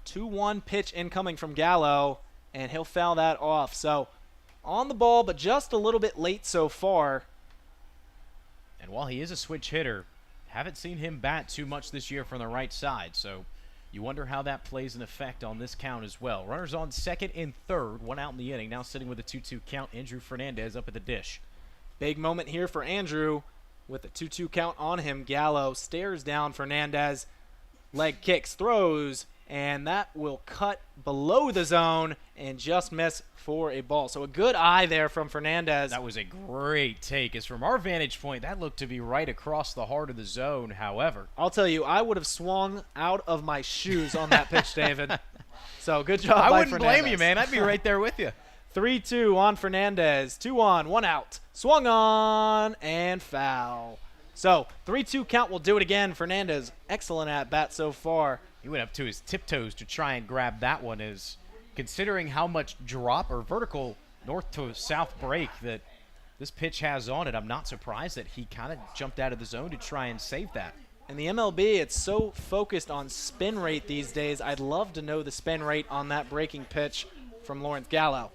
S1: 2-1 pitch incoming from Gallo, and he'll foul that off. So on the ball, but just a little bit late so far.
S2: And while he is a switch hitter, haven't seen him bat too much this year from the right side. So you wonder how that plays an effect on this count as well. Runners on second and third, 1 out in the inning. Now sitting with a 2-2 count, Andrew Fernandez up at the dish.
S1: Big moment here for Andrew with a 2-2 count on him. Gallo stares down Fernandez. Leg kicks, throws, and that will cut below the zone and just miss for a ball. So a good eye there from Fernandez.
S2: That was a great take. As from our vantage point, that looked to be right across the heart of the zone. However,
S1: I'll tell you, I would have swung out of my shoes on that pitch, David. So good job
S2: I
S1: by
S2: wouldn't
S1: Fernandez.
S2: blame you, man. I'd be right there with you.
S1: 3-2 on Fernandez. 2 on, 1 out. Swung on and foul. So 3-2 count will do it again. Fernandez, excellent at bat so far.
S2: He went up to his tiptoes to try and grab that one. Is considering how much drop or vertical north to south break that this pitch has on it, I'm not surprised that he kind of jumped out of the zone to try and save that.
S1: In the MLB, it's so focused on spin rate these days. I'd love to know the spin rate on that breaking pitch from Lawrence Gallo.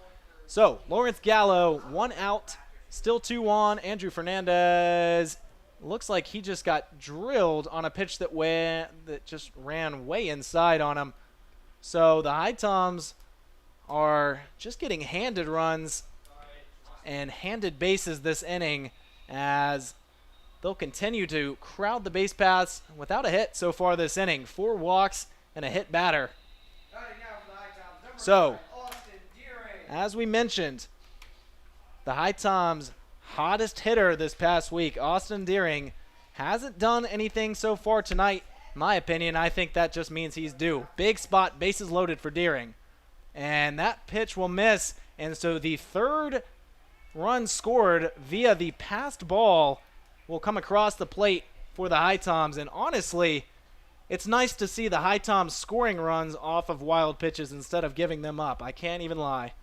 S1: So Lawrence Gallo, 1 out, still 2 on. Andrew Fernandez looks like he just got drilled on a pitch that just ran way inside on him. So the HiToms are just getting handed runs and handed bases this inning as they'll continue to crowd the base paths without a hit so far this inning. 4 walks and a hit batter. So, as we mentioned, the HiToms' hottest hitter this past week, Austin Deering, hasn't done anything so far tonight. In my opinion, I think that just means he's due. Big spot, bases loaded for Deering. And that pitch will miss. And so the third run scored via the passed ball will come across the plate for the HiToms. And honestly, it's nice to see the HiToms scoring runs off of wild pitches instead of giving them up. I can't even lie.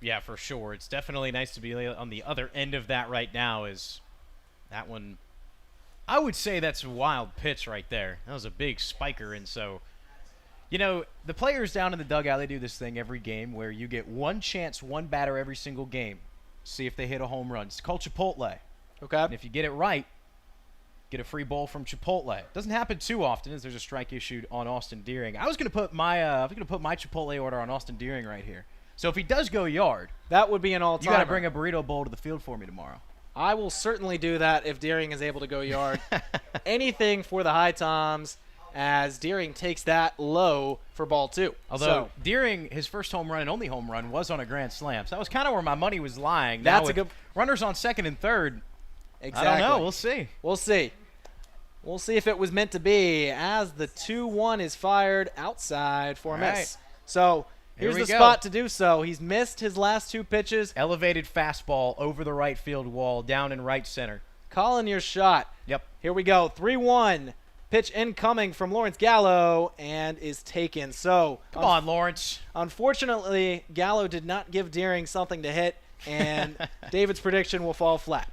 S2: Yeah, for sure. It's definitely nice to be on the other end of that right now. Is that one? I would say that's a wild pitch right there. That was a big spiker, and so, you know, the players down in the dugout, they do this thing every game where you get one chance, one batter every single game. See if they hit a home run. It's called Chipotle.
S1: Okay.
S2: And if you get it right, get a free bowl from Chipotle. Doesn't happen too often as there's a strike issued on Austin Deering. I was going to put my Chipotle order on Austin Deering right here. So if he does go yard,
S1: That would be an all-timer.
S2: you got to bring a burrito bowl to the field for me tomorrow.
S1: I will certainly do that if Deering is able to go yard. Anything for the HiToms as Deering takes that low for ball 2.
S2: Although Deering, his first home run and only home run was on a grand slam. So that was kind of where my money was lying.
S1: That's
S2: now
S1: a good
S2: runners on second and third.
S1: Exactly.
S2: I don't know. We'll see.
S1: We'll see. We'll see if it was meant to be as the 2-1 is fired outside for a
S2: All
S1: miss.
S2: right.
S1: So here's
S2: Here
S1: the
S2: we go.
S1: spot to do so. He's missed his last 2 pitches.
S2: Elevated fastball over the right field wall, down in right center.
S1: Calling your shot.
S2: Yep.
S1: Here we go. 3-1. Pitch incoming from Lawrence Gallo and is taken. So
S2: Come on, Lawrence.
S1: unfortunately, Gallo did not give Deering something to hit, and David's prediction will fall flat.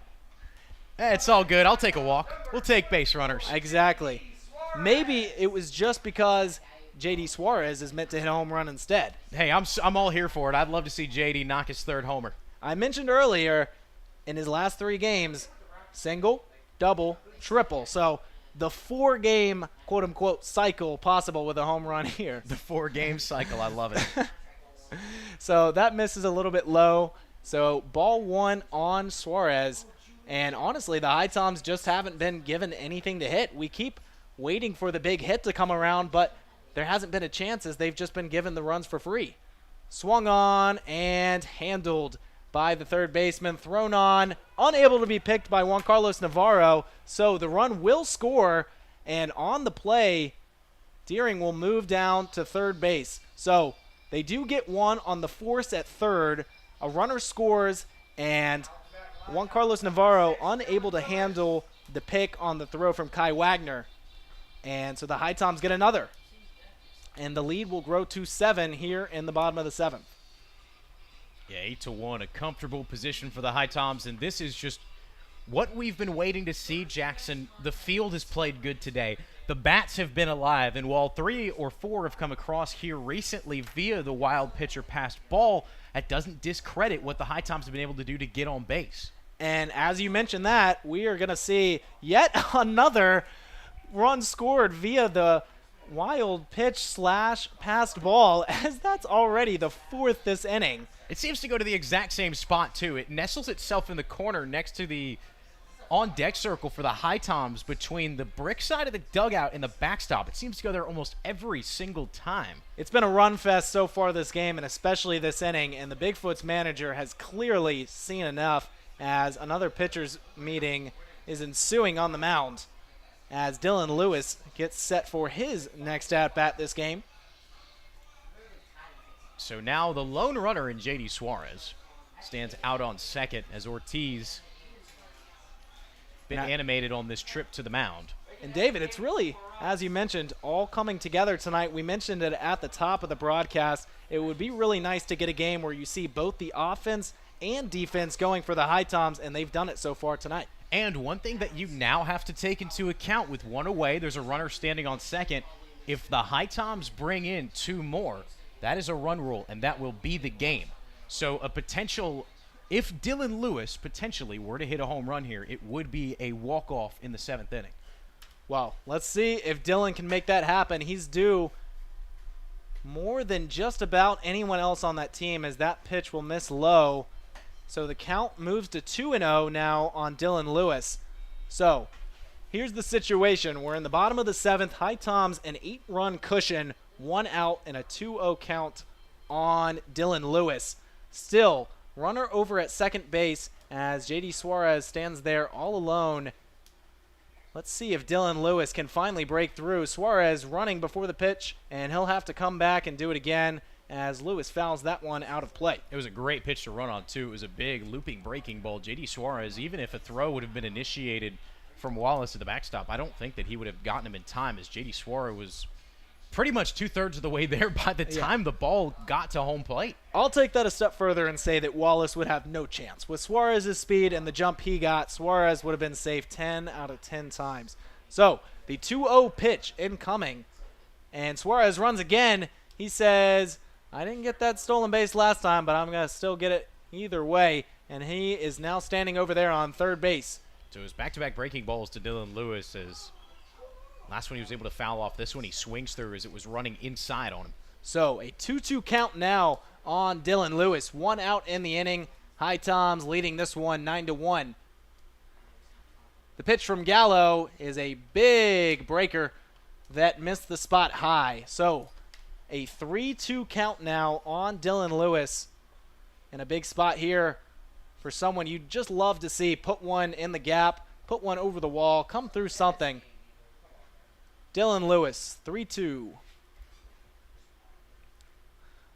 S2: It's all good. I'll take a walk. We'll take base runners.
S1: Exactly. Maybe it was just because J.D. Suarez is meant to hit a home run instead.
S2: Hey, I'm all here for it. I'd love to see J.D. knock his third homer.
S1: I mentioned earlier, in his last 3 games, single, double, triple. So the 4-game, quote-unquote, cycle possible with a home run here.
S2: The 4-game cycle. I love it.
S1: So that misses a little bit low. So ball 1 on Suarez. And honestly, the HiToms just haven't been given anything to hit. We keep waiting for the big hit to come around, but there hasn't been a chance as they've just been given the runs for free. swung on and handled by the third baseman, thrown on, unable to be picked by Juan Carlos Navarro. So the run will score, and on the play, Deering will move down to third base. So they do get one on the force at third. A runner scores, and Juan Carlos Navarro unable to handle the pick on the throw from Kai Wagner. And so the HiToms get another. And the lead will grow to 7 here in the bottom of the 7th.
S2: Yeah, 8-1, a comfortable position for the HiToms, and this is just what we've been waiting to see, Jackson. The field has played good today. The bats have been alive, and while 3 or 4 have come across here recently via the wild pitcher passed ball, that doesn't discredit what the HiToms have been able to do to get on base.
S1: And as you mentioned that, we are going to see yet another run scored via the wild pitch slash passed ball, as that's already the 4th this inning.
S2: It seems to go to the exact same spot, too. It nestles itself in the corner next to the on-deck circle for the HiToms between the brick side of the dugout and the backstop. It seems to go there almost every single time.
S1: It's been a run fest so far this game, and especially this inning, and the Bigfoots manager has clearly seen enough, as another pitcher's meeting is ensuing on the mound as Dylan Lewis gets set for his next at-bat this game.
S2: So now the lone runner in J.D. Suarez stands out on second as Ortiz been animated on this trip to the mound.
S1: And David, it's really, as you mentioned, all coming together tonight. We mentioned it at the top of the broadcast. It would be really nice to get a game where you see both the offense and defense going for the HiToms, and they've done it so far tonight.
S2: And one thing that you now have to take into account, with one away, there's a runner standing on second. If the HiToms bring in 2 more, that is a run rule, and that will be the game. So a potential, if Dylan Lewis potentially were to hit a home run here, it would be a walk-off in the 7th inning.
S1: Well, let's see if Dylan can make that happen. He's due more than just about anyone else on that team, as that pitch will miss low. So the count moves to 2-0 now on Dylan Lewis. So here's the situation. We're in the bottom of the 7th. HiToms an 8-run cushion, 1 out, and a 2-0 count on Dylan Lewis. Still, runner over at second base as J.D. Suarez stands there all alone. Let's see if Dylan Lewis can finally break through. Suarez running before the pitch, and he'll have to come back and do it again as Lewis fouls that one out of play.
S2: It was a great pitch to run on, too. It was a big looping breaking ball. J.D. Suarez, even if a throw would have been initiated from Wallace to the backstop, I don't think that he would have gotten him in time, as J.D. Suarez was pretty much 2/3 of the way there by the time the ball got to home plate.
S1: I'll take that a step further and say that Wallace would have no chance. With Suarez's speed and the jump he got, Suarez would have been safe 10 out of 10 times. So the 2-0 pitch incoming, and Suarez runs again. He says, I didn't get that stolen base last time, but I'm going to still get it either way. And he is now standing over there on third base.
S2: So it was back-to-back breaking balls to Dylan Lewis, as last one he was able to foul off. This one he swings through as it was running inside on him.
S1: So a 2-2 count now on Dylan Lewis. 1 out in the inning. HiToms leading this one 9-1. The pitch from Gallo is a big breaker that missed the spot high. So a 3-2 count now on Dylan Lewis. And a big spot here for someone you'd just love to see put one in the gap, put one over the wall, come through something. Dylan Lewis, 3-2.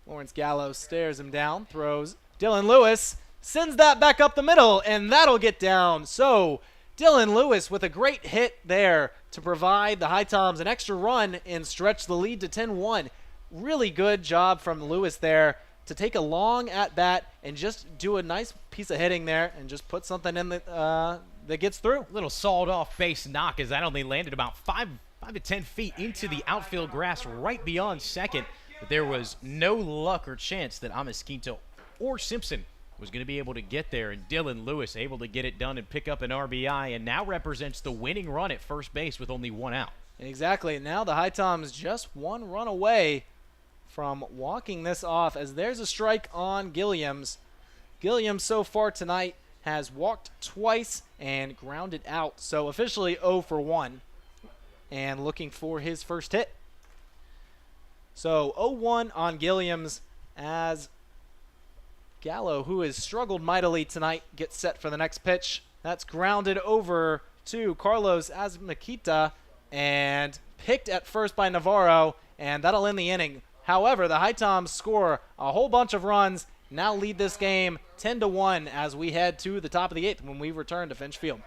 S1: Lawrence Gallo stares him down, throws. Dylan Lewis sends that back up the middle, and that'll get down. So Dylan Lewis with a great hit there to provide the HiToms an extra run and stretch the lead to 10-1. Really good job from Lewis there to take a long at-bat and just do a nice piece of hitting there and just put something in that gets through.
S2: A little sawed-off base knock as that only landed about 5 to 10 feet into the outfield grass right beyond second. But there was no luck or chance that Amisquinto or Simpson was going to be able to get there, and Dylan Lewis able to get it done and pick up an RBI, and now represents the winning run at first base with only 1 out.
S1: Exactly. Now the HiToms just 1 run away from walking this off, as there's a strike on Gilliams. Gilliams so far tonight has walked twice and grounded out, so officially 0 for 1 and looking for his first hit. So 0-1 on Gilliams as Gallo, who has struggled mightily tonight, gets set for the next pitch. That's grounded over to Carlos Azmaquita and picked at first by Navarro, and that'll end the inning. However, the HiToms score a whole bunch of runs, now lead this game 10-1 as we head to the top of the 8th when we return to Finch Field.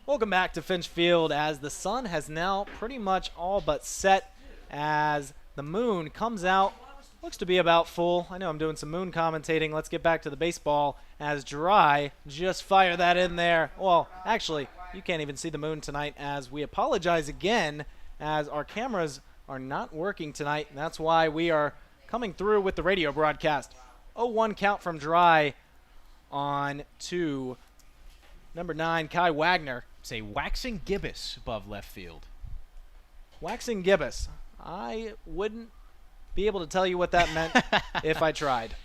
S1: Welcome back to Finch Field as the sun has now pretty much all but set as the moon comes out. Looks to be about full. I know I'm doing some moon commentating. Let's get back to the baseball as Dry just fire that in there. Well, actually, you can't even see the moon tonight as we apologize again as our cameras are not working tonight. And that's why we are coming through with the radio broadcast. 0-1 count from Dry on to number 9, Kai Wagner.
S2: Say waxing gibbous above left field.
S1: Waxing gibbous. I wouldn't be able to tell you what that meant if I tried.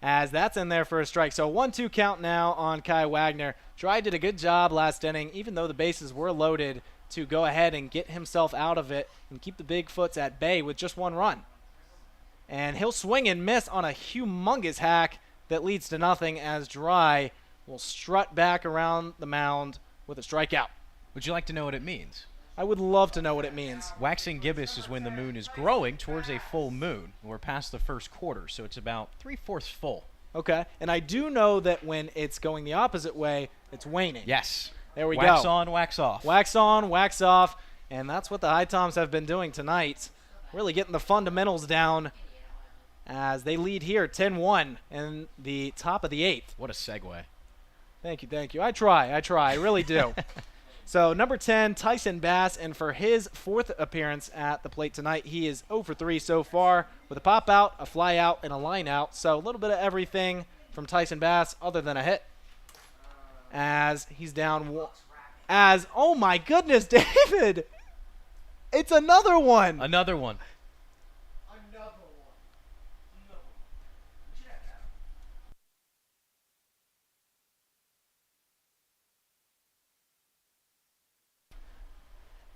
S1: As that's in there for a strike. So 1-2 count now on Kai Wagner. Dry did a good job last inning, even though the bases were loaded, to go ahead and get himself out of it and keep the Bigfoots at bay with just 1 run. And he'll swing and miss on a humongous hack that leads to nothing as Dry will strut back around the mound with a strikeout.
S2: Would you like to know what it means?
S1: I would love to know what it means.
S2: Waxing gibbous is when the moon is growing towards a full moon. We're past the first quarter, so it's about 3/4 full.
S1: Okay, and I do know that when it's going the opposite way, it's waning.
S2: Yes.
S1: There we go.
S2: Wax on, wax off.
S1: Wax on, wax off, and that's what the HiToms have been doing tonight. Really getting the fundamentals down as they lead here 10-1 in the top of the 8th.
S2: What a segue.
S1: Thank you, thank you. I try, I really do. So number 10, Tyson Bass, and for his 4th appearance at the plate tonight, he is 0 for 3 so far with a pop out, a fly out, and a line out. So a little bit of everything from Tyson Bass other than a hit. As he's down, oh my goodness, David! It's another one!
S2: Another one.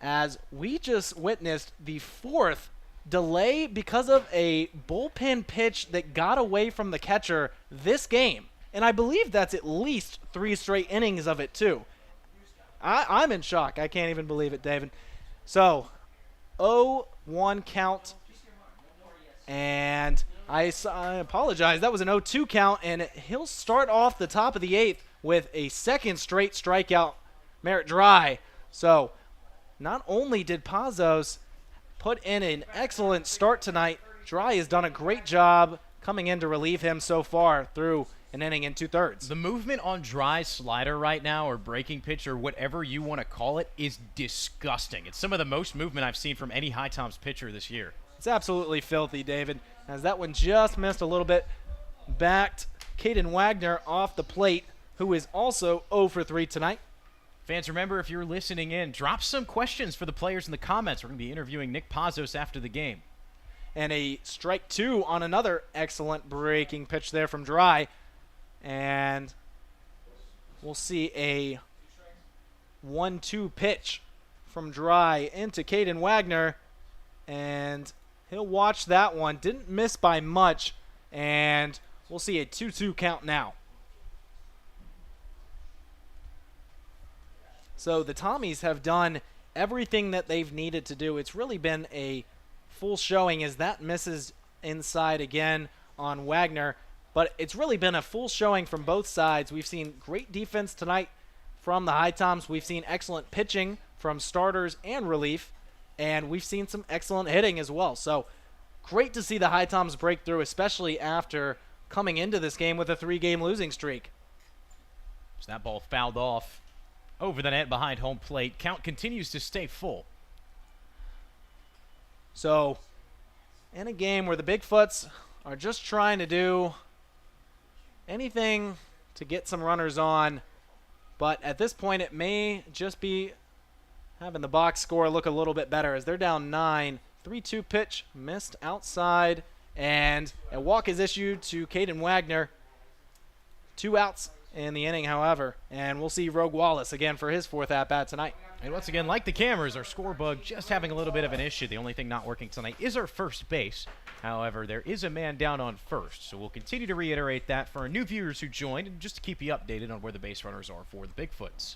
S1: As we just witnessed the 4th delay because of a bullpen pitch that got away from the catcher this game. and I believe that's at least 3 straight innings of it too. I'm in shock. I can't even believe it, David. So, 0-1 count, and I apologize. That was an 0-2 count, and he'll start off the top of the 8th with a second straight strikeout, Merritt Dry. So, not only did Pazos put in an excellent start tonight, Dry has done a great job coming in to relieve him so far through an inning and 2/3.
S2: The movement on Dry's slider right now, or breaking pitch, or whatever you want to call it, is disgusting. It's some of the most movement I've seen from any HiToms pitcher this year.
S1: It's absolutely filthy, David, as that one just missed a little bit. Backed Caden Wagner off the plate, who is also 0 for 3 tonight.
S2: Fans, remember, if you're listening in, drop some questions for the players in the comments. We're going to be interviewing Nick Pazos after the game.
S1: And a strike 2 on another excellent breaking pitch there from Dry. And we'll see a 1-2 pitch from Dry into Caden Wagner. And he'll watch that one. Didn't miss by much. And we'll see a 2-2 count now. So the Tommies have done everything that they've needed to do. It's really been a full showing as that misses inside again on Wagner. But it's really been a full showing from both sides. We've seen great defense tonight from the HiToms. We've seen excellent pitching from starters and relief. And we've seen some excellent hitting as well. So great to see the HiToms break through, especially after coming into this game with a 3-game losing streak.
S2: So that ball fouled off over the net behind home plate. Count continues to stay full.
S1: So in a game where the Bigfoots are just trying to do anything to get some runners on, but at this point it may just be having the box score look a little bit better as they're down 9. 3-2 pitch missed outside, and a walk is issued to Caden Wagner. 2 outs in the inning, however, and we'll see Rogue Wallace again for his 4th at-bat tonight.
S2: And once again, like the cameras, our score bug just having a little bit of an issue. The only thing not working tonight is our first base. However, there is a man down on first, so we'll continue to reiterate that for our new viewers who joined, and just to keep you updated on where the base runners are for the Bigfoots.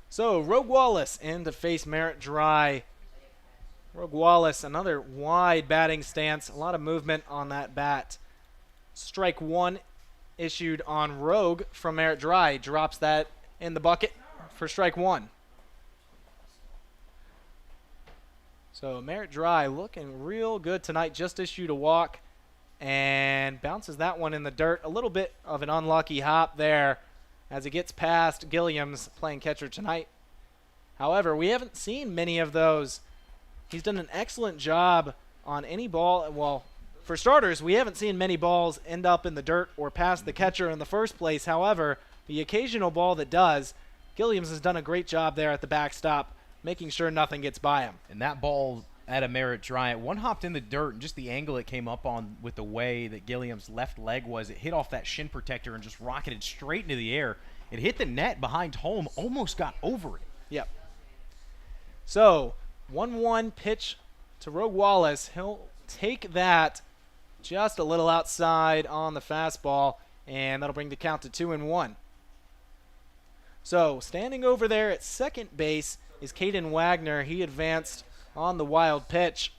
S1: So Rogue Wallace in to face Merritt Dry. Rogue Wallace, another wide batting stance, a lot of movement on that bat. Strike 1 issued on Rogue from Merritt Dry. Drops that in the bucket for strike 1. So Merritt Dry looking real good tonight. Just issued a walk and bounces that one in the dirt. A little bit of an unlucky hop there as it gets past Gilliams, playing catcher tonight. However, we haven't seen many of those. He's done an excellent job on any ball. Well, for starters, we haven't seen many balls end up in the dirt or past the catcher in the first place. However, the occasional ball that does, Gilliams has done a great job there at the backstop, making sure nothing gets by him.
S2: And that ball at a Merritt Dry, one hopped in the dirt, and just the angle it came up on with the way that Gilliam's left leg was, it hit off that shin protector and just rocketed straight into the air. It hit the net behind home, almost got over it.
S1: Yep. So, 1-1 pitch to Rogue Wallace. He'll take that just a little outside on the fastball, and that'll bring the count to 2-1. So, standing over there at second base is Caden Wagner. He advanced on the wild pitch.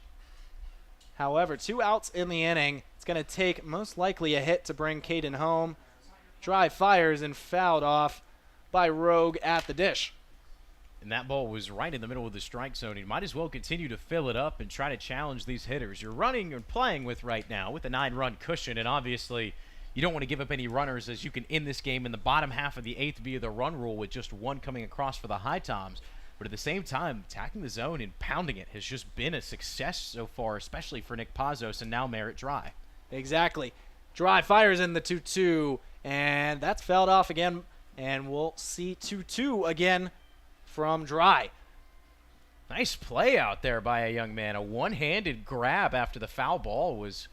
S1: However, 2 outs in the inning. It's going to take most likely a hit to bring Caden home. Dry fires and fouled off by Rogue at the dish.
S2: And that ball was right in the middle of the strike zone. You might as well continue to fill it up and try to challenge these hitters you're running and playing with right now with a 9-run cushion. And obviously, you don't want to give up any runners, as you can end this game in the bottom half of the 8th via the run rule with just 1 coming across for the HiToms. But at the same time, attacking the zone and pounding it has just been a success so far, especially for Nick Pazos and now Merritt Dry.
S1: Exactly. Dry fires in the 2-2, and that's fouled off again, and we'll see 2-2 again from Dry.
S2: Nice play out there by a young man. A one-handed grab after the foul ball was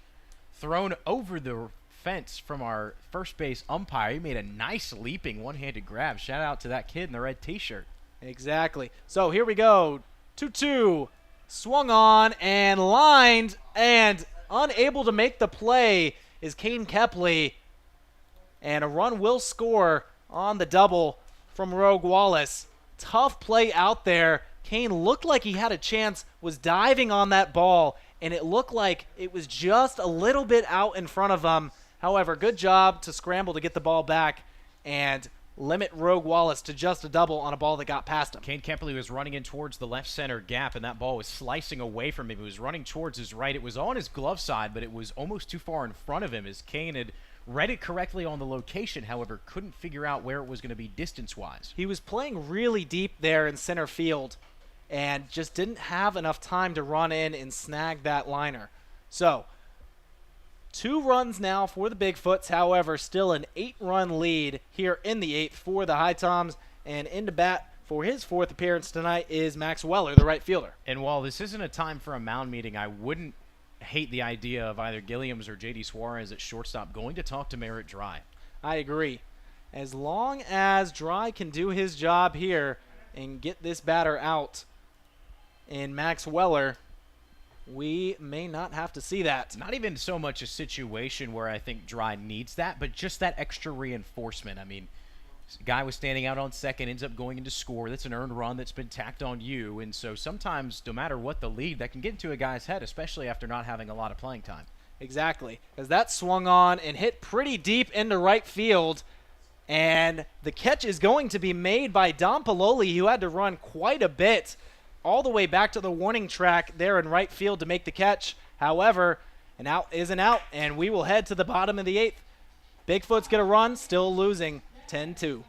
S2: thrown over the fence from our first base umpire. He made a nice leaping one-handed grab. Shout out to that kid in the red t-shirt.
S1: Exactly. So here we go. 2-2. Swung on and lined, and unable to make the play is Kane Kepley. and a run will score on the double from Rogue Wallace. Tough play out there. Kane looked like he had a chance, was diving on that ball, and it looked like it was just a little bit out in front of him. However, good job to scramble to get the ball back and limit Rogue Wallace to just a double on a ball that got past him.
S2: Kane Kemperly was running in towards the left center gap, and that ball was slicing away from him. He was running towards his right. It was on his glove side, but it was almost too far in front of him as Kane had read it correctly on the location, however, couldn't figure out where it was going to be distance-wise.
S1: He was playing really deep there in center field and just didn't have enough time to run in and snag that liner. So, 2 runs now for the Bigfoots, however, still an 8-run lead here in the 8th for the HiToms, and into bat for his 4th appearance tonight is Max Weller, the right fielder.
S2: And while this isn't a time for a mound meeting, I wouldn't hate the idea of either Gilliams or J.D. Suarez at shortstop going to talk to Merritt Dry.
S1: I agree. As long as Dry can do his job here and get this batter out in Max Weller, we may not have to see that.
S2: Not even so much a situation where I think Dry needs that, but just that extra reinforcement. I mean, guy was standing out on second, ends up going into score. That's an earned run that's been tacked on you. And so sometimes, no matter what the lead, that can get into a guy's head, especially after not having a lot of playing time.
S1: Exactly. As that swung on and hit pretty deep into right field. And the catch is going to be made by Don Paloli, who had to run quite a bit all the way back to the warning track there in right field to make the catch. However, an out is an out, and we will head to the bottom of the 8th. Bigfoot's going to run, still losing 10-2.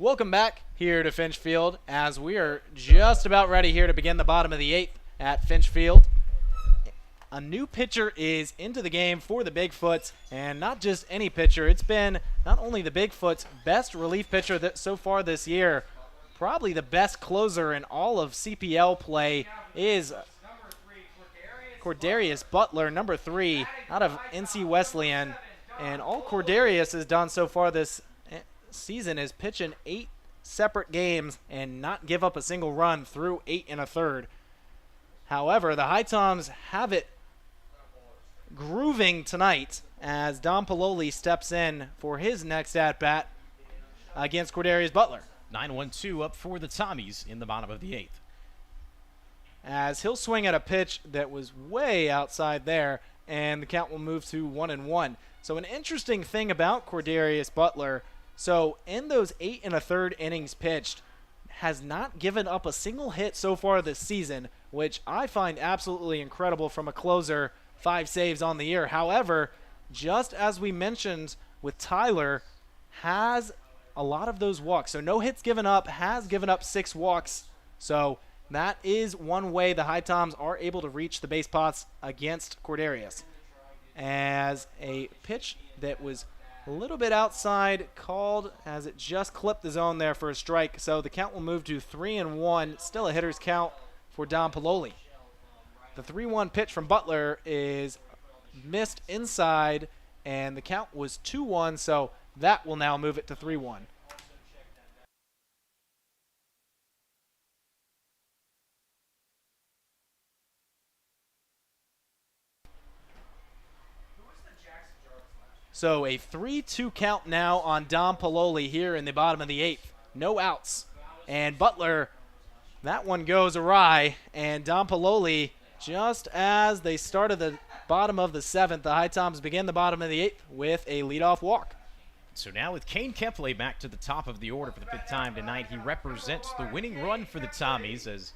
S1: Welcome back here to Finch Field as we are just about ready here to begin the bottom of the 8th at Finch Field. A new pitcher is into the game for the Bigfoots, and not just any pitcher. It's been not only the Bigfoots' best relief pitcher so far this year, probably the best closer in all of CPL play is Cordarius Butler, number 3, out of NC Wesleyan. And all Cordarius has done so far this season is pitch in 8 separate games and not give up a single run through 8 1/3. However, the HiToms have it grooving tonight as Don Paloli steps in for his next at-bat against Cordarius Butler.
S2: 9-1-2 up for the Tommies in the bottom of the 8th.
S1: as he'll swing at a pitch that was way outside there, and the count will move to 1-1. So an interesting thing about Cordarius Butler, so in those 8 1/3 innings pitched, has not given up a single hit so far this season, which I find absolutely incredible from a closer, 5 saves on the year. However, just as we mentioned with Tyler, has a lot of those walks. So no hits given up, has given up 6 walks. So that is one way the HiToms are able to reach the base paths against Cordarius. As a pitch that was a little bit outside called as it just clipped the zone there for a strike. So the count will move to 3-1, still a hitter's count for Don Pololi. The 3-1 pitch from Butler is missed inside, and the count was 2-1, so that will now move it to 3-1. So a 3-2 count now on Don Pololi here in the bottom of the 8th. No outs. And Butler, that one goes awry. And Don Pololi, just as they started the bottom of the 7th, the HiToms begin the bottom of the 8th with a leadoff walk.
S2: So now with Kane Kepley back to the top of the order for the 5th time tonight, he represents the winning run for the Tommies, as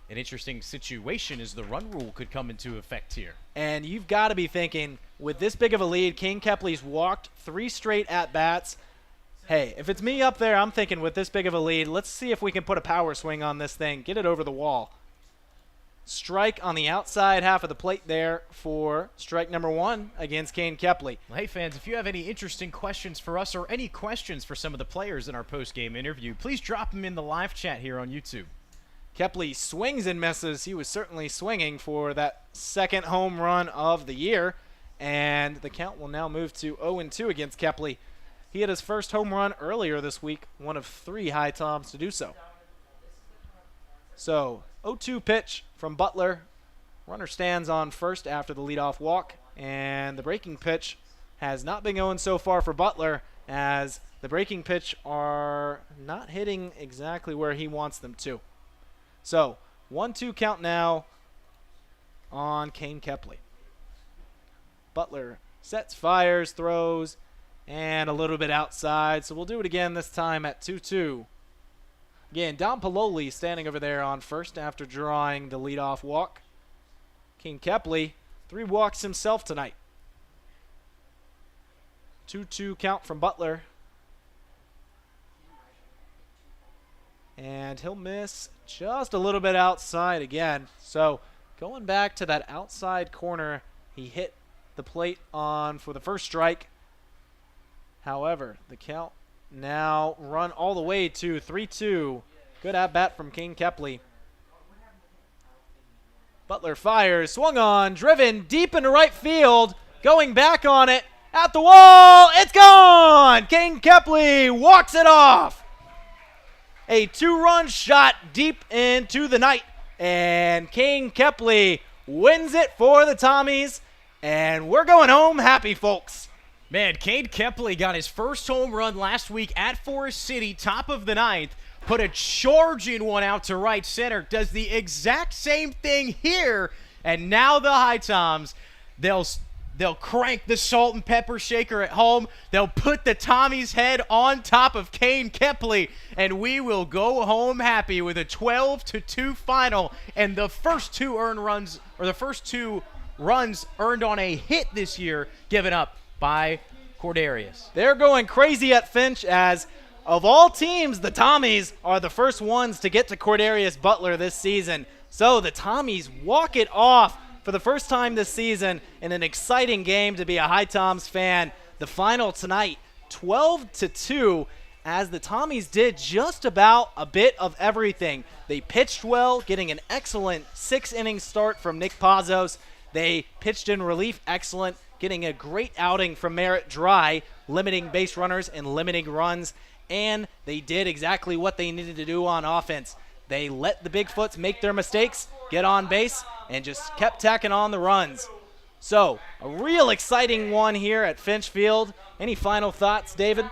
S2: an interesting situation as the run rule could come into effect here.
S1: And you've got to be thinking, with this big of a lead, Kane Kepley's walked 3 straight at-bats. Hey, if it's me up there, I'm thinking with this big of a lead, let's see if we can put a power swing on this thing, get it over the wall. Strike on the outside half of the plate there for strike number 1 against Kane Kepley.
S2: Well, hey, fans, if you have any interesting questions for us or any questions for some of the players in our post-game interview, please drop them in the live chat here on YouTube.
S1: Kepley swings and misses. He was certainly swinging for that 2nd home run of the year. And the count will now move to 0-2 against Kepley. He had his first home run earlier this week, one of 3 HiToms to do so. So 0-2 pitch from Butler. Runner stands on first after the leadoff walk. And the breaking pitch has not been going so far for Butler, as the breaking pitch are not hitting exactly where he wants them to. So 1-2 count now on Kane Kepley. Butler sets, fires, throws, and a little bit outside. So we'll do it again, this time at 2-2. Again, Don Pololi standing over there on first after drawing the leadoff walk. Kane Kepley, 3 walks himself tonight. 2-2 count from Butler. And he'll miss just a little bit outside again. So going back to that outside corner, he hit the plate on for the first strike. However, the count now run all the way to 3-2. Good at-bat from Kane Kepley. Butler fires, swung on, driven deep into right field, going back on it, at the wall, it's gone! Kane Kepley walks it off. A 2-run shot deep into the night, and Kane Kepley wins it for the Tommies, and we're going home happy, folks.
S2: Man, Kane Kepley got his first home run last week at Forest City, top of the 9th, put a charging one out to right center, does the exact same thing here, and now the HiToms, they'll crank the salt and pepper shaker at home. They'll put the Tommy's head on top of Kane Kepley, and we will go home happy with a 12-2 final. And the first 2 runs earned on a hit this year given up by Cordarius.
S1: They're going crazy at Finch, as of all teams, the Tommies are the first ones to get to Cordarius Butler this season. So the Tommies walk it off for the first time this season in an exciting game to be a HiToms fan. The final tonight, 12-2, as the Tommies did just about a bit of everything. They pitched well, getting an excellent 6-inning start from Nick Pazos. They pitched in relief excellent, getting a great outing from Merritt Dry, limiting base runners and limiting runs. And they did exactly what they needed to do on offense. They let the Bigfoots make their mistakes, get on base, and just kept tacking on the runs. So, a real exciting one here at Finch Field. Any final thoughts, David?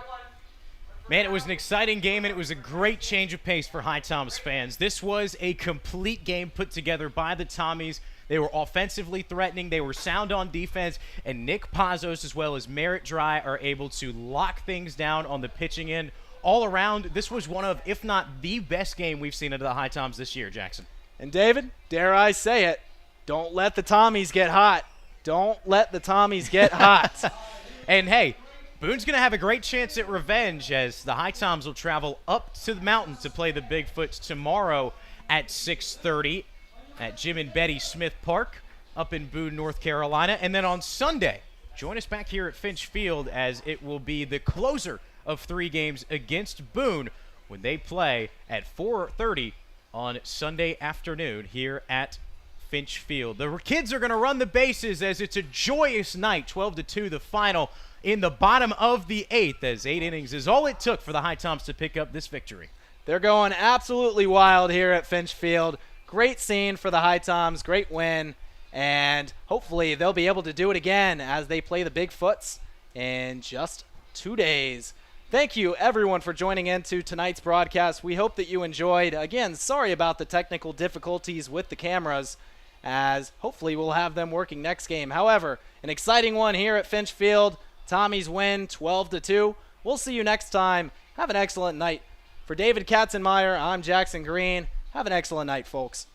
S2: Man, it was an exciting game, and it was a great change of pace for HiToms fans. This was a complete game put together by the Tommies. They were offensively threatening. They were sound on defense. And Nick Pazos as well as Merritt Dry are able to lock things down on the pitching end. All around, this was one of, if not the best game we've seen out of the HiToms this year, Jackson.
S1: And David, dare I say it, don't let the Tommies get hot. Don't let the Tommies get hot.
S2: And hey, Boone's going to have a great chance at revenge as the HiToms will travel up to the mountains to play the Bigfoots tomorrow at 6:30 at Jim and Betty Smith Park up in Boone, North Carolina. And then on Sunday, join us back here at Finch Field as it will be the closer of 3 games against Boone when they play at 4:30 on Sunday afternoon here at Finch Field. The kids are going to run the bases as it's a joyous night, 12-2 the final in the bottom of the 8th, as 8 innings is all it took for the HiToms to pick up this victory.
S1: They're going absolutely wild here at Finch Field. Great scene for the HiToms, great win, and hopefully they'll be able to do it again as they play the Bigfoots in just 2 days. Thank you, everyone, for joining into tonight's broadcast. We hope that you enjoyed. Again, sorry about the technical difficulties with the cameras, as hopefully we'll have them working next game. However, an exciting one here at Finch Field. Tommies win 12-2. We'll see you next time. Have an excellent night. For David Katzenmeyer, I'm Jackson Green. Have an excellent night, folks.